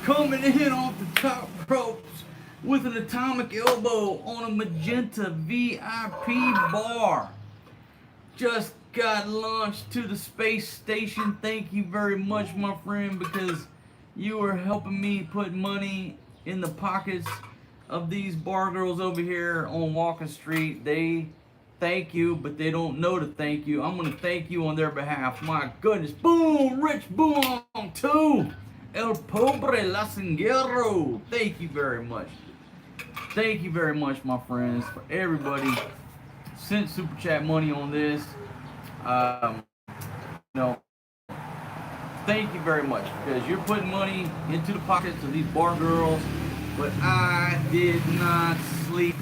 coming in off the top ropes with an atomic elbow on a magenta VIP bar. Just got launched to the space station. Thank you very much, my friend, because you are helping me put money in the pockets of these bar girls over here on Walker Street. They thank you, but they don't know to thank you. I'm going to thank you on their behalf. My goodness. Boom! Rich Boom 2. El Pobre Lasingero. Thank you very much. Thank you very much, my friends, for everybody sent super chat money on this. No, thank you very much, because you're putting money into the pockets of these bar girls, but I did not sleep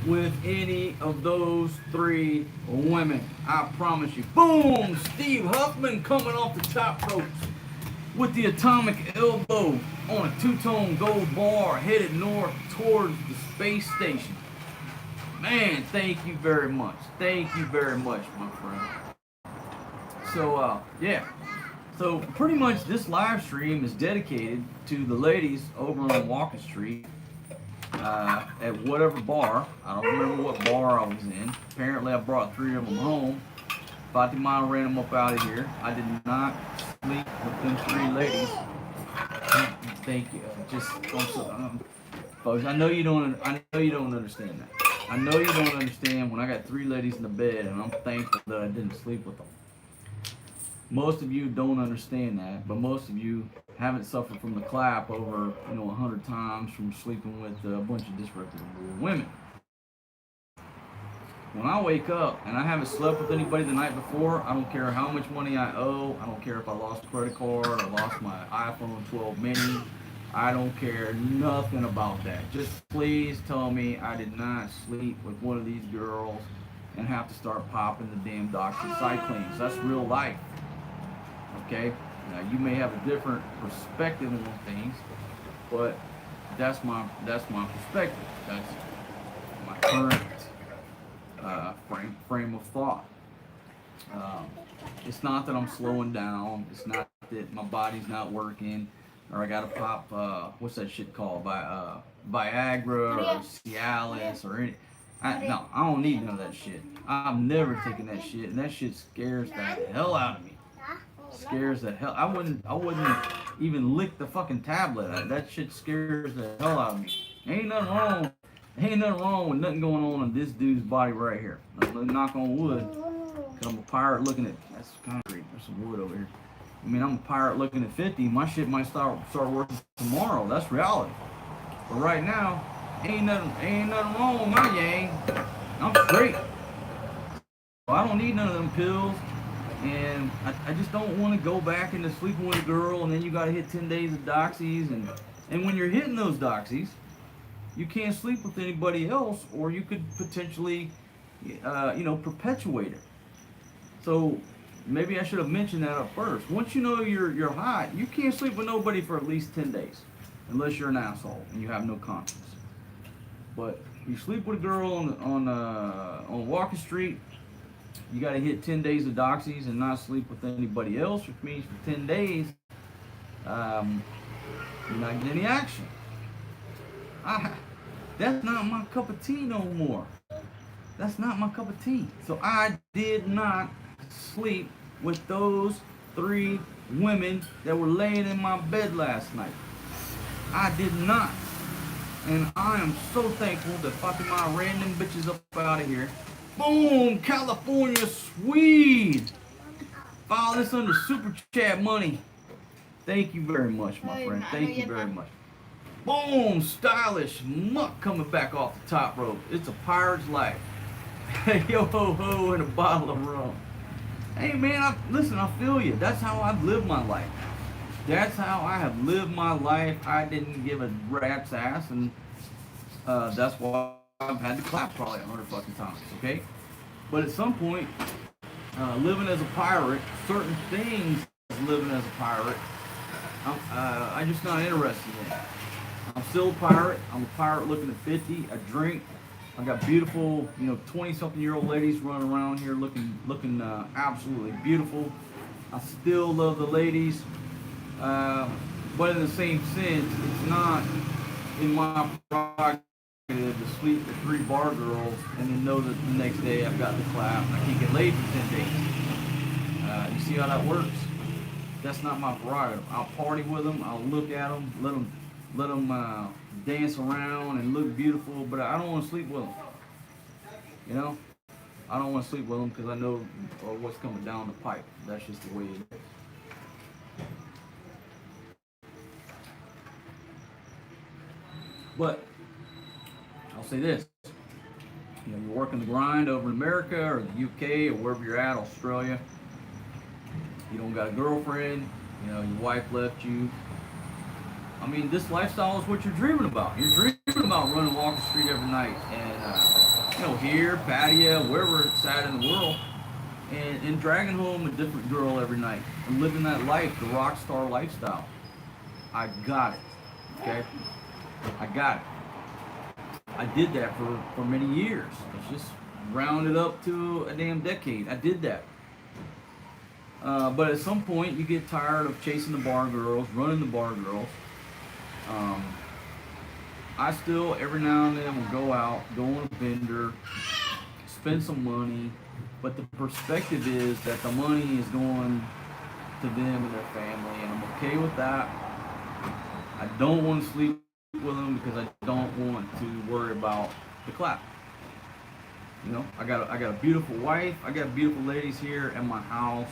with any of those 3 women. I promise you. Boom! Steve Huffman coming off the top ropes with the atomic elbow on a 2-tone gold bar headed north towards the space station. Man, thank you very much. Thank you very much, my friend. So, yeah. So, pretty much this live stream is dedicated to the ladies over on Walker Street at whatever bar. I don't remember what bar I was in. Apparently, I brought 3 of them home. Fatima ran them up out of here. I did not sleep with them 3 ladies. Thank you. Just, folks, I know you don't understand that. I know you don't understand when I got 3 ladies in the bed and I'm thankful that I didn't sleep with them. Most of you don't understand that, but most of you haven't suffered from the clap over, 100 times from sleeping with a bunch of disreputable women. When I wake up and I haven't slept with anybody the night before, I don't care how much money I owe. I don't care if I lost a credit card, I lost my iPhone 12 mini. I don't care nothing about that. Just please tell me I did not sleep with one of these girls and have to start popping the damn doxycyclines. That's real life. Okay? Now you may have a different perspective on things, but that's my perspective. That's my current frame of thought. It's not that I'm slowing down. It's not that my body's not working, or I gotta pop what's that shit called? Viagra or Cialis or any. No, I don't need none of that shit. I've never taken that shit, and that shit scares the hell out of me. Scares the hell. I wouldn't even lick the fucking tablet. That shit scares the hell out of me. Ain't nothing wrong with nothing going on in this dude's body right here. Knock on wood. Cause I'm a pirate looking at, that's concrete. There's some wood over here. I mean, I'm a pirate looking at 50. My shit might start working tomorrow. That's reality. But right now, ain't nothing wrong with my yang. I'm straight. Well, I don't need none of them pills. And I just don't want to go back into sleeping with a girl, and then you got to hit 10 days of doxies. And when you're hitting those doxies, you can't sleep with anybody else, or you could potentially, perpetuate it. So maybe I should have mentioned that up first. Once you know you're hot, you can't sleep with nobody for at least 10 days, unless you're an asshole and you have no conscience. But you sleep with a girl on Walker Street, you got to hit 10 days of doxies and not sleep with anybody else, which means for 10 days, you're not getting any action. That's not my cup of tea no more. That's not my cup of tea. So I did not sleep with those 3 women that were laying in my bed last night. I did not. And I am so thankful that Fatima ran them bitches up out of here. Boom! California Swede! File this under Super Chat money. Thank you very much, my friend. Thank you very much. Boom! Stylish Muck coming back off the top rope. It's a pirate's life. Yo ho ho and a bottle of rum. Hey man, listen, I feel you. That's how I've lived my life. That's how I have lived my life. I didn't give a rat's ass, and that's why I've had to clap probably 100 fucking times, okay? But at some point, living as a pirate, certain things living as a pirate, I'm just not interested in. I'm still a pirate. I'm a pirate looking at 50. I drink. I got beautiful, 20-something-year-old ladies running around here looking absolutely beautiful. I still love the ladies, but in the same sense, it's not in my prerogative to sleep with 3 bar girls and then know that the next day I've got the clap and I can't get laid for 10 days. You see how that works? That's not my prerogative. I'll party with them. I'll look at them, let them dance around and look beautiful, but I don't want to sleep with them. You know, I don't want to sleep with them because I know what's coming down the pipe. That's just the way it is. But I'll say this: you know, you're working the grind over in America or the UK or wherever you're at, Australia. You don't got a girlfriend. You know, your wife left you. I mean, this lifestyle is what you're dreaming about. You're dreaming about running walk the street every night, and you know, here, Pattaya, wherever it's at in the world, and dragging home a different girl every night and living that life, the rock star lifestyle. I got it. Okay, I got it. I did that for many years. It's just rounded up to a damn decade. I did that. But at some point, you get tired of chasing the bar girls, running the bar girls. I still, every now and then, will go out, go on a bender, spend some money, but the perspective is that the money is going to them and their family, and I'm okay with that. I don't want to sleep with them because I don't want to worry about the clap. You know, I got a beautiful wife, I got beautiful ladies here at my house.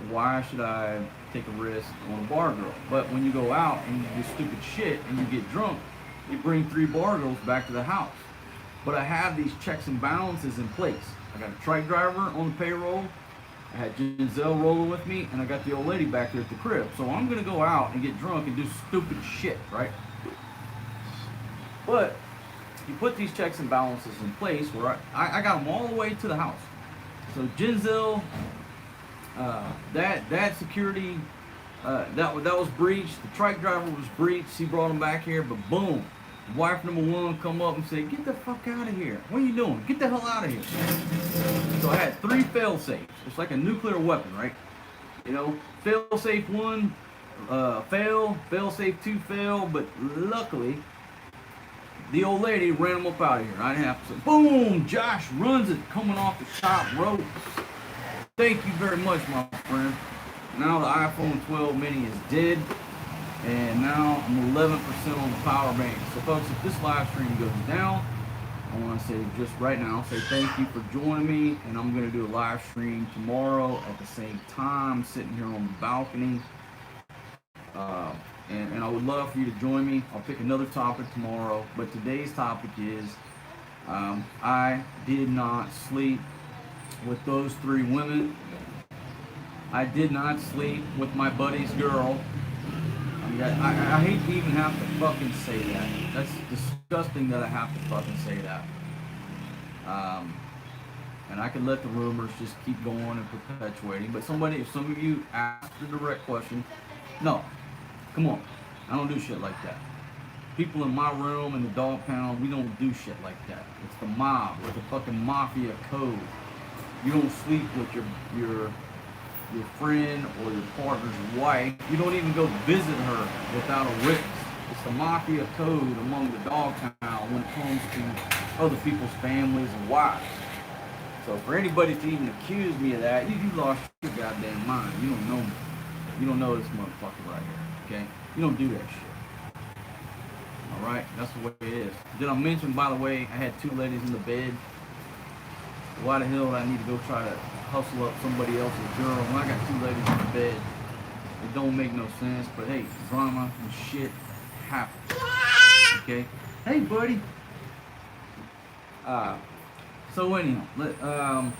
Why should I take a risk on a bar girl? But when you go out and you do stupid shit and you get drunk, you bring 3 bar girls back to the house. But I have these checks and balances in place. I got a trike driver on the payroll, I had Giselle rolling with me, and I got the old lady back there at the crib. So I'm gonna go out and get drunk and do stupid shit, right? But you put these checks and balances in place where I got them all the way to the house. So Giselle, that security, that was breached. The trike driver was breached. He brought him back here, but boom, wife number 1 come up and say, "Get the fuck out of here! What are you doing? Get the hell out of here!" So I had 3 fail safes. It's like a nuclear weapon, right? You know, fail safe 1, fail safe 2, fail. But luckily, the old lady ran them up out of here. I didn't have to. Boom! Josh runs it, coming off the top rope. Thank you very much, my friend. Now the iPhone 12 mini is dead, and now I'm 11% on the power bank. So folks, if this live stream goes down, I want to say just right now, say thank you for joining me, and I'm going to do a live stream tomorrow at the same time, sitting here on the balcony. And I would love for you to join me. I'll pick another topic tomorrow, but today's topic is I did not sleep with those 3 women. I did not sleep with my buddy's girl. I mean, I hate to even have to fucking say that. That's disgusting that I have to fucking say that. And I could let the rumors just keep going and perpetuating. But if some of you asked the direct question, no, come on, I don't do shit like that. People in my room in the dog pound, we don't do shit like that. It's the mob, it's the fucking mafia code. You don't sleep with your friend or your partner's wife. You don't even go visit her without a witness. It's the mafia code among the dog pound when it comes to other people's families and wives. So for anybody to even accuse me of that, you lost your goddamn mind. You don't know me. You don't know this motherfucker right here, okay? You don't do that shit. Alright? That's the way it is. Did I mention, by the way, I had 2 ladies in the bed? Why the hell would I need to go try to hustle up somebody else's girl when I got 2 ladies in the bed? It don't make no sense, but hey, drama and shit happens. Okay? Hey, buddy. So anyhow,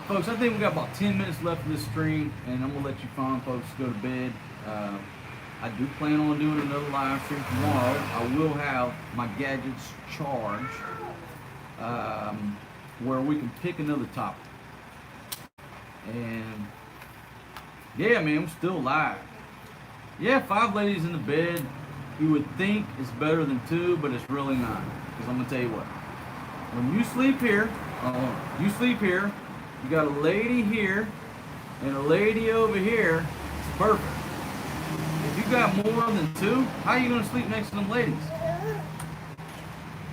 folks, I think we got about 10 minutes left of this stream, and I'm gonna let you fine folks go to bed. I do plan on doing another live stream tomorrow. I will have my gadgets charged, where we can pick another topic. And yeah, man, we're still live. Yeah, 5 ladies in the bed. You would think it's better than 2, but it's really not. Because I'm gonna tell you what. When you sleep here, you got a lady here, and a lady over here, it's perfect. If you got more than two, how are you gonna sleep next to them ladies?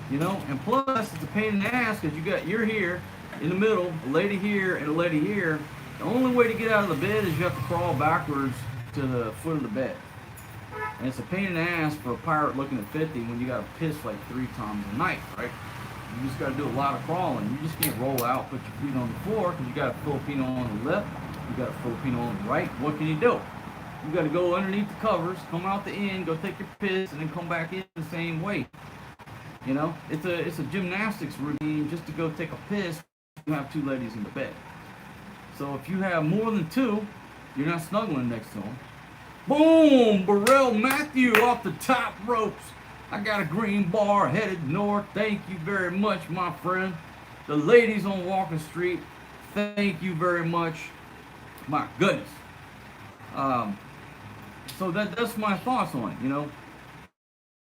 You know, and plus it's a pain in the ass because you're here in the middle, a lady here and a lady here. The only way to get out of the bed is you have to crawl backwards to the foot of the bed. And it's a pain in the ass for a pirate looking at 50 when you gotta piss like 3 times a night, right? You just gotta do a lot of crawling. You just can't roll out, put your feet on the floor because you got a Filipino on the left, you got a Filipino on the right. What can you do? You gotta go underneath the covers, come out the end, go take your piss, and then come back in the same way. You know, it's a gymnastics routine just to go take a piss. You have 2 ladies in the bed. So if you have more than 2, you're not snuggling next to them. Boom! Burrell Matthew off the top ropes. I got a green bar headed north. Thank you very much, my friend. The ladies on Walking Street, thank you very much. My goodness. So that's my thoughts on it, you know.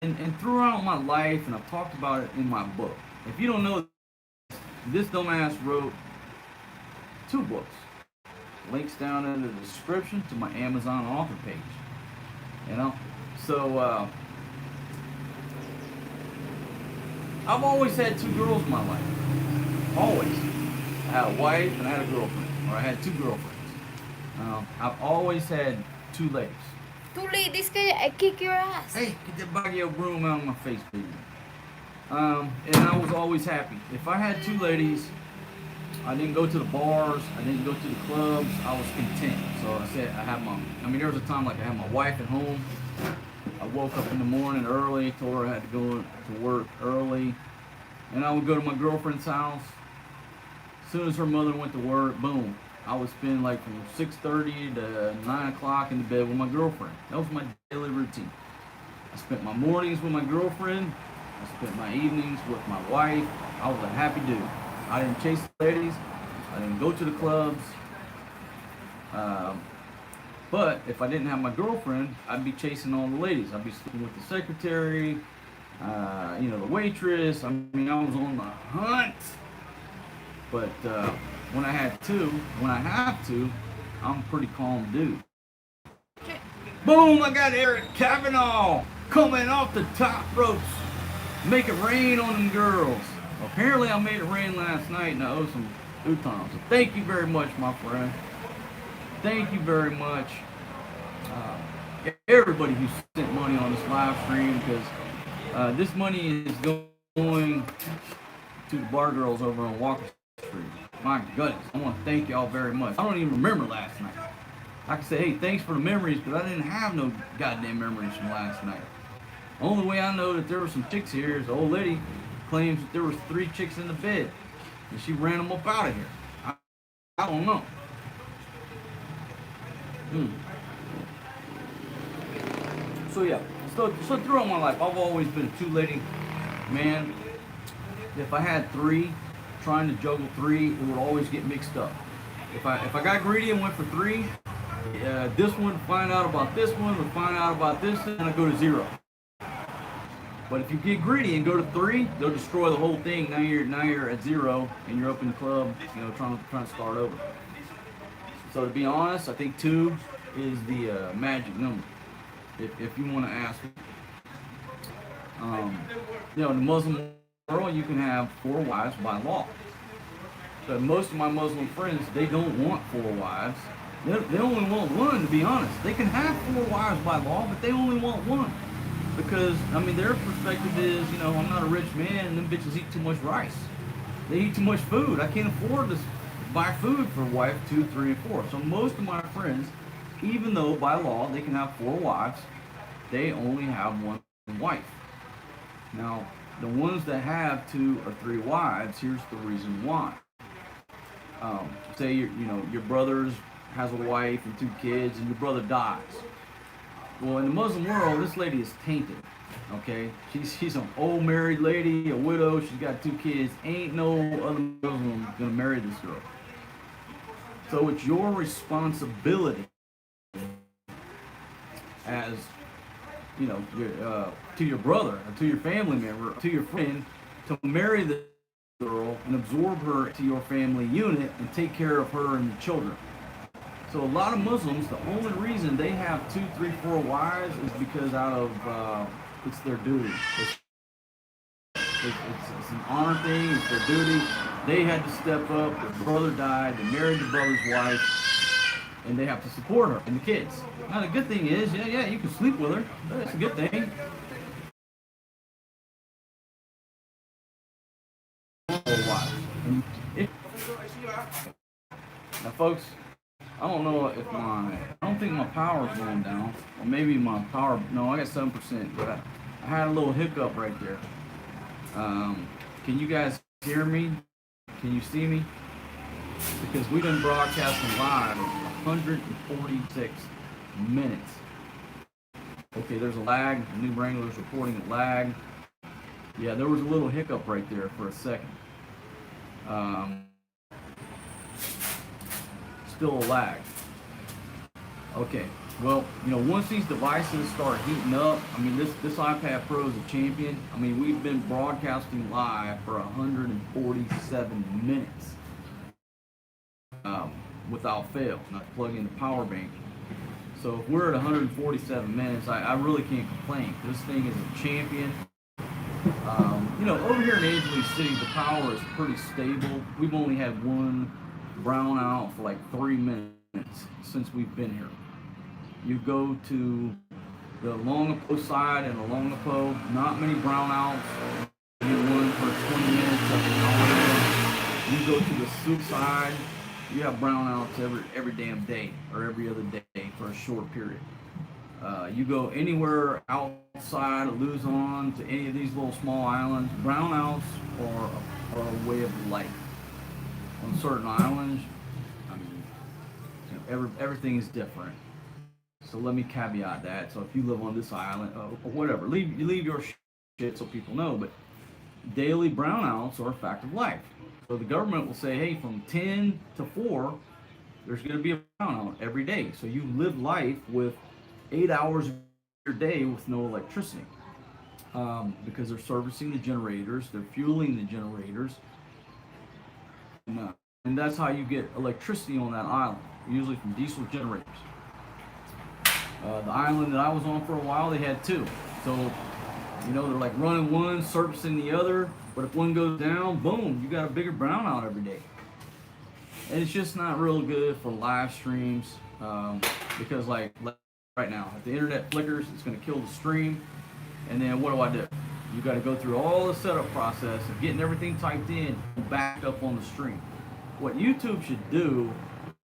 And throughout my life, and I've talked about it in my book. If you don't know, this dumbass wrote 2 books. Links down in the description to my Amazon author page. You know? So, I've always had 2 girls in my life. Always. I had a wife and I had a girlfriend. Or I had 2 girlfriends. I've always had 2 ladies. 2 ladies kaya, I kick your ass. Hey, get that baggy old broom out of my face, baby. And I was always happy. If I had 2 ladies, I didn't go to the bars, I didn't go to the clubs, I was content. So I said, there was a time like I had my wife at home. I woke up in the morning early, told her I had to go to work early. And I would go to my girlfriend's house. As soon as her mother went to work, boom. I would spend like from 6:30 to 9 o'clock in the bed with my girlfriend. That was my daily routine. I spent my mornings with my girlfriend. I spent my evenings with my wife. I was a happy dude. I didn't chase the ladies. I didn't go to the clubs. But if I didn't have my girlfriend, I'd be chasing all the ladies. I'd be sleeping with the secretary, the waitress. I was on the hunt. But when I have 2, I'm a pretty calm dude. Boom! I got Eric Kavanaugh coming off the top ropes. Make it rain on them girls. Apparently I made it rain last night and I owe some utons. So thank you very much, my friend. Thank you very much. Everybody who sent money on this live stream, because this money is going to the bar girls over on Walker Street. My goodness, I want to thank y'all very much. I don't even remember last night. I can say, hey, thanks for the memories, but I didn't have no goddamn memories from last night. The only way I know that there were some chicks here is the old lady claims that there was 3 chicks in the bed, and she ran them up out of here. I don't know. So yeah, so throughout my life, I've always been a 2-lady man. If I had 3, trying to juggle 3, it would always get mixed up. If I got greedy and went for 3, this one would find out about this one, would find out about this, and I go to 0. But if you get greedy and go to 3, they'll destroy the whole thing. Now you're at 0 and you're up in the club, trying to start over. So to be honest, I think 2 is the magic number. If you want to ask, in the Muslim world, you can have 4 wives by law. But most of my Muslim friends, they don't want 4 wives. They only want 1, to be honest. They can have 4 wives by law, but they only want 1. Because, their perspective is, I'm not a rich man and them bitches eat too much rice. They eat too much food. I can't afford to buy food for wife 2, 3, and 4. So most of my friends, even though by law they can have 4 wives, they only have 1 wife. Now, the ones that have 2 or 3 wives, here's the reason why. Say your brother's has a wife and 2 kids, and your brother dies. Well, in the Muslim world, this lady is tainted. Okay, she's an old married lady, a widow. She's got 2 kids. Ain't no other Muslim gonna marry this girl. So it's your responsibility as to your brother, or to your family member, to your friend, to marry the girl and absorb her to your family unit and take care of her and the children. So a lot of Muslims, the only reason they have 2, 3, 4 wives is because out of it's their duty. It's an honor thing. It's their duty. They had to step up. Their brother died. They married the brother's wife, and they have to support her and the kids. Now the good thing is, yeah, you can sleep with her. That's a good thing. Now, folks, I don't know if I don't think my power's going down, or maybe my power. No, I got 7%, but I had a little hiccup right there. Can you guys hear me? Can you see me? Because we've been broadcasting live 146 minutes. Okay, there's a lag. The new Wrangler's reporting a lag. Yeah, there was a little hiccup right there for a second. Still a lag. Okay, well, once these devices start heating up, I mean, this iPad Pro is a champion. I mean, we've been broadcasting live for 147 minutes without fail, not plug in the power bank. So if we're at 147 minutes, I really can't complain. This thing is a champion. Over here in Angeles City, the power is pretty stable. We've only had one brownout for like 3 minutes since we've been here. You go to the Longapo side and the Longapo, not many brownouts. You get one for 20 minutes up an hour. You go to the Sioux side, you have brownouts every damn day or every other day for a short period. You go anywhere outside of Luzon to any of these little small islands, brownouts are a way of life. On certain islands, I mean, everything is different. So let me caveat that. So if you live on this island or whatever, you leave your shit so people know. But daily brownouts are a fact of life. So the government will say, hey, from 10 to 4, there's going to be a brownout every day. So you live life with 8 hours of your day with no electricity because they're servicing the generators, they're fueling the generators. And that's how you get electricity on that island, usually from diesel generators. The island that I was on for a while, they had 2. So, they're like running one, servicing the other. But if one goes down, boom, you got a bigger brownout every day. And it's just not real good for live streams because, like right now, if the internet flickers, it's going to kill the stream. And then what do? You got to go through all the setup process of getting everything typed in and backed up on the stream. What YouTube should do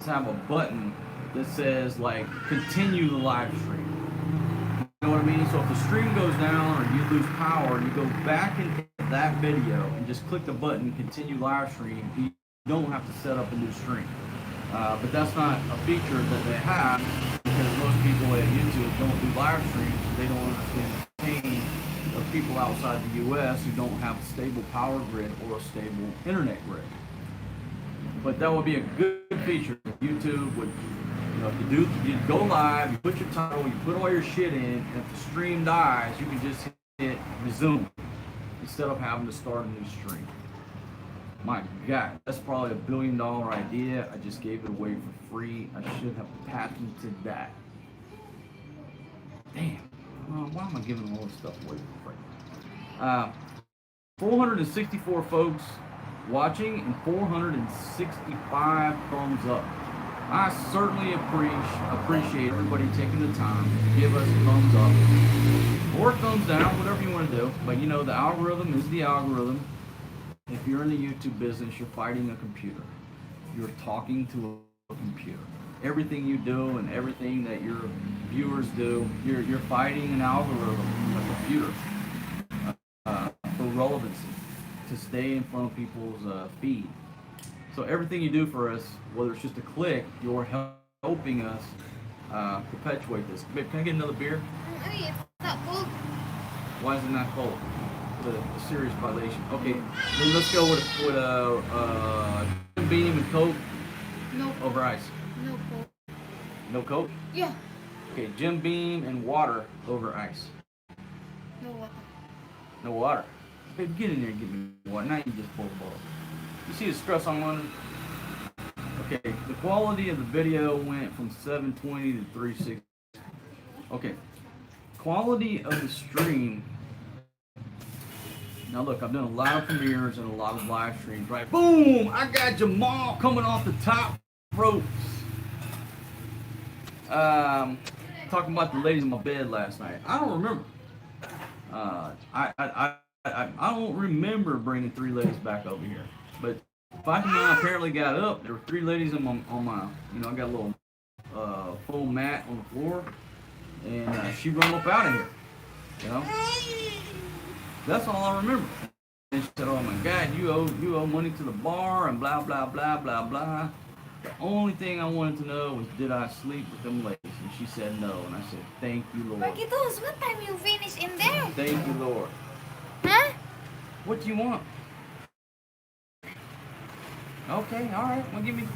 is have a button that says like continue the live stream. You know what I mean? So if the stream goes down or you lose power, you go back into that video and just click the button continue live stream. You don't have to set up a new stream. But that's not a feature that they have because most people at YouTube don't do live streams. They don't understand the pain of people outside the U.S. who don't have a stable power grid or a stable internet grid. But that would be a good feature. YouTube would, you go live, you put your title, you put all your shit in, and if the stream dies, you can just hit resume instead of having to start a new stream. My God, that's probably $1 billion idea. I just gave it away for free. I should have patented that. Damn. Why am I giving all this stuff away for free? 464 folks watching and 465 thumbs up. I certainly appreciate everybody taking the time to give us a thumbs up or thumbs down, whatever you want to do. But the algorithm is the algorithm. If you're in the YouTube business, you're fighting a computer. You're talking to a computer. Everything you do and everything that your viewers do, you're fighting an algorithm, a computer, for relevancy, to stay in front of people's feed. So everything you do for us, whether it's just a click, you're helping us perpetuate this. Babe, can I get another beer? Hey, it's not cold. Why is it not cold? A serious violation. Okay, then let's go with Jim Beam and Coke. No. Over ice. No cold. No Coke? Yeah. Okay, Jim Beam and water over ice. No water. No water. Babe, get in there and get me water. Now you just pull the ball. You see the stress I'm under? Okay, the quality of the video went from 720 to 360. Okay, quality of the stream. Now look, I've done a lot of premieres and a lot of live streams, right? Boom! I got Jamal coming off the top ropes. Talking about the ladies in my bed last night. I don't remember. I don't remember bringing 3 ladies back over here. But Fatima apparently got up. There were 3 ladies on my, you know, I got a little full mat on the floor, and she run up out of here. You know, that's all I remember. And she said, "Oh my God, you owe money to the bar and blah blah blah blah blah." The only thing I wanted to know was, did I sleep with them ladies? And she said no. And I said, "Thank you, Lord." Marquitos, what time you finish in there? Thank you, Lord. Huh? What do you want? Okay, all right. Well, give me.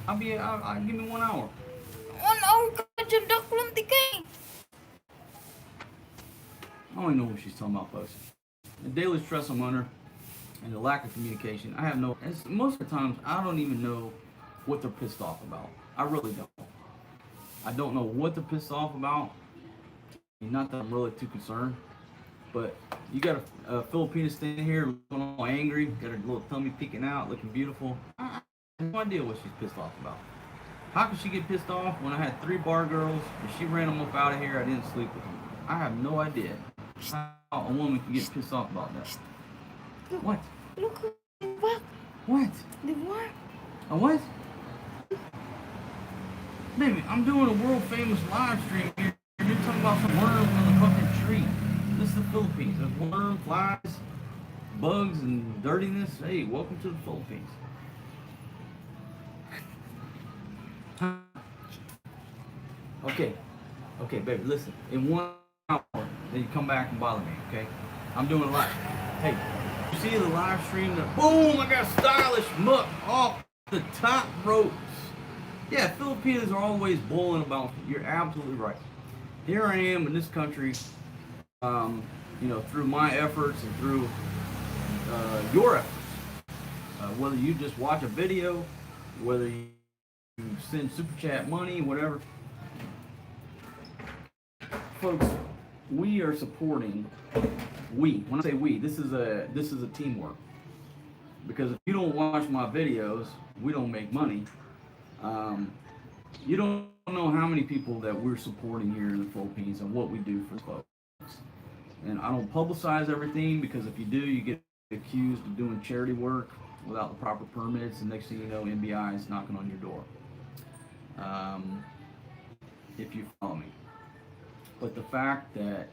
I'll give me 1 hour. 1 hour ka dyan, daklunti ka. I don't even know what she's talking about, folks. The daily stress I'm under and the lack of communication. I have no. Most of the times, I don't even know what they're pissed off about. I really don't. I don't know what they're pissed off about. Not that I'm really too concerned, but you got a Filipina standing here looking all angry, got her little tummy peeking out, looking beautiful. I have no idea what she's pissed off about. How could she get pissed off when I had 3 bar girls and she ran them up out of here? I didn't sleep with them. I have no idea how a woman can get pissed off about that. What? Look, what? What? The war. A what? Baby, I'm doing a world famous live stream here. You're talking about some worms on the fucking tree. This is the Philippines. There's worms, flies, bugs, and dirtiness. Hey, welcome to the Philippines. Okay, baby, listen. In 1 hour, then you come back and bother me, okay? I'm doing a live. Hey, you see the live stream? Boom! I got stylish muck off the top ropes. Yeah, Filipinos are always boiling about. You're absolutely right. Here I am in this country, you know, through my efforts and through your efforts. Whether you just watch a video, whether you send super chat money, whatever. Folks, we are supporting. When I say we, this is a teamwork. Because if you don't watch my videos, we don't make money. You don't know how many people that we're supporting here in the Philippines and what we do for folks. And I don't publicize everything, because if you do, you get accused of doing charity work without the proper permits, and next thing you know, NBI is knocking on your door. If you follow me. But the fact that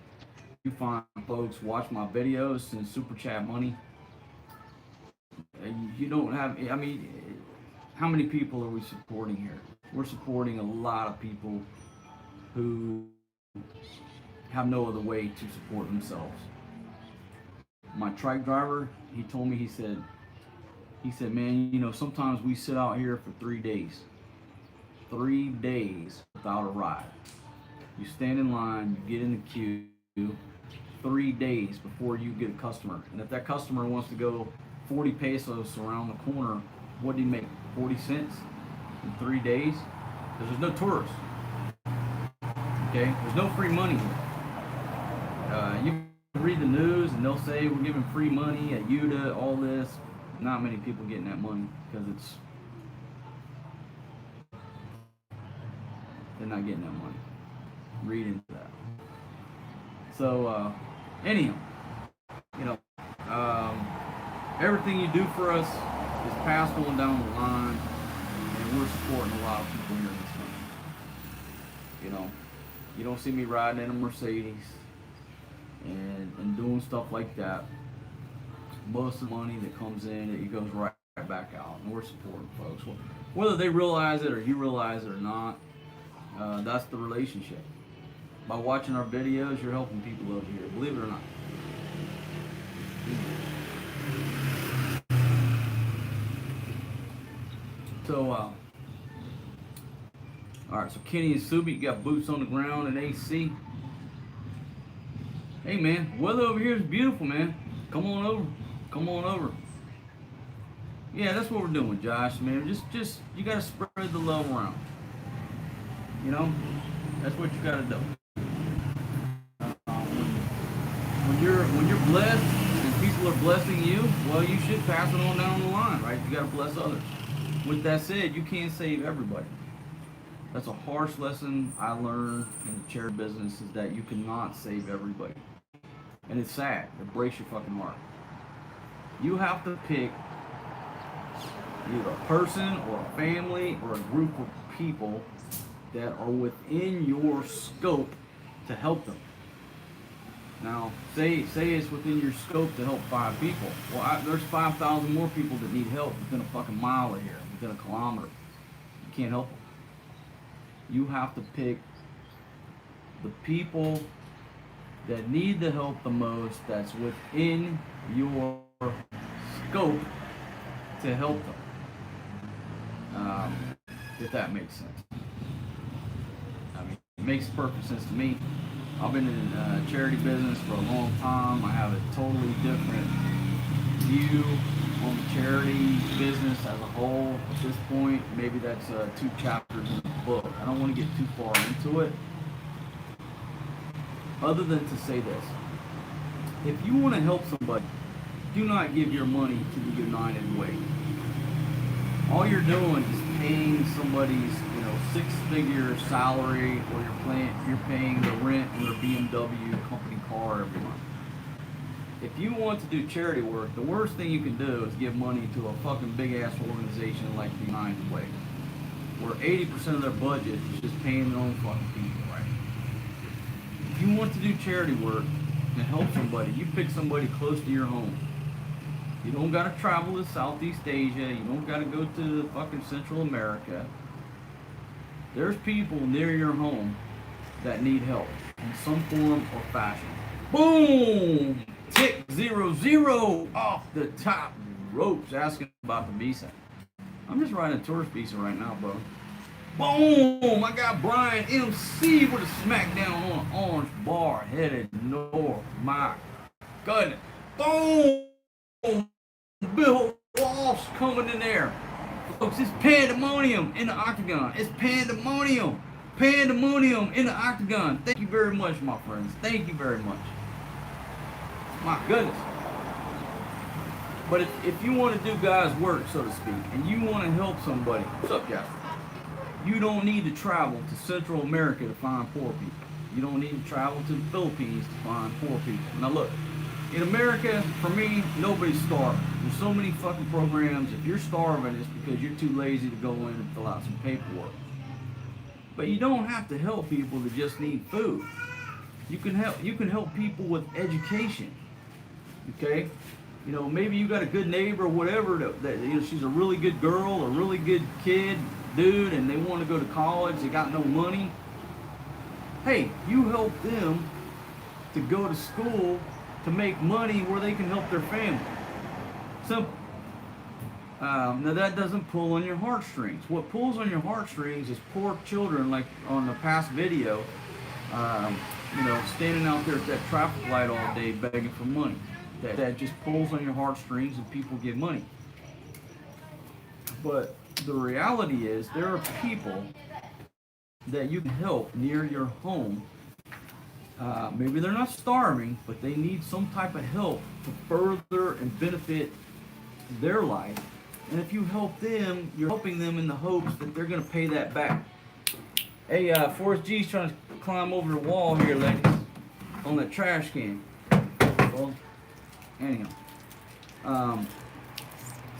you find folks watch my videos, send super chat money, you don't have, I mean, how many people are we supporting here? We're supporting a lot of people who have no other way to support themselves. My trike driver, he told me, he said, man, you know, sometimes we sit out here for 3 days. 3 days without a ride. You stand in line, you get in the queue, 3 days before you get a customer. And if that customer wants to go 40 pesos around the corner, what do you make? 40 cents in 3 days? Because there's no tourists. Okay? There's no free money here. You can read the news and they'll say we're giving free money at UTA, all this. Not many people getting that money, because they're not getting that money. Read into that. So, anyhow, you know, everything you do for us is passed on down the line, and we're supporting a lot of people here in this country. You know, you don't see me riding in a Mercedes and doing stuff like that. Most of the money that comes in, it goes right back out, and we're supporting folks. Whether they realize it or you realize it or not, that's the relationship. By watching our videos, you're helping people over here, believe it or not. So, alright, so Kenny and Subi, you got boots on the ground and AC. Hey man, weather over here is beautiful, man. Come on over. Come on over. Yeah, that's what we're doing, Josh. Man, just you gotta spread the love around. You know, that's what you gotta do. When you're blessed and people are blessing you, well, you should pass it on down the line, right? You gotta bless others. With that said, you can't save everybody. That's a harsh lesson I learned in the charity business, is that you cannot save everybody. And it's sad. It breaks your fucking heart. You have to pick either a person or a family or a group of people that are within your scope to help them. Now, say it's within your scope to help 5 people. Well, there's 5,000 more people that need help within a fucking mile of here, within a kilometer. You can't help them. You have to pick the people that need the help the most, that's within your scope, to help them. If that makes sense. I mean, it makes perfect sense to me. I've been in charity business for a long time. I have a totally different view on the charity business as a whole at this point. Maybe that's 2 chapters in the book. I don't want to get too far into it. Other than to say this. If you want to help somebody, do not give your money to the United Way. All you're doing is paying somebody's, 6-figure salary, or you're paying the rent in their BMW company car every month. If you want to do charity work, the worst thing you can do is give money to a fucking big ass organization like the United Way, where 80% of their budget is just paying their own fucking people, right? If you want to do charity work and help somebody, you pick somebody close to your home. You don't gotta travel to Southeast Asia. You don't gotta go to fucking Central America. There's people near your home that need help in some form or fashion. Boom! Tick 00 off the top ropes, asking about the visa. I'm just riding a tourist visa right now, bro. Boom! I got Brian MC with a smackdown on an orange bar headed north. My goodness. Boom! Bill Walsh coming in there. Folks, it's pandemonium in the octagon. It's pandemonium. Pandemonium in the octagon. Thank you very much, my friends. Thank you very much. My goodness. But if you want to do God's work, so to speak, and you want to help somebody, what's up, Jasper? You don't need to travel to Central America to find poor people. You don't need to travel to the Philippines to find poor people. Now look, in America, for me, nobody's starving. There's so many fucking programs. If you're starving, it's because you're too lazy to go in and fill out some paperwork. But you don't have to help people that just need food. You can help people with education. Okay? Maybe you got a good neighbor or whatever that she's a really good girl, a really good kid, dude, and they want to go to college, they got no money. Hey, you help them to go to school to make money where they can help their family. Simple. Now that doesn't pull on your heartstrings. What pulls on your heartstrings is poor children, like on the past video, standing out there at that traffic light all day begging for money. That just pulls on your heartstrings and people give money. But the reality is there are people that you can help near your home. Maybe they're not starving, but they need some type of help to further and benefit their life. And if you help them, you're helping them in the hopes that they're going to pay that back. Hey, Forrest G's trying to climb over the wall here, ladies, on that trash can. Well, anyhow.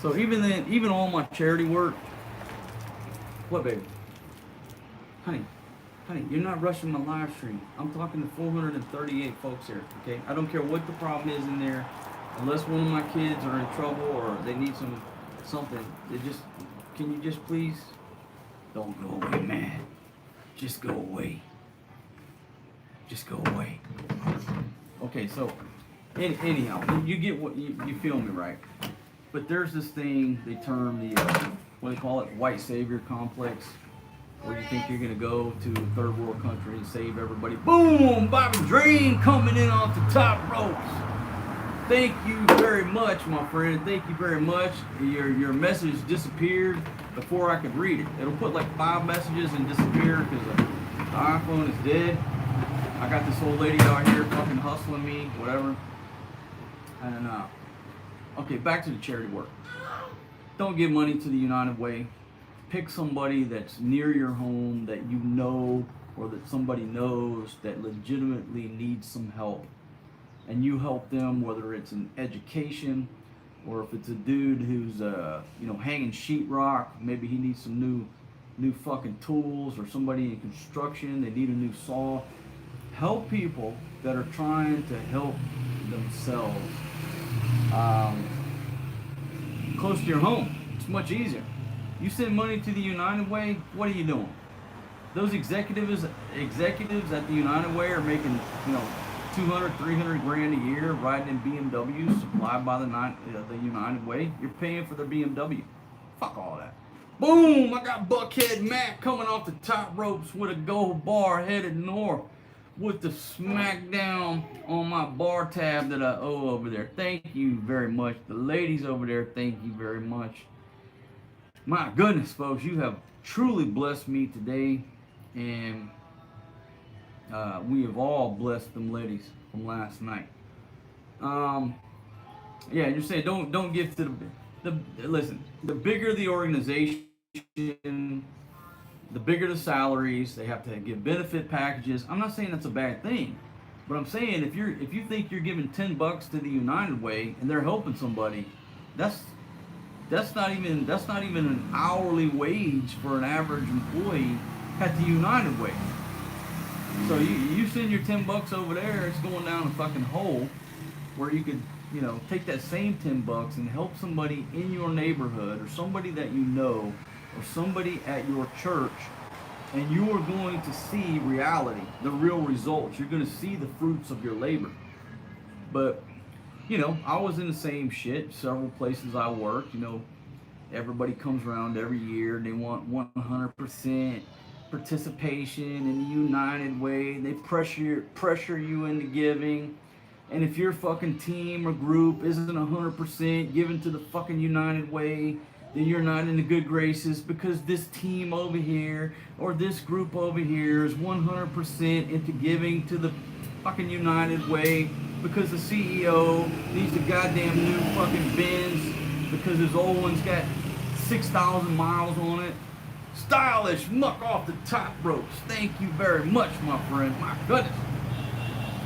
So even all my charity work, what, baby? Honey, you're not rushing my live stream. I'm talking to 438 folks here, okay? I don't care what the problem is in there, unless one of my kids are in trouble or they need something. Can you just please don't go away, man? Just go away. Just go away. Okay, so anyhow, you get what you feel me, right? But there's this thing they term the what they call it, white savior complex, where you think you're gonna go to a third world country and save everybody. Boom! Bobby Drain coming in off the top ropes. thank you very much, my friend. Thank you very much. Your message disappeared before I could read it. It'll put like 5 messages and disappear because the iPhone is dead. I got this old lady out here fucking hustling me, whatever. And okay, back to the charity work. Don't give money to the United Way. Pick somebody that's near your home that you know or that somebody knows that legitimately needs some help. And you help them, whether it's in education or if it's a dude who's hanging sheetrock, maybe he needs some new fucking tools, or somebody in construction, they need a new saw. Help people that are trying to help themselves. Close to your home, it's much easier. You send money to the United Way, what are you doing? Those executives at the United Way are making 200, 300 grand a year riding in BMWs supplied by the United Way. You're paying for their BMW. Fuck all that. Boom! I got Buckhead Mac coming off the top ropes with a gold bar headed north with the smackdown on my bar tab that I owe over there. Thank you very much. The ladies over there, thank you very much. My goodness, folks, you have truly blessed me today, and we have all blessed them ladies from last night. Yeah, you're saying don't give to listen. The bigger the organization, the bigger the salaries. They have to give benefit packages. I'm not saying that's a bad thing, but I'm saying if you think you're giving $10 to the United Way and they're helping somebody, that's not even an hourly wage for an average employee at the United Way. So you send your $10 over there, it's going down a fucking hole where you could, take that same $10 and help somebody in your neighborhood, or somebody that you know, or somebody at your church, and you are going to see reality, the real results. You're going to see the fruits of your labor. But, I was in the same shit, several places I worked, everybody comes around every year, they want 100% participation in the United Way. They pressure you into giving, and if your fucking team or group isn't 100% given to the fucking United Way, then you're not in the good graces, because this team over here or this group over here is 100% into giving to the fucking United Way, because the CEO needs a goddamn new fucking Benz because his old one's got 6,000 miles on it. Stylish muck off the top ropes. Thank you very much, my friend. My goodness.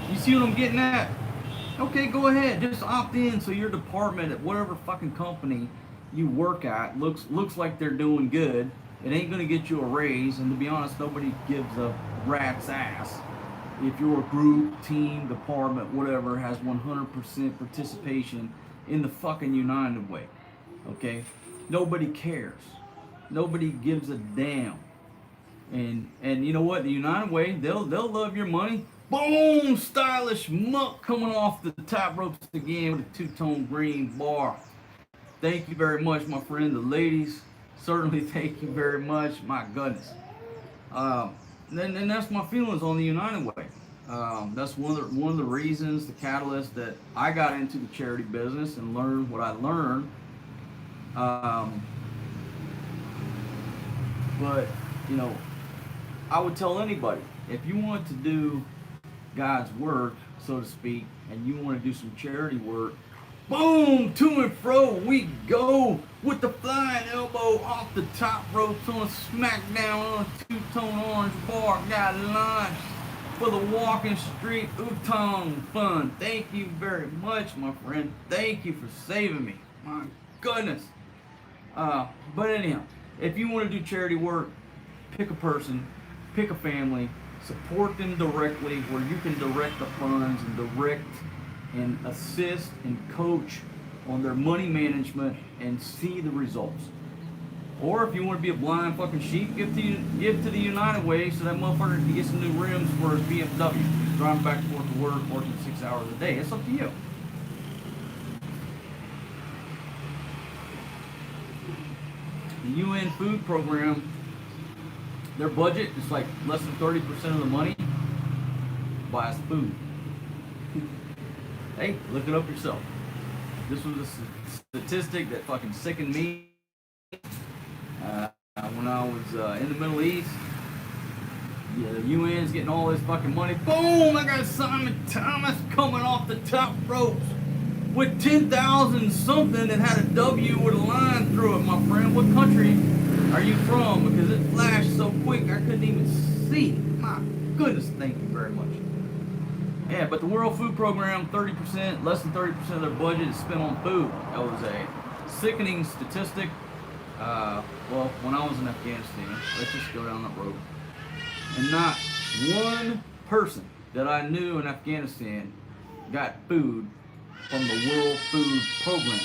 You see what I'm getting at? Okay, go ahead. Just opt in so your department at whatever fucking company you work at looks like they're doing good. It ain't gonna get you a raise, and to be honest, nobody gives a rat's ass if your group, team, department, whatever has 100% participation in the fucking United Way. Okay? Nobody cares. Nobody gives a damn. And you know what? The United Way, they'll love your money. Boom! Stylish muck coming off the top ropes again with a 2-tone green bar. Thank you very much, my friend. The ladies, certainly thank you very much. My goodness. And that's my feelings on the United Way. That's one of the reasons, the catalyst that I got into the charity business and learned what I learned. But, I would tell anybody, if you want to do God's work, so to speak, and you want to do some charity work, boom, to and fro we go with the flying elbow off the top ropes on a smackdown on a 2-tone orange bar. Got lunch for the walking street Utong fun. Thank you very much, my friend. Thank you for saving me. My goodness. But anyhow, if you want to do charity work, pick a person, pick a family, support them directly where you can direct the funds and direct and assist and coach on their money management and see the results. Or if you want to be a blind fucking sheep, give to the United Way so that motherfucker can get some new rims for his BMW. He's driving back and forth to work, working 6 hours a day. It's up to you. The UN food program, their budget is like less than 30% of the money buys food. Hey, look it up yourself. This was a statistic that fucking sickened me when I was in the Middle East. Yeah, the UN's getting all this fucking money. Boom! I got Simon Thomas coming off the top ropes with 10,000 something that had a W with a line through it, my friend. What country are you from? Because it flashed so quick I couldn't even see it. My goodness, thank you very much. Yeah, but the World Food Program, 30%, less than 30% of their budget is spent on food. That was a sickening statistic. Well, when I was in Afghanistan, let's just go down that road. And not one person that I knew in Afghanistan got food from the World Food Program.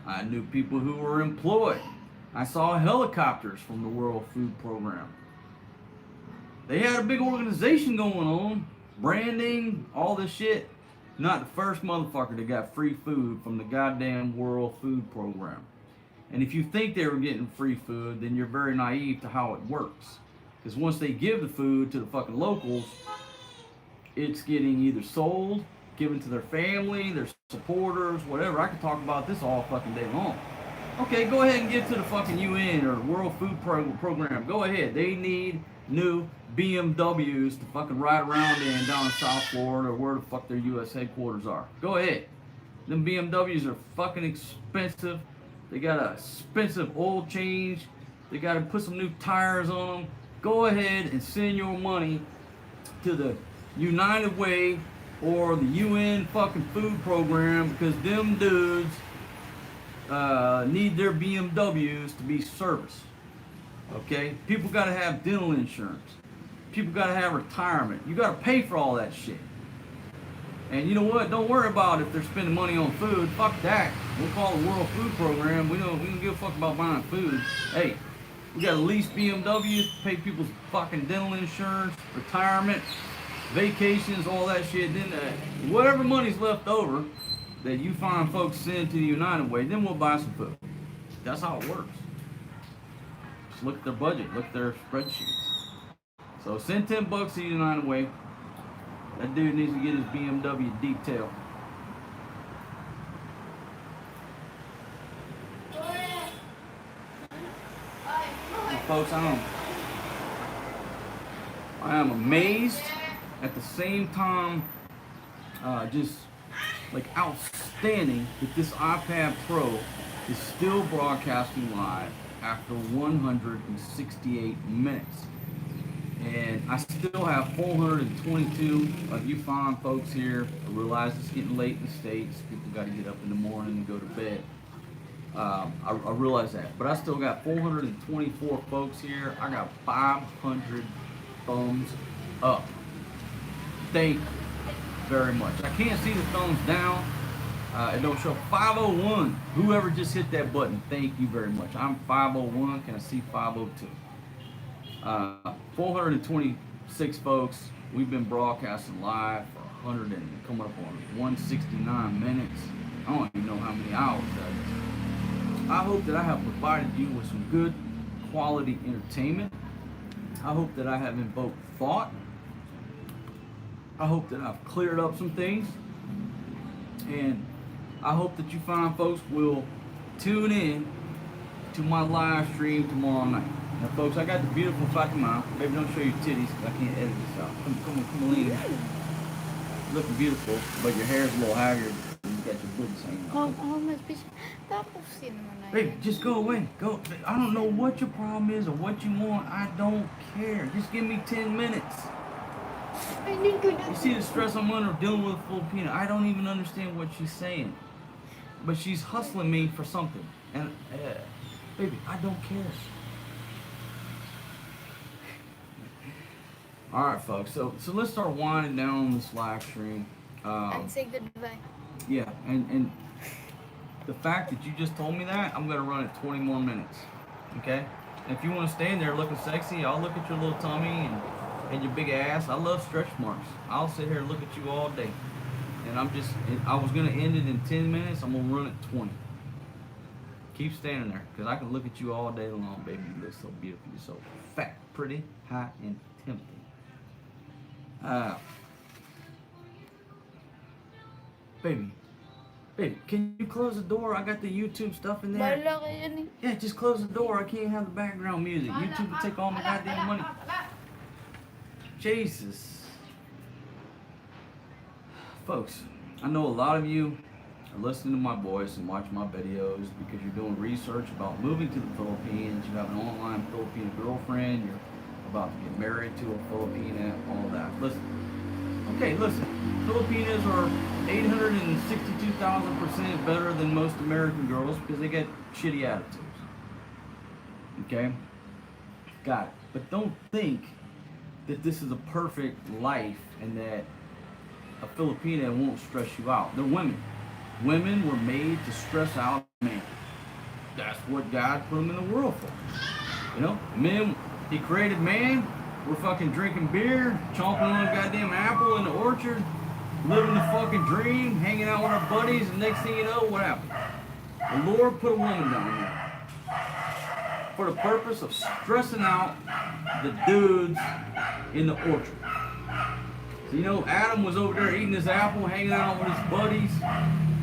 I knew people who were employed. I saw helicopters from the World Food Program. They had a big organization going on, branding, all this shit. Not the first motherfucker that got free food from the goddamn World Food Program. And if you think they were getting free food, then you're very naive to how it works. Because once they give the food to the fucking locals, it's getting either sold, given to their family, their supporters, whatever. I could talk about this all fucking day long. Okay, go ahead and give to the fucking UN or World Food Program. Go ahead. They need new BMWs to fucking ride around in down in South Florida or where the fuck their US headquarters are. Go ahead. Them BMWs are fucking expensive. They got a expensive oil change. They got to put some new tires on them. Go ahead and send your money to the United Way or the UN fucking food program because them dudes need their BMWs to be serviced. Okay? People got to have dental insurance. People got to have retirement. You got to pay for all that shit. And you know what? Don't worry about if they're spending money on food. Fuck that. We'll call the World Food Program. We don't give a fuck about buying food. Hey, we got to lease BMWs, pay people's fucking dental insurance, retirement, vacations, all that shit. Then whatever money's left over that you find folks send to the United Way, then we'll buy some food. That's how it works. Just look at their budget, look at their spreadsheets. So send $10 to the United Way. That dude needs to get his BMW detailed. Folks, I am amazed at the same time, just like outstanding that this iPad Pro is still broadcasting live after 168 minutes. And I still have 422 of you fine folks here. I realize it's getting late in the States. People got to get up in the morning and go to bed. I realize that. But I still got 424 folks here. I got 500 thumbs up. Thank you very much. I can't see the thumbs down. It don't show 501. Whoever just hit that button, thank you very much. I'm 501. Can I see 502? 426 folks. We've been broadcasting live for 100 and coming up on 169 minutes. I don't even know how many hours that is. I hope that I have provided you with some good quality entertainment. I hope that I have invoked thought. I hope that I've cleared up some things. And I hope that you fine folks will tune in to my live stream tomorrow night. Now, folks, I got the beautiful Fatima. Baby, don't show your titties because I can't edit this out. Come on, lean. Looking beautiful, but your hair's a little haggard. And you got your boobs hanging out. Mas bicho, tapos yun naman na Baby, yan. just go away. Go. I don't know what your problem is or what you want. I don't care. Just give me 10 minutes. I need to You see the stress I'm under dealing with a Filipina. I don't even understand what she's saying. But she's hustling me for something. And, baby, I don't care. Alright, folks. So let's start winding down this live stream. And say goodbye. Yeah, and the fact that you just told me that, I'm going to run it 20 more minutes. Okay? And if you want to stand there looking sexy, I'll look at your little tummy and your big ass. I love stretch marks. I'll sit here and look at you all day. And I was going to end it in 10 minutes. I'm going to run it 20. Keep standing there, because I can look at you all day long, baby. You look so beautiful. You're so fat, pretty, hot, and tempting. Baby, can you close the door? I got the YouTube stuff in there. Bahala ka yan eh. Yeah, just close the door. I can't have the background music. YouTube will take all my goddamn money. Jesus. Folks, I know a lot of you are listening to my voice and watching my videos because you're doing research about moving to the Philippines. You have an online Filipino girlfriend. You're about to get married to a Filipina, all that. Listen. Filipinos are 862,000% better than most American girls because they get shitty attitudes. Okay? Got it. But don't think that this is a perfect life and that a Filipina won't stress you out. They're women. Women were made to stress out men. That's what God put them in the world for. You know, men, He created man. We're fucking drinking beer, chomping on a goddamn apple in the orchard, living the fucking dream, hanging out with our buddies, and next thing you know, what happened? The Lord put a woman down there for the purpose of stressing out the dudes in the orchard. So, you know, Adam was over there eating his apple, hanging out with his buddies,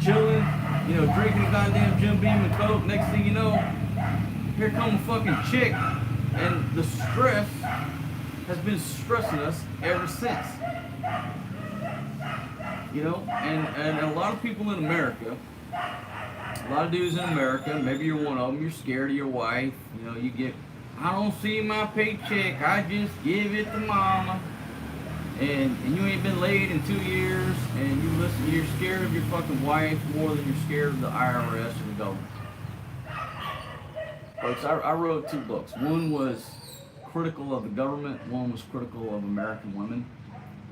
chilling, you know, drinking a goddamn Jim Beam and Coke. Next thing you know, here comes a fucking chick, and the stress has been stressing us ever since. You know, and a lot of people in America, a lot of dudes in America, maybe you're one of them, you're scared of your wife, you know, you get, I don't see my paycheck, I just give it to mama, and you ain't been laid in 2 years, and you're scared of your fucking wife more than you're scared of the IRS or the government. Folks, I wrote 2 books. One was critical of the government, one was critical of American women,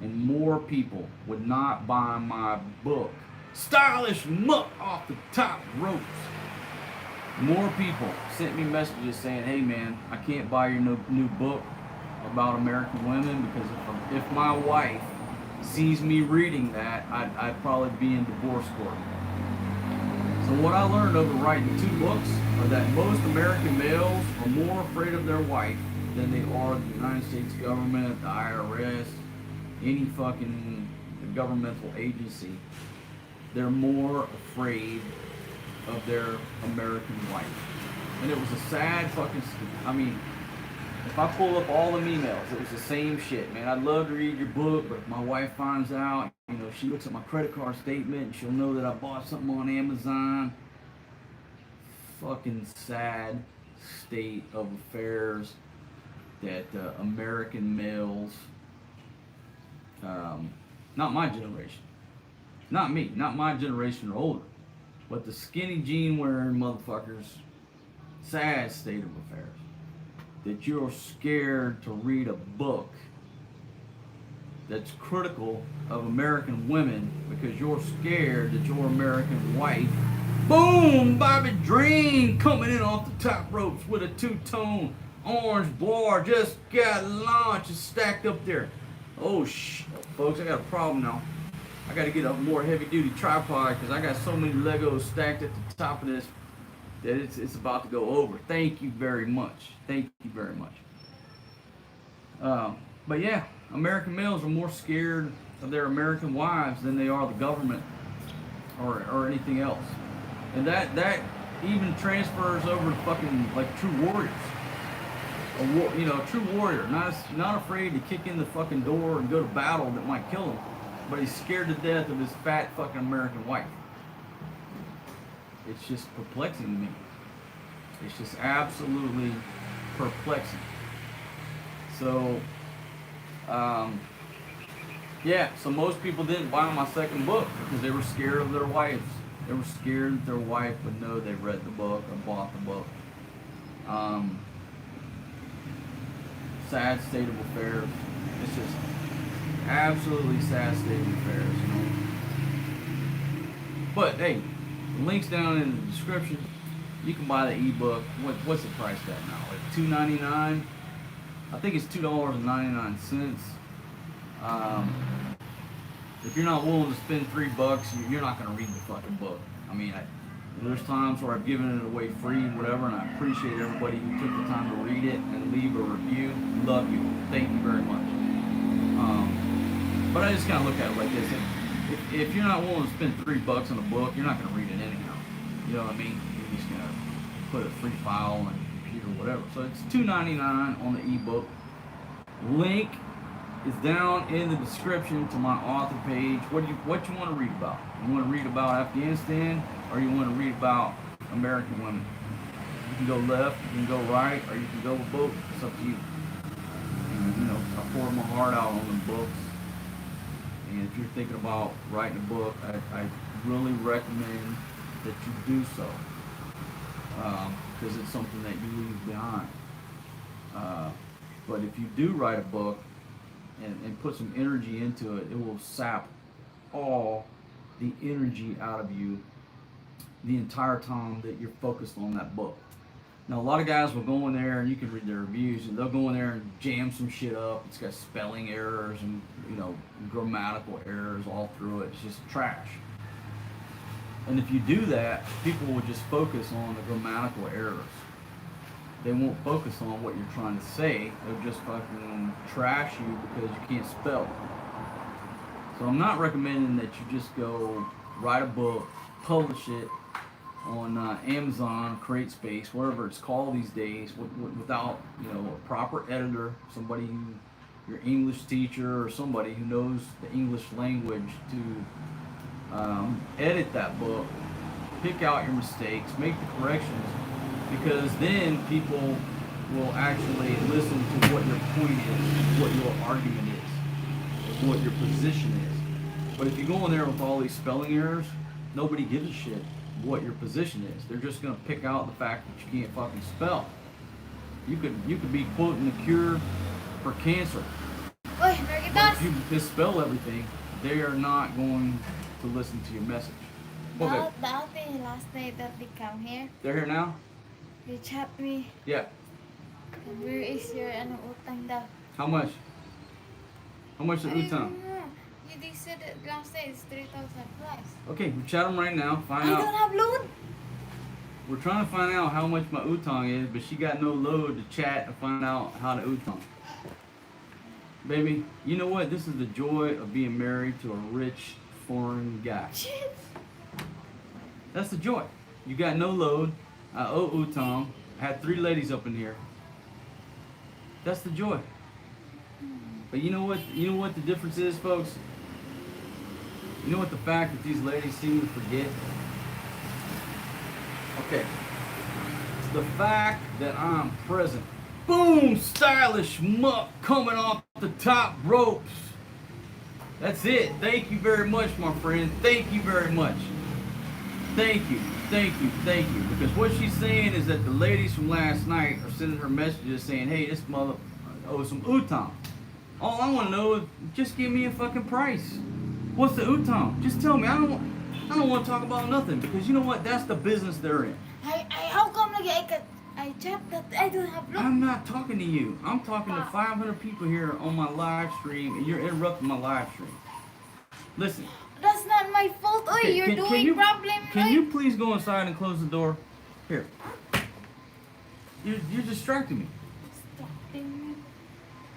and more people would not buy my book, Stylish Mutt Off the Top Ropes. More people sent me messages saying, hey man, I can't buy your new book about American women because if my wife sees me reading that, I'd probably be in divorce court. So what I learned over writing 2 books are that most American males are more afraid of their wife than they are the United States government, the IRS, any fucking governmental agency. They're more afraid of their American wife. And it was a sad fucking, I mean, if I pull up all them emails, it was the same shit, man. I'd love to read your book, but if my wife finds out, you know, she looks at my credit card statement and she'll know that I bought something on Amazon. Fucking sad state of affairs that American males, not my generation, not me, not my generation or older, but the skinny jean wearing motherfuckers, sad state of affairs, that you're scared to read a book that's critical of American women because you're scared that your American wife, boom, Bobby Dream coming in off the top ropes with a 2-tone orange bar, just got launched and stacked up there. Oh folks, I got a problem now. I got to get a more heavy duty tripod because I got so many Legos stacked at the top of this that it's about to go over. Thank you very much. Thank you very much. But yeah, American males are more scared of their American wives than they are the government or anything else. And that even transfers over to fucking like true warriors. A true warrior, not afraid to kick in the fucking door and go to battle that might kill him, but he's scared to death of his fat fucking American wife. It's just perplexing to me. It's just absolutely perplexing. So, yeah, so most people didn't buy my second book because they were scared of their wives. They were scared that their wife would know they read the book or bought the book. Sad state of affairs. It's just absolutely sad state of affairs, you know. But hey, the link's down in the description. You can buy the ebook. What's the price at now? Like $2.99. I think it's $2.99. If you're not willing to spend $3, you're not gonna read the fucking book. I mean, there's times where I've given it away free, whatever, and I appreciate everybody who took the time to read it and leave a review. Love you. Thank you very much. But I just kind of look at it like this. if you're not willing to spend $3 on a book, you're not going to read it anyhow. You know what I mean? You're just going to put a free file on your computer or whatever. So it's $2.99 on the ebook. Link is down in the description to my author page. What you want to read about? You want to read about Afghanistan, or you want to read about American women? You can go left, you can go right, or you can go with both. It's up to you. And, you know, I pour my heart out on the books. And if you're thinking about writing a book, I really recommend that you do so, because it's something that you leave behind. But if you do write a book and put some energy into it, it will sap all the energy out of you the entire time that you're focused on that book. Now, a lot of guys will go in there, and you can read their reviews, and they'll go in there and jam some shit up. It's got spelling errors and, you know, grammatical errors all through it. It's just trash. And if you do that, people will just focus on the grammatical errors. They won't focus on what you're trying to say. They'll just fucking trash you because you can't spell. So I'm not recommending that you just go write a book, publish it on Amazon, CreateSpace, whatever it's called these days, without, you know, a proper editor, somebody who, your English teacher, or somebody who knows the English language to edit that book, pick out your mistakes, make the corrections, because then people will actually listen to what your point is, what your argument is, what your position is. But if you go in there with all these spelling errors, nobody gives a shit what your position is. They're just going to pick out the fact that you can't fucking spell. You could be quoting the cure for cancer. Uy, But if you misspell everything, they are not going to listen to your message. Okay. the outing last night that they come here, They're here now? they chat me. Yeah. Where is your utang daw? How much? How much the I utang? don't know. They said that last night it's 3,000 plus. Okay, we chat them right now. Find I out. don't have load. We're trying to find out how much my utang is, but she got no load to chat to find out how to utang. Baby, you know what? This is the joy of being married to a rich foreign guy. Shit. That's the joy. You got no load. I owe utang. I had 3 ladies up in here. That's the joy. But you know what? You know what the difference is, folks? You know what the fact that these ladies seem to forget? Okay. It's the fact that I'm present. Boom! Stylish muck coming off the top ropes. That's it. Thank you very much, my friend. Thank you very much. Thank you. Thank you. Thank you. Because what she's saying is that the ladies from last night are sending her messages saying, hey, this mother owes some utang. All I want to know is just give me a fucking price. What's the utang? Just tell me. I don't want to talk about nothing, because you know what? That's the business they're in. How come I chat that I don't have load? I'm not talking to you. I'm talking to 500 people here on my live stream, and you're interrupting my live stream. Listen. That's not my fault. Oh, Okay, you're can doing you, problem. Can you please go inside and close the door? Here. You're distracting me. Distracting me.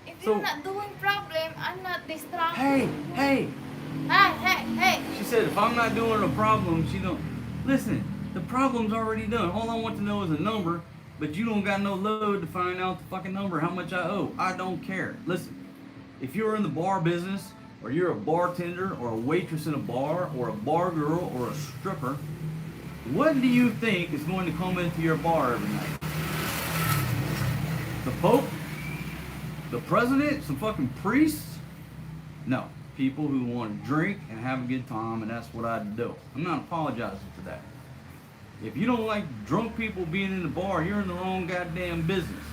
If So- you're not doing problem, I'm not distracted. Hey, hey. Hey. She said if I'm not doing a problem, she don't. Listen, the problem's already done. All I want to know is a number, but you don't got no load to find out the fucking number, how much I owe. I don't care. Listen, if you're in the bar business, or you're a bartender, or a waitress in a bar, or a bar girl, or a stripper, what do you think is going to come into your bar every night? The Pope? The President? Some fucking priests? No. People who want to drink and have a good time, and that's what I do. I'm not apologizing for that. If you don't like drunk people being in the bar, you're in the wrong goddamn business.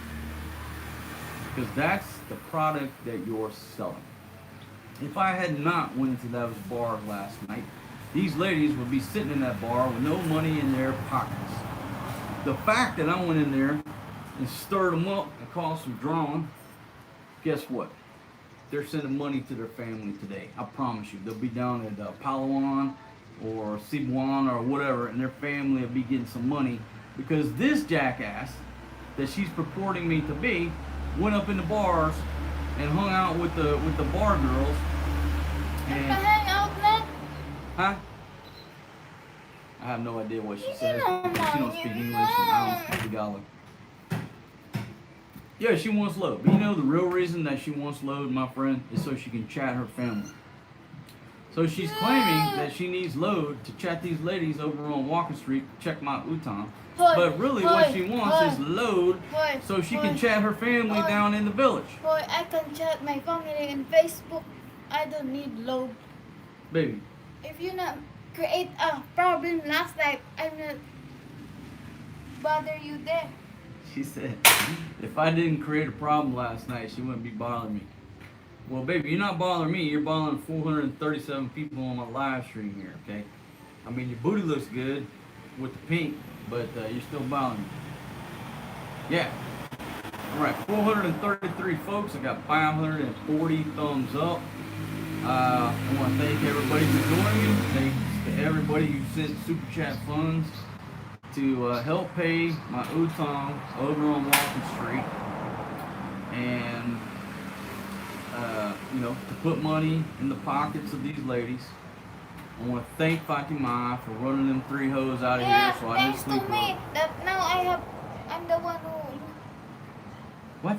Because that's the product that you're selling. If I had not went into those bars last night, these ladies would be sitting in that bar with no money in their pockets. The fact that I went in there and stirred them up and caused some drama, guess what? They're sending money to their family today. I promise you. They'll be down at Palawan or Cebuana or whatever, and their family will be getting some money because this jackass that she's purporting me to be went up in the bars and hung out with the bar girls. Hang out na. Huh? I have no idea what she Hindi says. She don't speak English and I don't speak Tagalog. Yeah, she wants load. But you know the real reason that she wants load, my friend, is so she can chat her family. So she's claiming that she needs load to chat these ladies over on Walker Street, check my utang. But really what she wants is load so she can chat her family down in the village. Boy, I can chat my family in Facebook. I don't need load. Baby, If you not create a problem last night, I'm not bother you there. she said, if I didn't create a problem last night, she wouldn't be bothering me. Well, baby, you're not bothering me. You're bothering 437 people on my live stream here, okay? I mean, your booty looks good with the pink, but you're still bothering me. Yeah. All right, 433 folks. I got 540 thumbs up. I want to thank everybody for joining me. Thanks to everybody who sent super chat funds to help pay my utang over on Walton Street, and you know, to put money in the pockets of these ladies. I want to thank Fatima for running them 3 hoes out of Yeah, here so I thanks didn't to sleep me. well. That now I'm the one who. What?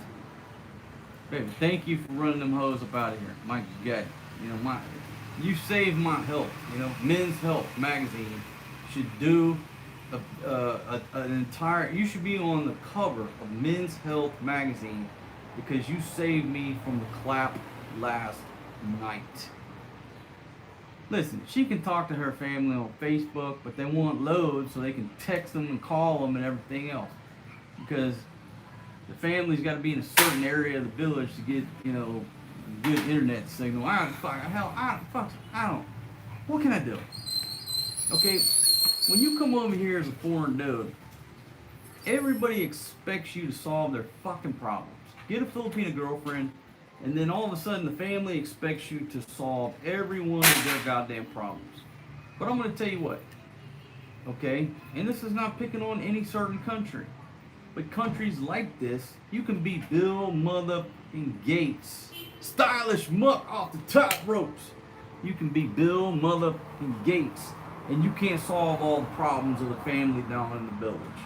Baby, thank you for running them hoes up out of here. My God, you know, you saved my health. You know, Men's Health magazine should do an entire. You should be on the cover of Men's Health magazine because you saved me from the clap last night. Listen, she can talk to her family on Facebook, but they want loads so they can text them and call them and everything else. Because the family's got to be in a certain area of the village to get, you know, good internet signal. I don't. What can I do? Okay, when you come over here as a foreign dude, everybody expects you to solve their fucking problems. Get a Filipino girlfriend, and then all of a sudden the family expects you to solve every one of their goddamn problems. But I'm going to tell you what, okay? And this is not picking on any certain country. But countries like this, you can be Bill motherfucking Gates. Stylish muck off the top ropes. You can be Bill motherfucking Gates. And you can't solve all the problems of the family down in the village.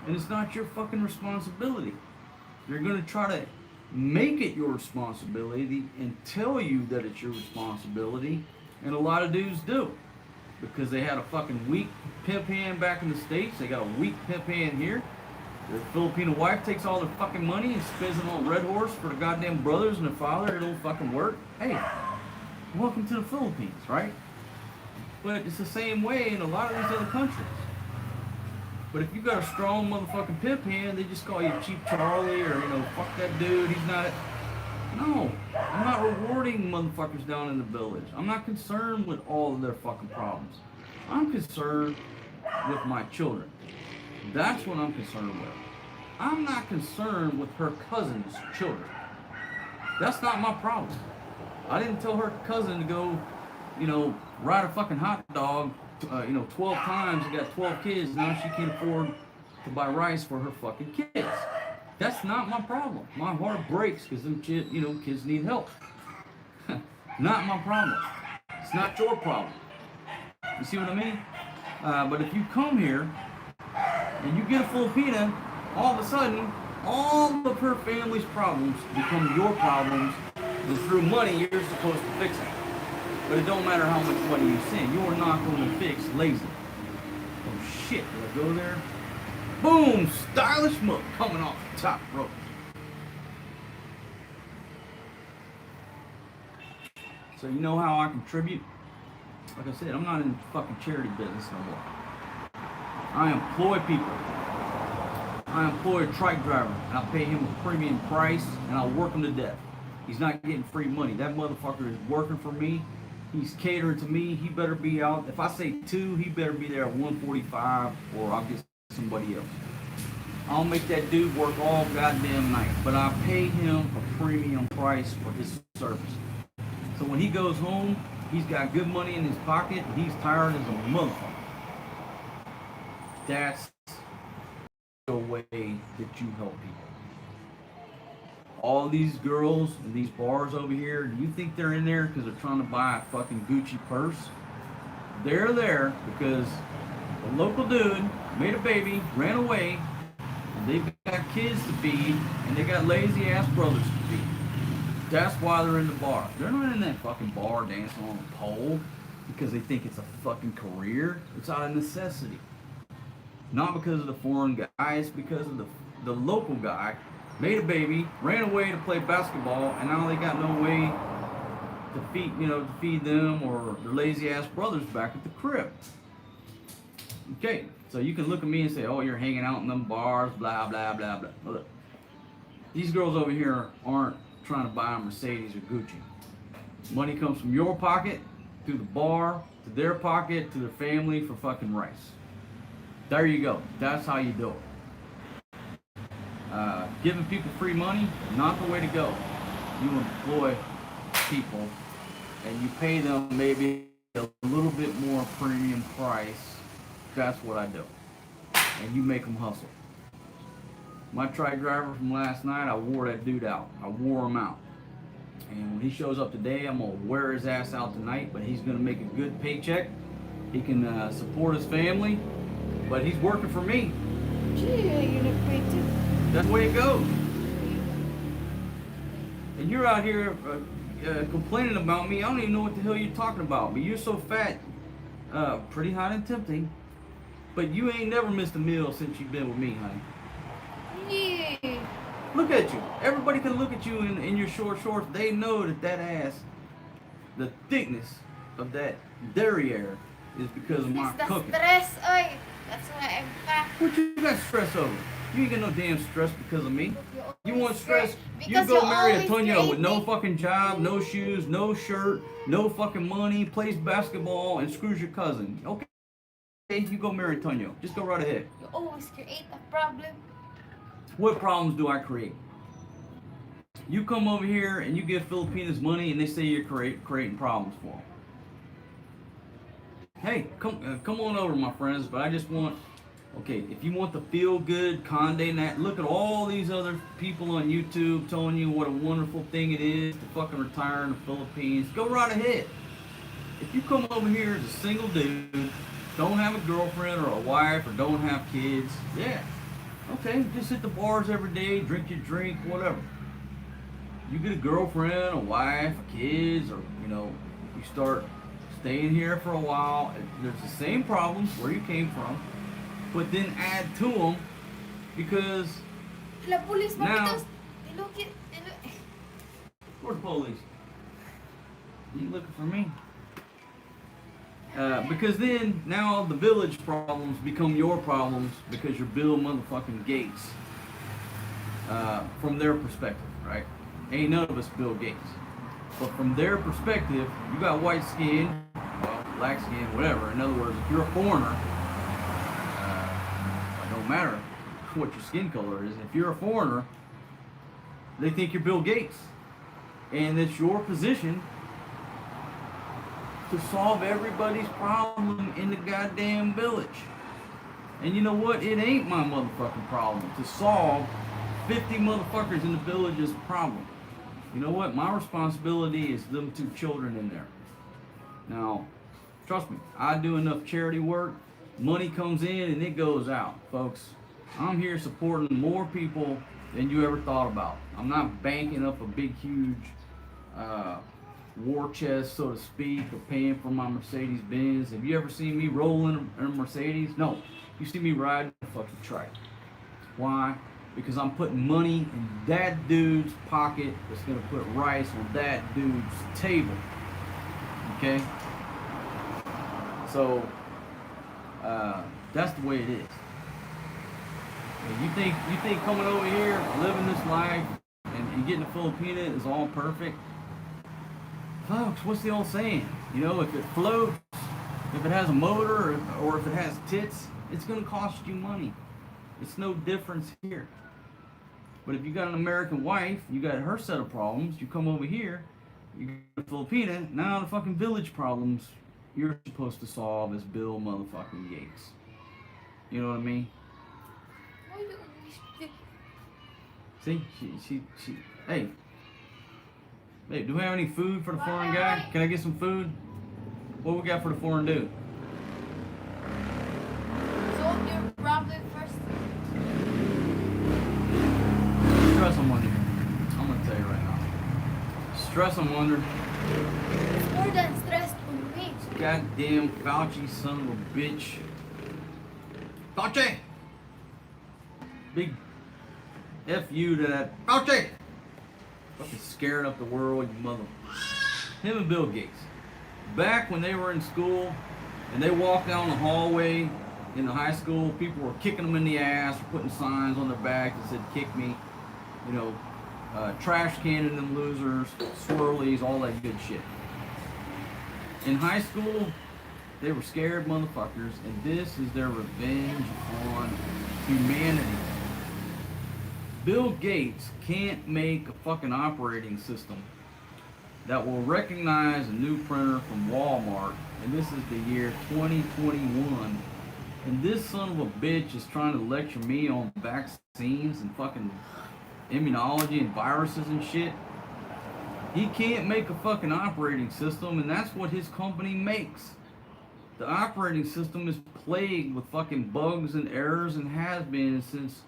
And it's not your fucking responsibility. You're going to try to make it your responsibility and tell you that it's your responsibility, and a lot of dudes do, because they had a fucking weak pimp hand back in the States. They got a weak pimp hand here. Their Filipino wife takes all their fucking money and spends it on Red Horse for the goddamn brothers and the father. It don't fucking work. Hey, welcome to the Philippines, right? But it's the same way in a lot of these other countries. But if you got a strong motherfucking pimp hand, they just call you Cheap Charlie, or, you know, fuck that dude, he's not it. No, I'm not rewarding motherfuckers down in the village. I'm not concerned with all of their fucking problems. I'm concerned with my children. That's what I'm concerned with. I'm not concerned with her cousin's children. That's not my problem. I didn't tell her cousin to go, you know, ride a fucking hot dog, 12 times and got 12 kids. Now she can't afford to buy rice for her fucking kids. That's not my problem. My heart breaks because them kids need help. Not my problem. It's not your problem. You see what I mean? But if you come here and you get a Filipina, all of a sudden, all of her family's problems become your problems, and through money, you're supposed to fix it. But it don't matter how much money you send. You are not going to fix lazy. Oh shit, did I go there? Boom! Stylish muck coming off the top rope. So you know how I contribute? Like I said, I'm not in the fucking charity business no more. I employ people. I employ a trike driver, and I pay him a premium price, and I work him to death. He's not getting free money. That motherfucker is working for me. He's catering to me. He better be out. If I say 2, he better be there at 1:45, or I'll get somebody else. I'll make that dude work all goddamn night, but I pay him a premium price for his service. So when he goes home, he's got good money in his pocket, and he's tired as a motherfucker. That's the way that you help people. All these girls in these bars over here, do you think they're in there because they're trying to buy a fucking Gucci purse? they're there because a local dude made a baby, ran away, and they've got kids to feed, and they got lazy ass brothers to feed. That's why they're in the bar. They're not in that fucking bar dancing on a pole because they think it's a fucking career. It's out of necessity. Not because of the foreign guy, it's because of the local guy made a baby, ran away to play basketball, and now they got no way to feed them or their lazy ass brothers back at the crib. Okay, so you can look at me and say, oh, you're hanging out in them bars, blah, blah, blah, blah. Look, these girls over here aren't trying to buy a Mercedes or Gucci. Money comes from your pocket, through the bar, to their pocket, to their family for fucking rice. There you go. That's how you do it. Giving people free money, not the way to go. You employ people and you pay them maybe a little bit more premium price. That's what I do. And you make them hustle. My truck driver from last night, I wore that dude out. I wore him out. And when he shows up today, I'm going to wear his ass out tonight, but he's going to make a good paycheck. He can support his family, but he's working for me. Gee, you look great too. That's the way it goes. And you're out here complaining about me. I don't even know what the hell you're talking about. But you're so fat, pretty hot and tempting. But you ain't never missed a meal since you've been with me, honey. Yeah. Look at you. Everybody can look at you in your short shorts. They know that ass, the thickness of that derriere is because of my It's the cooking. stress, oy. That's why I'm fat. What you got stress over? You ain't got no damn stress because of me. You want stress? You Because go you're marry always Antonio with no crazy. fucking job, no shoes, no shirt, no fucking money, plays basketball, and screws your cousin. Okay, you go marry Antonio. Just go right ahead. You always create a problem. What problems do I create? You come over here and you give Filipinos money and they say you're creating problems for them. Hey, come on over, my friends, but I just want, okay, if you want the feel-good Condé Nast, look at all these other people on YouTube telling you what a wonderful thing it is to fucking retire in the Philippines. Go right ahead. If you come over here as a single dude, don't have a girlfriend or a wife or don't have kids, yeah, okay, just hit the bars every day, drink your drink, whatever. You get a girlfriend, a wife, kids, or, you start staying here for a while. There's the same problems where you came from, but then add to them because La police, Now- mamitos. They look it. They look. where's the police? You looking for me? Because then now the village problems become your problems because you're Bill motherfucking Gates. From their perspective, right? Ain't none of us Bill Gates. But from their perspective, you got white skin, well, black skin, whatever. In other words, if you're a foreigner, it don't matter what your skin color is. If you're a foreigner, they think you're Bill Gates. And it's your position to solve everybody's problem in the goddamn village. And you know what? It ain't my motherfucking problem to solve 50 motherfuckers in the village's problem. You know what? My responsibility is them 2 children in there. Now, trust me, I do enough charity work. Money comes in and it goes out, folks. I'm here supporting more people than you ever thought about. I'm not banking up a big, huge war chest, so to speak, or paying for my Mercedes Benz. Have you ever seen me rolling in a Mercedes? No. You see me riding a fucking trike. Why? Because I'm putting money in that dude's pocket that's going to put rice on that dude's table. Okay? So, that's the way it is. And you think coming over here, living this life, and getting a Filipina is all perfect? Folks, what's the old saying? If it floats, if it has a motor, or if it has tits, it's going to cost you money. It's no difference here. But if you got an American wife, you got her set of problems, you come over here, you got a Filipina, now the fucking village problems you're supposed to solve as Bill motherfucking Gates. You know what I mean? Why do we- See? She, hey. Hey, do we have any food for the foreign guy? Can I get some food? What we got for the foreign dude? stress I'm under. It's more than stress on me. Goddamn Fauci, son of a bitch. Fauci! Big F you to that Fauci! Fucking scaring up the world, you mother. Him and Bill Gates. Back when they were in school and they walked down the hallway in the high school, people were kicking them in the ass or putting signs on their back that said kick me. You know, trash canning them losers, swirlies, all that good shit. In high school, they were scared motherfuckers, and this is their revenge on humanity. Bill Gates can't make a fucking operating system that will recognize a new printer from Walmart, and this is the year 2021, and this son of a bitch is trying to lecture me on vaccines and fucking immunology and viruses and shit. He can't make a fucking operating system, and that's what his company makes. The operating system is plagued with fucking bugs and errors and has been since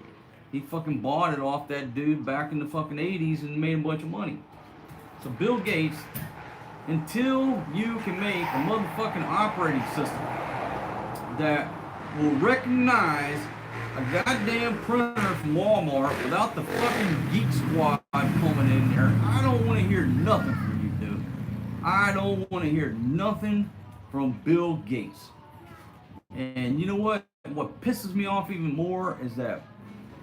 he fucking bought it off that dude back in the fucking 80s and made a bunch of money. So Bill Gates, until you can make a motherfucking operating system that will recognize a goddamn printer from Walmart without the fucking Geek Squad coming in there, I don't want to hear nothing from you, dude. I don't want to hear nothing from Bill Gates. And you know what? What pisses me off even more is that,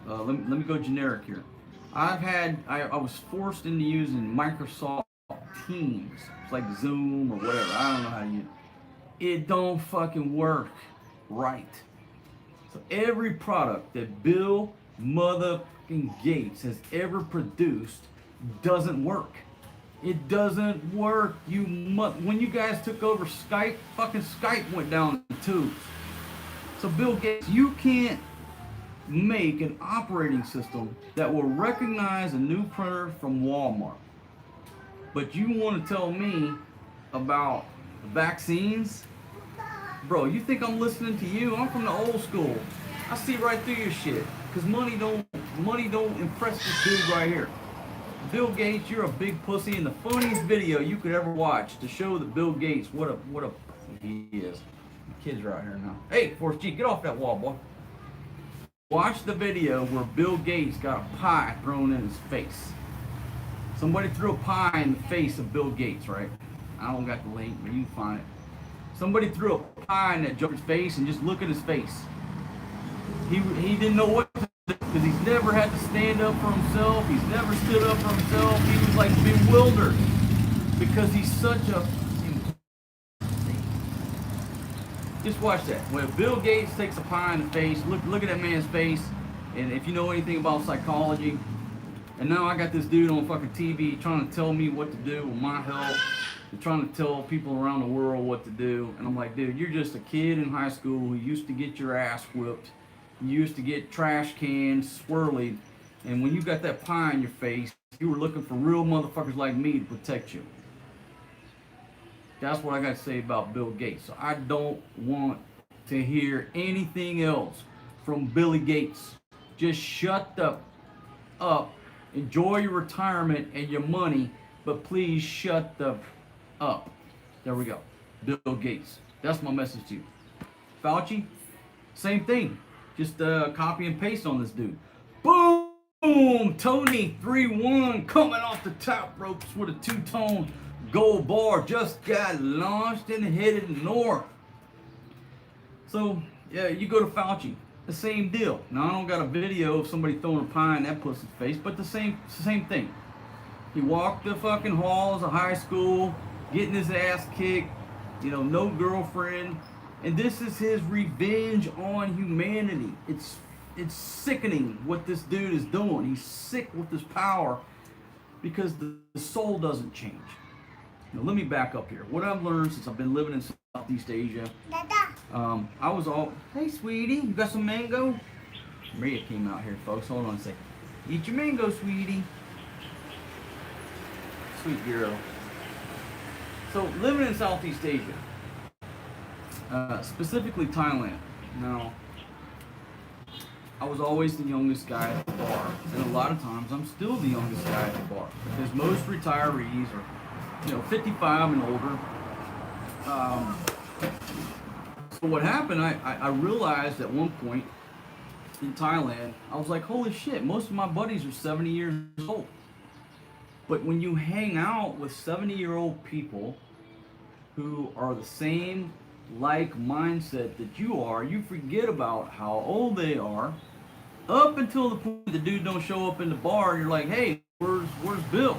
let me go generic here. I was forced into using Microsoft Teams. It's like Zoom or whatever. I don't know how to use it. It don't fucking work right. So every product that Bill motherfucking Gates has ever produced doesn't work. It doesn't work. When you guys took over Skype, fucking Skype went down the tubes. So Bill Gates, you can't make an operating system that will recognize a new printer from Walmart. But you want to tell me about vaccines? Bro, you think I'm listening to you? I'm from the old school. I see right through your shit. Cause money don't impress this dude right here. Bill Gates, you're a big pussy, and the funniest video you could ever watch to show that Bill Gates, what a he is. The kids are out here now. Hey, Forrest G, get off that wall, boy. Watch the video where Bill Gates got a pie thrown in his face. Somebody threw a pie in the face of Bill Gates, right? I don't got the link, but you can find it. Somebody threw a pie in that joker's face, and just look at his face. He didn't know what to do because he's never had to stand up for himself. He's never stood up for himself. He was like bewildered because he's such a... Just watch that. When Bill Gates takes a pie in the face, look at that man's face, and if you know anything about psychology, and now I got this dude on fucking TV trying to tell me what to do with my health, and trying to tell people around the world what to do, and I'm like, dude, you're just a kid in high school who used to get your ass whipped, you used to get trash cans swirled, and when you got that pie in your face, you were looking for real motherfuckers like me to protect you. That's what I got to say about Bill Gates. So I don't want to hear anything else from Billy Gates. Just shut the up. Enjoy your retirement and your money, but please shut the up. There we go. Bill Gates. That's my message to you. Fauci, same thing. Just copy and paste on this dude. Boom! Tony 3-1 coming off the top ropes with a two-tone gold bar, just got launched and headed north. So yeah, you go to Fauci, the same deal. Now I don't got a video of somebody throwing a pie in that pussy's face, but the same thing. He walked the fucking halls of high school, getting his ass kicked, no girlfriend, and this is his revenge on humanity. It's sickening what this dude is doing. He's sick with this power because the soul doesn't change. Now, let me back up here. What I've learned since I've been living in Southeast Asia, I was all, hey sweetie, you got some mango? Maria came out here, folks. Hold on a second. Eat your mango, sweetie. Sweet girl. So, living in Southeast Asia, specifically Thailand. Now, I was always the youngest guy at the bar, and a lot of times I'm still the youngest guy at the bar because most retirees are, 55 and older. So what happened? I realized at one point in Thailand, I was like, holy shit! Most of my buddies are 70 years old. But when you hang out with 70-year-old people who are the same like mindset that you are, you forget about how old they are up until the point the dude don't show up in the bar and you're like, hey, where's Bill?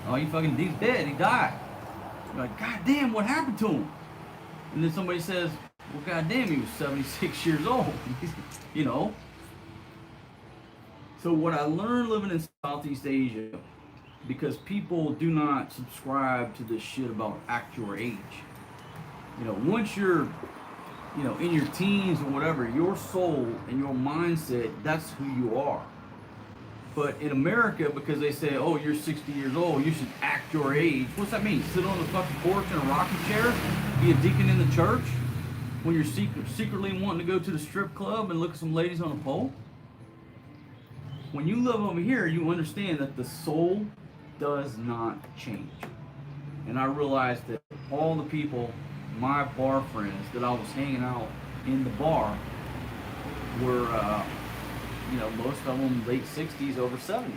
Oh, he's dead, he died. You're like, god damn, what happened to him? And then somebody says, well, god damn, he was 76 years old. So what I learned living in Southeast Asia, because people do not subscribe to this shit about act your age. Once you're, in your teens or whatever, your soul and your mindset, that's who you are. But in America, because they say, oh, you're 60 years old, you should act your age. What's that mean? Sit on the fucking porch in a rocking chair? Be a deacon in the church? When you're secretly wanting to go to the strip club and look at some ladies on a pole? When you live over here, you understand that the soul does not change. And I realized that all the people, my bar friends that I was hanging out in the bar were, most of them late 60s, over 70s.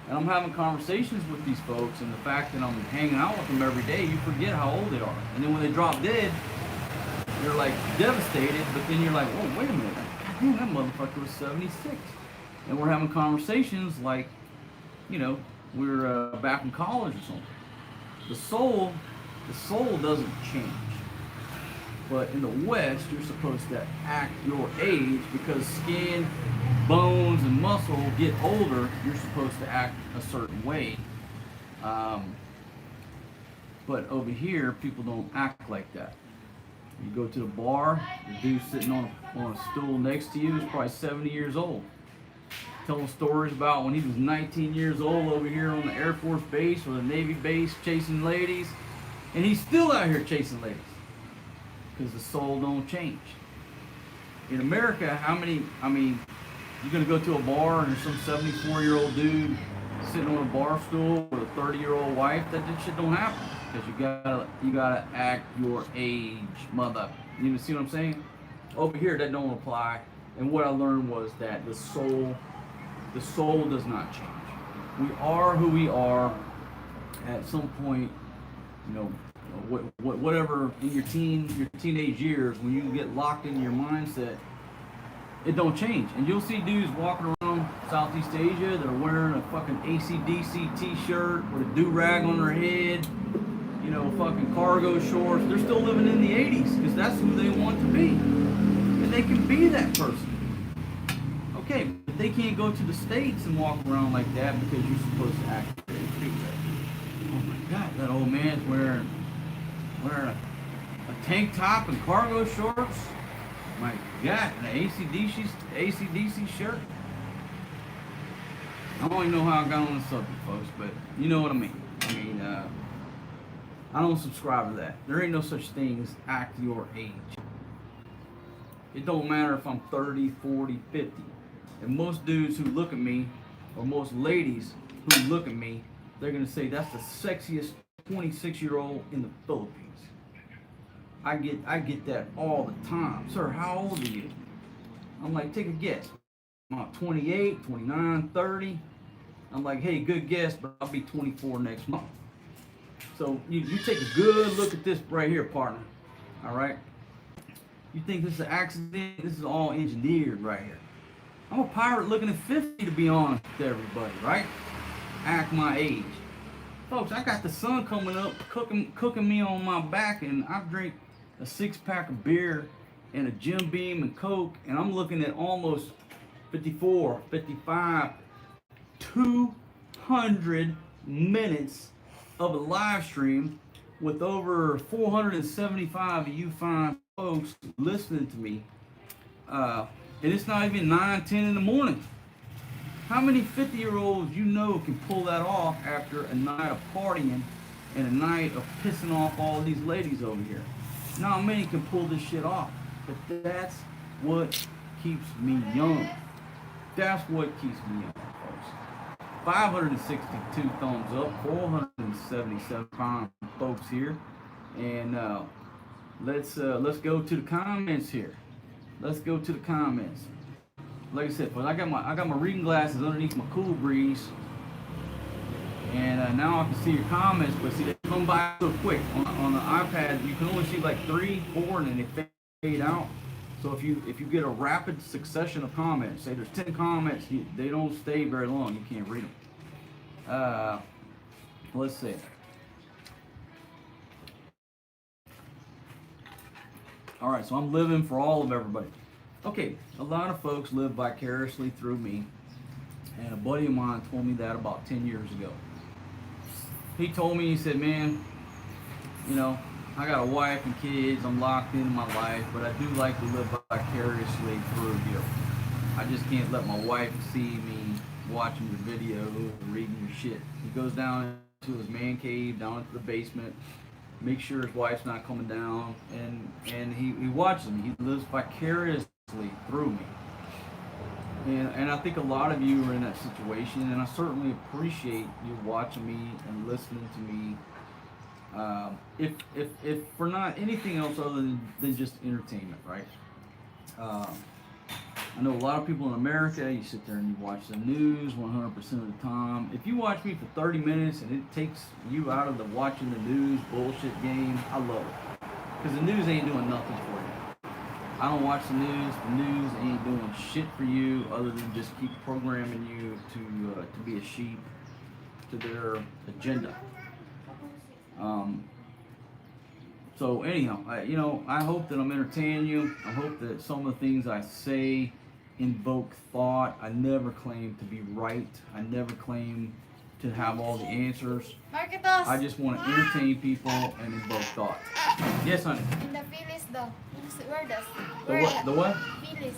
And I'm having conversations with these folks, and the fact that I'm hanging out with them every day, you forget how old they are. And then when they drop dead, you're like devastated, but then you're like, whoa, wait a minute. God damn, that motherfucker was 76. And we're having conversations like, we're back in college or something. The soul doesn't change. But in the West, you're supposed to act your age because skin, bones, and muscle get older. You're supposed to act a certain way. But over here, people don't act like that. You go to the bar, the dude sitting on a stool next to you is probably 70 years old. Telling stories about when he was 19 years old over here on the Air Force base or the Navy base chasing ladies. And he's still out here chasing ladies. Because the soul don't change. In America, you're going to go to a bar and there's some 74-year-old dude sitting on a bar stool with a 30-year-old wife. That shit don't happen. Because you gotta act your age, mother. You see what I'm saying? Over here, that don't apply. And what I learned was that the soul does not change. We are who we are. At some point, whatever in your teenage years, when you get locked in your mindset, it don't change. And you'll see dudes walking around Southeast Asia that are wearing a fucking AC/DC t-shirt with a do-rag on their head, fucking cargo shorts. They're still living in the 80s because that's who they want to be. And they can be that person. Okay, but they can't go to the States and walk around like that because you're supposed to act. Oh my God, that old man's wearing a tank top and cargo shorts. My God, an AC/DC shirt. I don't even know how I got on the subject, folks, but you know what I mean. I don't subscribe to that. There ain't no such thing as act your age. It don't matter if I'm 30, 40, 50. And most dudes who look at me, or most ladies who look at me, they're gonna say that's the sexiest 26-year-old in the Philippines. I get that all the time. Sir, how old are you? I'm like, take a guess. I'm about 28, 29, 30. I'm like, hey, good guess, but I'll be 24 next month. So you take a good look at this right here, partner. All right? You think this is an accident? This is all engineered right here. I'm a pirate looking at 50, to be honest with everybody, right? Act my age. Folks, I got the sun coming up, cooking me on my back, and I drink a 6-pack of beer and a Jim Beam and Coke, and I'm looking at almost 54, 55, 200 minutes of a live stream with over 475 of you fine folks listening to me. And it's not even 9, 10 in the morning. How many 50-year-olds can pull that off after a night of partying and a night of pissing off all these ladies over here? Not many can pull this shit off. But that's what keeps me young. That's what keeps me young, folks. 562 thumbs up, 477 fine folks here, and let's go to the comments here. Let's go to the comments. Like I said, but I got my reading glasses underneath my Cool Breeze, and now I can see your comments. But see, they come by so quick on the iPad. You can only see like 3, 4, and then they fade out. So if you get a rapid succession of comments, say there's 10 comments, they don't stay very long. You can't read them. Let's see. All right, so I'm living for all of everybody. Okay, a lot of folks live vicariously through me, and a buddy of mine told me that about 10 years ago. He told me, he said, man, you know, I got a wife and kids, I'm locked into my life, but I do like to live vicariously through you. I just can't let my wife see me watching your videos and reading your shit. He goes down into his man cave, down into the basement, make sure his wife's not coming down, and he watches me. He lives vicariously through me. And I think a lot of you are in that situation, and I certainly appreciate you watching me and listening to me. If for not anything else other than just entertainment, right? I know a lot of people in America, you sit there and you watch the news 100% of the time. If you watch me for 30 minutes and it takes you out of the watching the news bullshit game, I love it. Because the news ain't doing nothing for you. I don't watch the news. The news ain't doing shit for you other than just keep programming you to be a sheep to their agenda. So anyhow, I hope that I'm entertaining you. I hope that some of the things I say invoke thought. I never claim to be right. I never claim to have all the answers. Marketos. I just want to entertain people and invoke thought. Yes, honey. In the Phyllis though. Where does? The what? The what? Phyllis.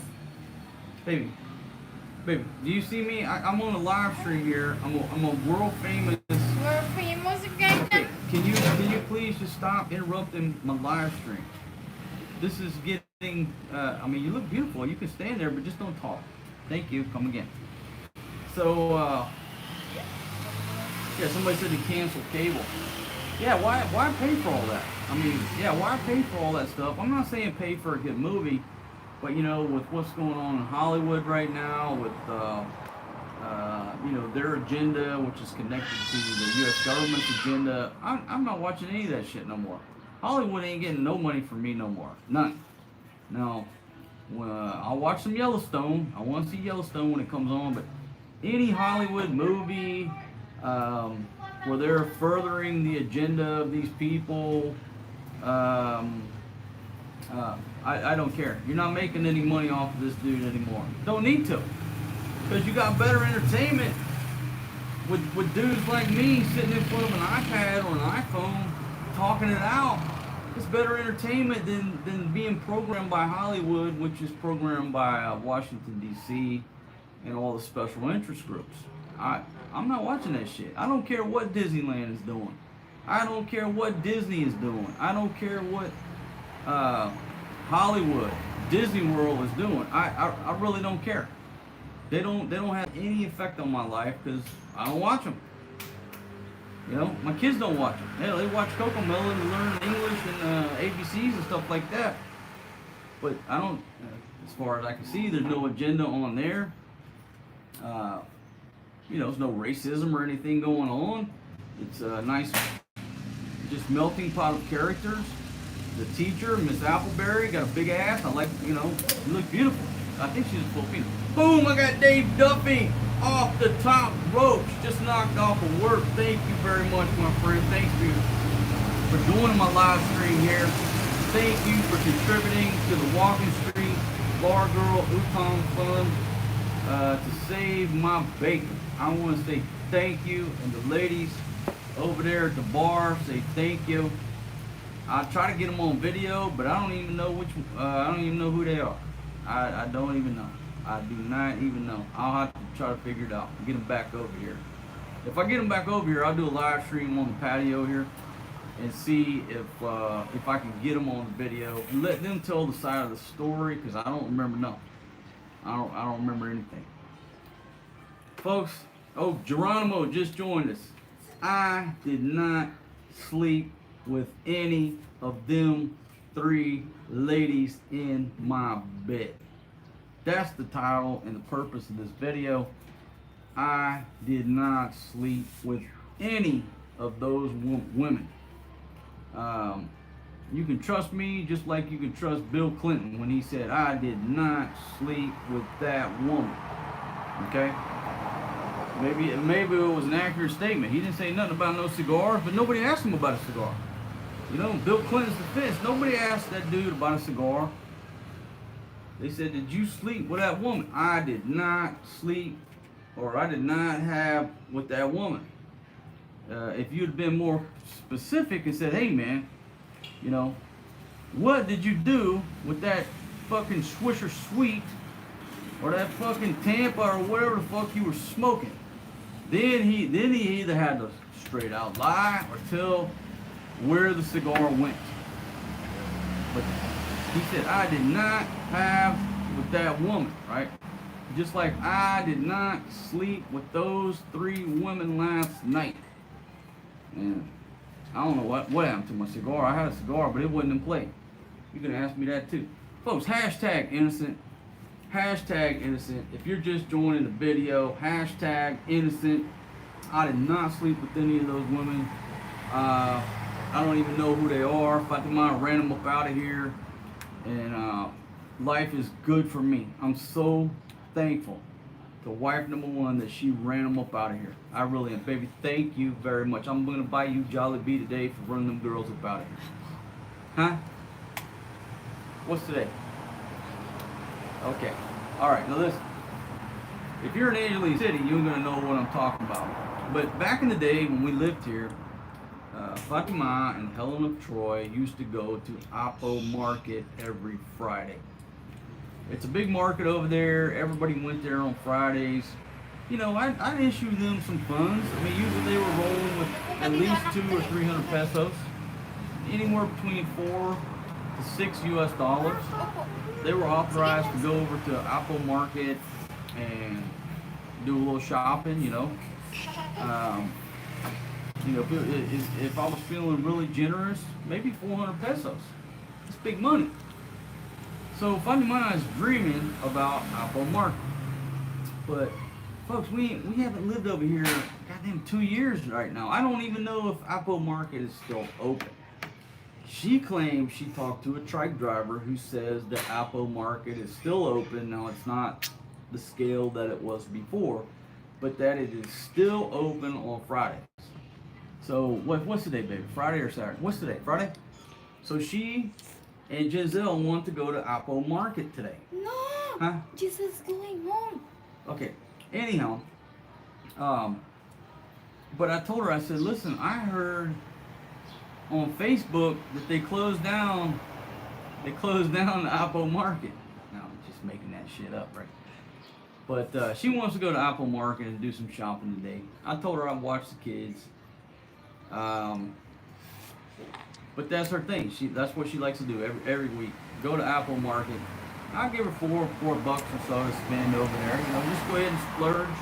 Baby, do you see me? I'm on a live stream here. I'm a world famous. We're famous again. Okay, can you please just stop interrupting my live stream? This is getting. I mean, you look beautiful. You can stand there, but just don't talk. Thank you. Come again. So, yeah, somebody said to cancel cable. Yeah, why pay for all that? I mean, yeah, why pay for all that stuff? I'm not saying pay for a good movie, but with what's going on in Hollywood right now, with their agenda, which is connected to the U.S. government's agenda, I'm not watching any of that shit no more. Hollywood ain't getting no money from me no more, none. Now, I'll watch some Yellowstone. I want to see Yellowstone when it comes on, but any Hollywood movie where they're furthering the agenda of these people, I don't care. You're not making any money off of this dude anymore. Don't need to. Because you got better entertainment with dudes like me sitting in front of an iPad or an iPhone talking it out. It's better entertainment than being programmed by Hollywood, which is programmed by Washington, D.C. and all the special interest groups. I'm not watching that shit. I don't care what Disneyland is doing. I don't care what Disney is doing. I don't care what Hollywood, Disney World is doing. I really don't care. They don't have any effect on my life because I don't watch them. My kids don't watch them. Hell, they watch CoComelon to learn English and ABCs and stuff like that. But I don't, as far as I can see, there's no agenda on there. There's no racism or anything going on. It's a nice, just melting pot of characters. The teacher, Miss Appleberry, got a big ass. I like, you look beautiful. I think she's a Filipino. Boom, I got Dave Duffy off the top ropes. Just knocked off of work. Thank you very much, my friend. Thank you for joining my live stream here. Thank you for contributing to the Walking Street Bar Girl Utong Fund to save my bacon. I want to say thank you, and the ladies over there at the bar say thank you. I try to get them on video, but I don't even know I don't even know who they are. I don't even know. I do not even know. I'll have to try to figure it out. Get them back over here. If I get them back over here, I'll do a live stream on the patio here and see if I can get them on the video and let them tell the side of the story, because I don't remember nothing. I don't remember anything. Folks, oh, Geronimo just joined us. I did not sleep with any of them 3 ladies in my bed. That's the title and the purpose of this video. I did not sleep with any of those women. You can trust me just like you can trust Bill Clinton when he said, I did not sleep with that woman. Okay? Maybe it was an accurate statement. He didn't say nothing about no cigars, but nobody asked him about a cigar. You know, Bill Clinton's defense, nobody asked that dude about a cigar. They said, did you sleep with that woman? I did not sleep, or I did not have with that woman. If you'd been more specific and said, hey man, you know, what did you do with that fucking Swisher Sweet or that fucking Tampa or whatever the fuck you were smoking? Then he either had to straight out lie or tell where the cigar went. But he said, I did not have with that woman, right? Just like I did not sleep with those 3 women last night. And I don't know what happened to my cigar. I had a cigar, but it wasn't in play. You can ask me that too. Folks, hashtag innocent. Hashtag innocent. If you're just joining the video, hashtag innocent. I did not sleep with any of those women. I don't even know who they are. Fatima ran them up out of here. And life is good for me. I'm so thankful to wife number 1 that she ran them up out of here. I really am. Baby, thank you very much. I'm going to buy you Jollibee today for running them girls up out of here. Huh? What's today? Okay. Alright, now listen. If you're in Angeles City, you're going to know what I'm talking about. But back in the day when we lived here, Fatima and Helen of Troy used to go to Apo Market every Friday. It's a big market over there. Everybody went there on Fridays. You know, I'd issue them some funds. I mean, usually they were rolling with at least 200 or 300 pesos. Anywhere between $4 to $6 US. They were authorized to go over to Apo Market and do a little shopping, you know. You know, if I was feeling really generous, maybe 400 pesos. It's big money. So Fatima is dreaming about Apo Market. But folks, we haven't lived over here goddamn 2 years right now. I don't even know if Apo Market is still open. She claims she talked to a trike driver who says the Apo Market is still open. Now it's not the scale that it was before, but that it is still open on Fridays. So what's today, baby? Friday or Saturday? What's today? Friday? So she and Giselle want to go to Apo Market today. No! Huh? Jesus going home. Okay. Anyhow, but I told her, I said, listen, I heard on Facebook that they closed down the Apo Market. Now I'm just making that shit up, right? But she wants to go to Apo Market and do some shopping today. I told her I'd watch the kids. But that's her thing. That's what she likes to do every week. Go to Apo Market. I'll give her $4 bucks or so to spend over there. You know, just go ahead and splurge.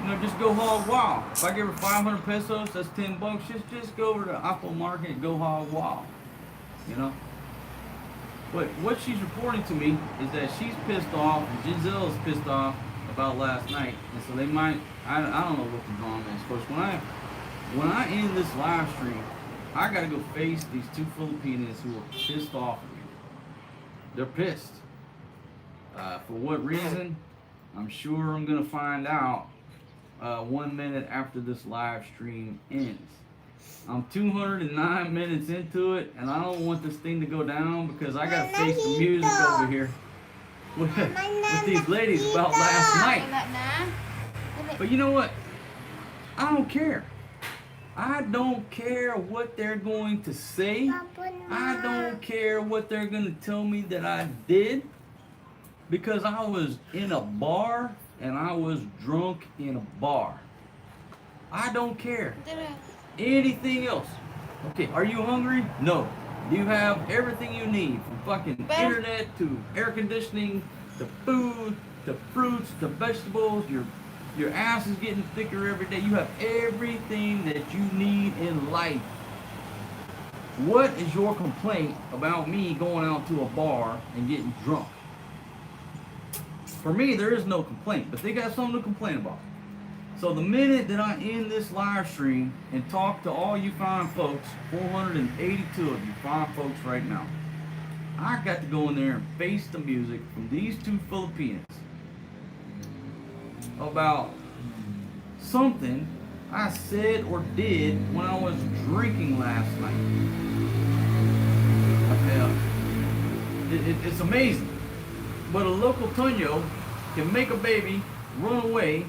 You know, just go hog wild. If I give her 500 pesos, that's 10 bucks. Just go over to Apo Market and go hog wild. You know. But what she's reporting to me is that she's pissed off, and Giselle's pissed off about last night, and so they might. I don't know what the drama is. First, when I end this live stream, I gotta go face these 2 Filipinas who are pissed off at me. They're pissed. For what reason? I'm sure I'm gonna find out 1 minute after this live stream ends. I'm 209 minutes into it, and I don't want this thing to go down because I gotta face the music over here with these ladies about last night. But you know what? I don't care. I don't care what they're going to say. I don't care what they're going to tell me that I did, because I was in a bar and I was drunk in a bar. I don't care. Anything else. Okay, are you hungry? No. Do you have everything you need, from fucking internet to air conditioning to food to fruits to vegetables. Your ass is getting thicker every day. You have everything that you need in life. What is your complaint about me going out to a bar and getting drunk? For me, there is no complaint, but they got something to complain about. So the minute that I end this live stream and talk to all you fine folks, 482 of you fine folks right now, I got to go in there and face the music from these two Filipinos about something I said or did when I was drinking last night. It's amazing. But a local Tonyo can make a baby, run away,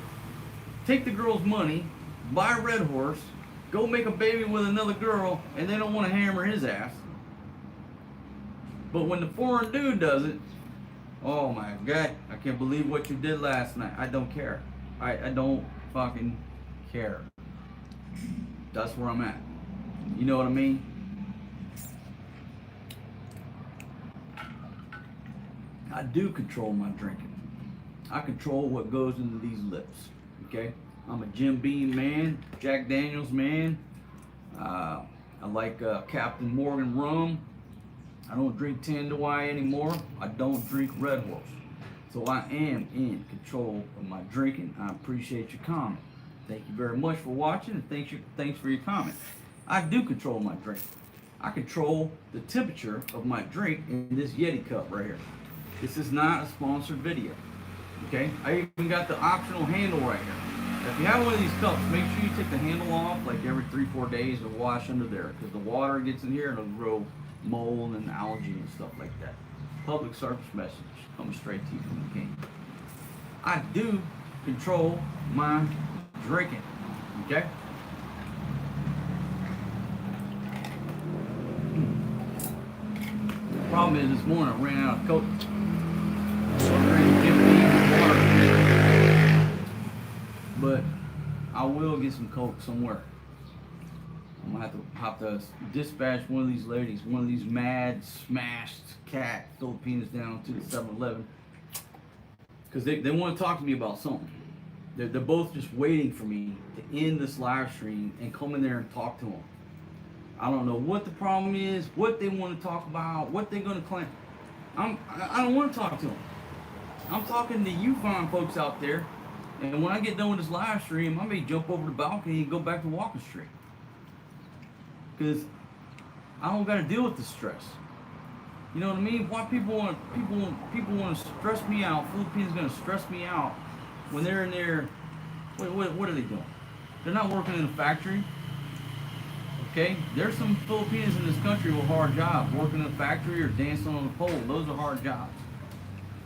take the girl's money, buy a red horse, go make a baby with another girl, and they don't want to hammer his ass. But when the foreign dude does it, oh my God, I can't believe what you did last night. I don't care. I don't fucking care. That's where I'm at. You know what I mean? I do control my drinking. I control what goes into these lips. Okay? I'm a Jim Beam man, Jack Daniels man. I like Captain Morgan rum. I don't drink Tanduay anymore. I don't drink Red Horse. So I am in control of my drinking. I appreciate your comment. Thank you very much for watching, and thanks for your comment. I do control my drink. I control the temperature of my drink in this Yeti cup right here. This is not a sponsored video. Okay? I even got the optional handle right here. If you have one of these cups, make sure you take the handle off like every 3-4 days and wash under there, because the water gets in here and it'll grow mold and algae and stuff like that. Public service message comes straight to you from the king. I do control my drinking. Okay? The problem is this morning I ran out of Coke. But I will get some Coke somewhere. I'm gonna have to dispatch one of these ladies, one of these mad, smashed cat Filipinos down to the 7-Eleven. Because they want to talk to me about something. They're both just waiting for me to end this live stream and come in there and talk to them. I don't know what the problem is, what they want to talk about, what they're going to claim. I don't want to talk to them. I'm talking to you fine folks out there. And when I get done with this live stream, I may jump over the balcony and go back to Walking Street. Because I don't got to deal with the stress. You know what I mean? Why people want to stress me out? Filipinos gonna stress me out when they're in there. What are they doing? They're not working in a factory. Okay, there's some Filipinos in this country with hard jobs, working in a factory or dancing on a pole. Those are hard jobs.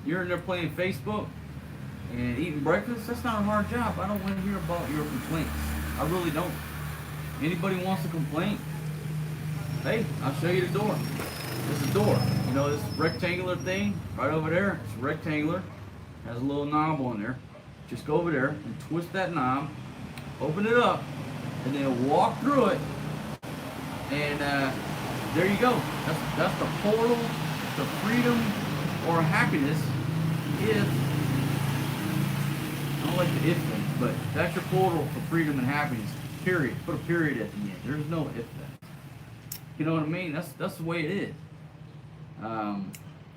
You're in there playing Facebook and eating breakfast. That's not a hard job. I don't want to hear about your complaints. I really don't. Anybody wants to complain? Hey, I'll show you the door. This is a door. You know this rectangular thing right over there? It's rectangular. Has a little knob on there. Just go over there and twist that knob, open it up, and then walk through it. And there you go. That's the portal to freedom or happiness. If I don't like the if thing, but that's your portal for freedom and happiness. Period. Put a period at the end. There's no if then. You know what I mean? That's the way it is.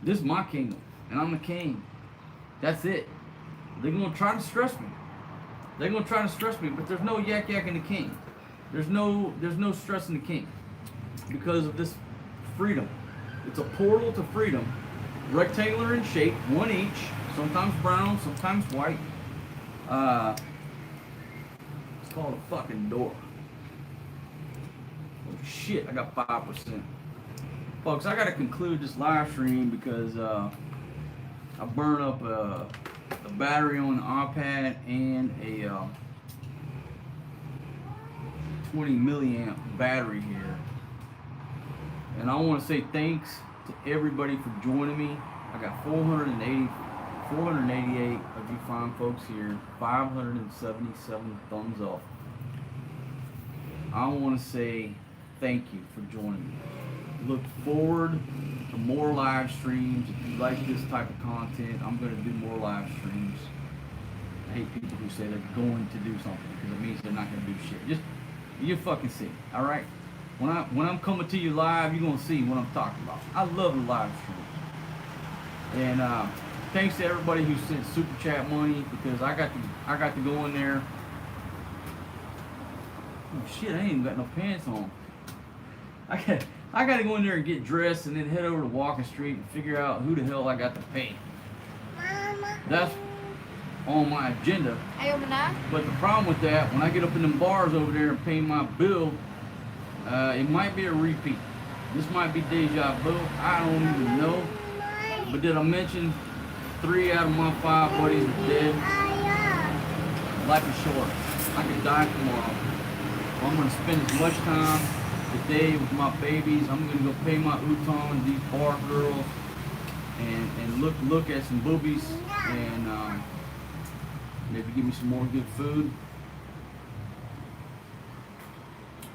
This is my kingdom, and I'm the king. That's it. They're gonna try to stress me. They're gonna try to stress me, but there's no yak in the king. There's no stress in the king because of this freedom. It's a portal to freedom, rectangular in shape, one each, sometimes brown, sometimes white. It's called a fucking door. Oh shit! I got 5%. Folks, I gotta conclude this live stream because I burned up a battery on the iPad and a 20 milliamp battery here. And I want to say thanks to everybody for joining me. I got 488 of you fine folks here, 577 thumbs up. I want to say thank you for joining me. Look forward to more live streams. If you like this type of content, I'm going to do more live streams. hate people who say they're going to do something because it means they're not going to do shit. Just you fucking see, all right? When I'm coming to you live, you're gonna see what I'm talking about. I love the live stream. And thanks to everybody who sent super chat money because I got to go in there. Oh shit, I ain't even got no pants on. I got to go in there and get dressed and then head over to Walking Street and figure out who the hell I got to pay. Mama. That's on my agenda. Ayaw mo na? But the problem with that, when I get up in them bars over there and pay my bill, it might be a repeat. This might be deja vu. I don't even know. But did I mention 3 out of my 5 buddies are dead? Life is short. I could die tomorrow. I'm going to spend as much time today with my babies. I'm going to go pay my utang, these bar girls, and look at some boobies, and maybe give me some more good food.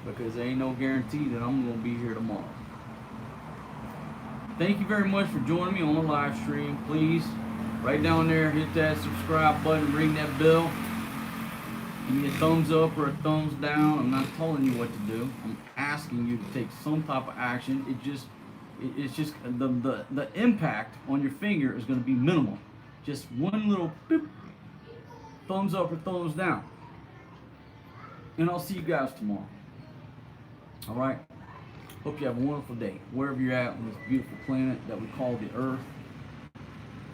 Because there ain't no guarantee that I'm going to be here tomorrow. Thank you very much for joining me on the live stream. Please, right down there, hit that subscribe button, ring that bell. Give me a thumbs up or a thumbs down. I'm not telling you what to do. I'm asking you to take some type of action. It's just the impact on your finger is going to be minimal. Just one little boop, thumbs up or thumbs down. And I'll see you guys tomorrow. All right. Hope you have a wonderful day wherever you're at on this beautiful planet that we call the Earth.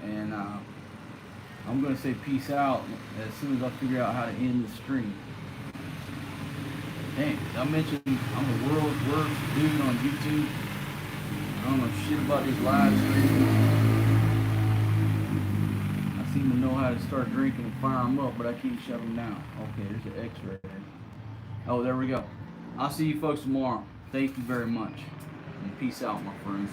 And I'm going to say peace out as soon as I figure out how to end the stream. Dang, I mentioned I'm the world's worst dude on YouTube. I don't know shit about these live streams. I seem to know how to start drinking and fire them up, but I can't shut them down. Okay, there's an X right there. Oh, there we go. I'll see you folks tomorrow. Thank you very much. And peace out, my friends.